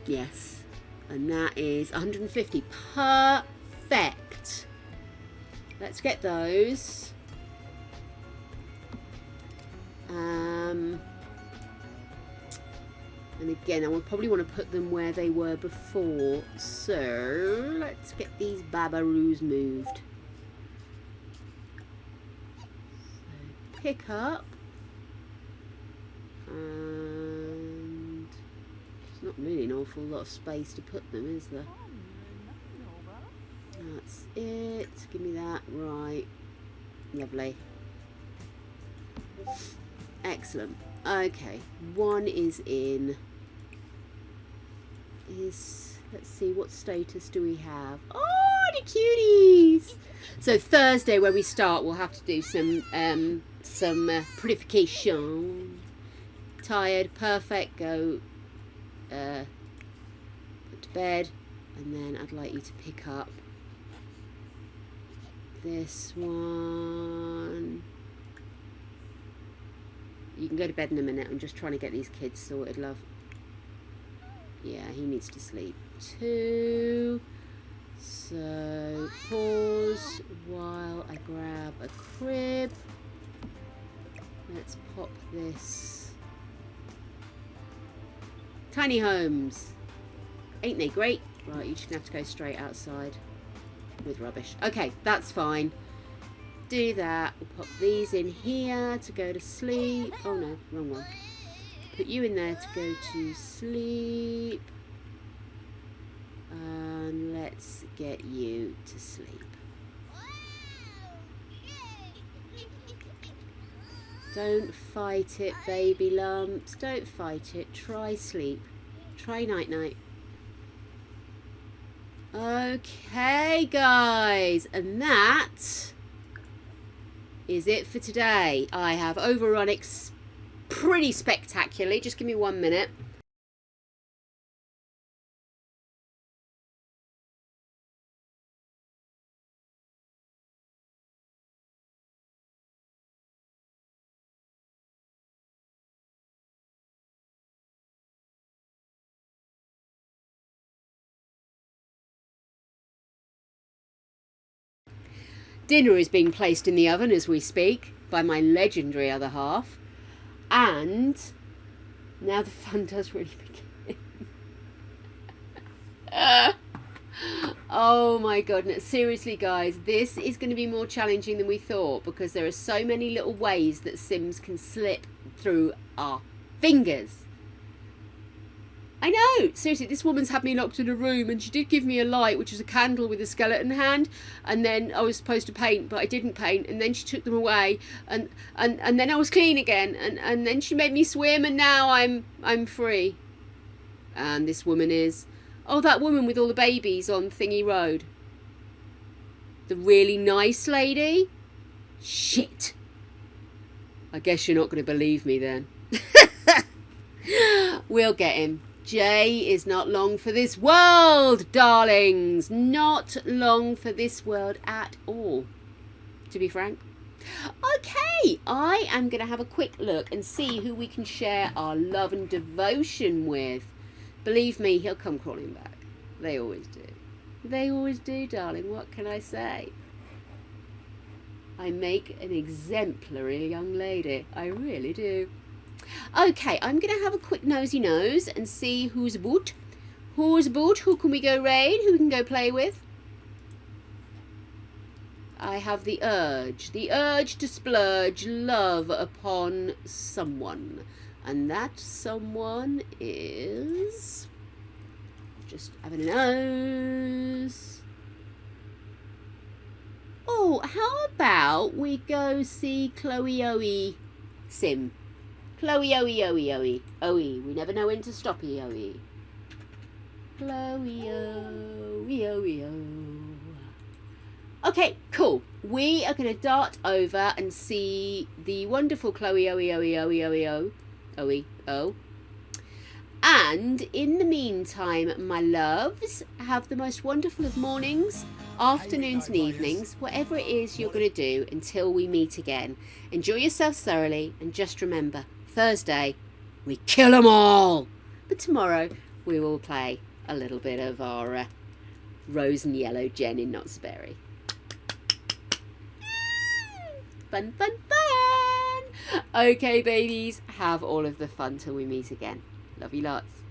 Speaker 1: Yes, and that is 150. Perfect. Let's get those. And again, I would probably want to put them where they were before. So let's get these babaroos moved. So pick up. And there's not really an awful lot of space to put them, is there? That's it. Give me that. Right. Lovely. Excellent. Okay. One is in. Let's see, what status do we have? Oh, the cuties! So Thursday, where we start, we'll have to do some purification. Tired. Perfect. Go. Put to bed, and then I'd like you to pick up this one. You can go to bed in a minute. I'm just trying to get these kids sorted, love. Yeah, he needs to sleep too. So pause while I grab a crib. Let's pop this. Tiny homes. Ain't they great? Right, you're just going to have to go straight outside with rubbish. Okay, that's fine. Do that. We'll pop these in here to go to sleep. Oh no, wrong one. Put you in there to go to sleep. And let's get you to sleep. Don't fight it, baby lumps. Don't fight it. Try sleep. Try night-night. Okay, guys. And that is it for today. I have overrun pretty spectacularly. Just give me 1 minute. Dinner is being placed in the oven as we speak by my legendary other half. And now the fun does really begin. Oh my goodness. Seriously, guys, this is going to be more challenging than we thought because there are so many little ways that Sims can slip through our fingers. I know, seriously, this woman's had me locked in a room and she did give me a light, which was a candle with a skeleton hand, and then I was supposed to paint, but I didn't paint, and then she took them away, and then I was clean again, and then she made me swim, and now I'm free. And this woman is, oh, that woman with all the babies on Thingy Road. The really nice lady? Shit. I guess you're not going to believe me then. We'll get him. Jay is not long for this world, darlings. Not long for this world at all, to be frank. Okay, I am going to have a quick look and see who we can share our love and devotion with. Believe me, he'll come crawling back. They always do. They always do, darling. What can I say? I make an exemplary young lady. I really do. Okay, I'm going to have a quick nosy nose and see who's about. Who's about? Who can we go raid? Who we can go play with? I have the urge to splurge love upon someone. And that someone is... just having a nose. how about we go see Chloe Oe Sim? Chloe Oe. We never know when to stop Oe. Chloe Oe. Okay, cool. We are going to dart over and see the wonderful Chloe Oe. And in the meantime, my loves, have the most wonderful of mornings, afternoons and evenings, whatever it is you're going to do until we meet again. Enjoy yourselves thoroughly, and just remember, Thursday, we kill 'em all. But tomorrow, we will play a little bit of our rose and yellow Jen in Knott's Berry. Fun. Okay, babies, have all of the fun till we meet again. Love you lots.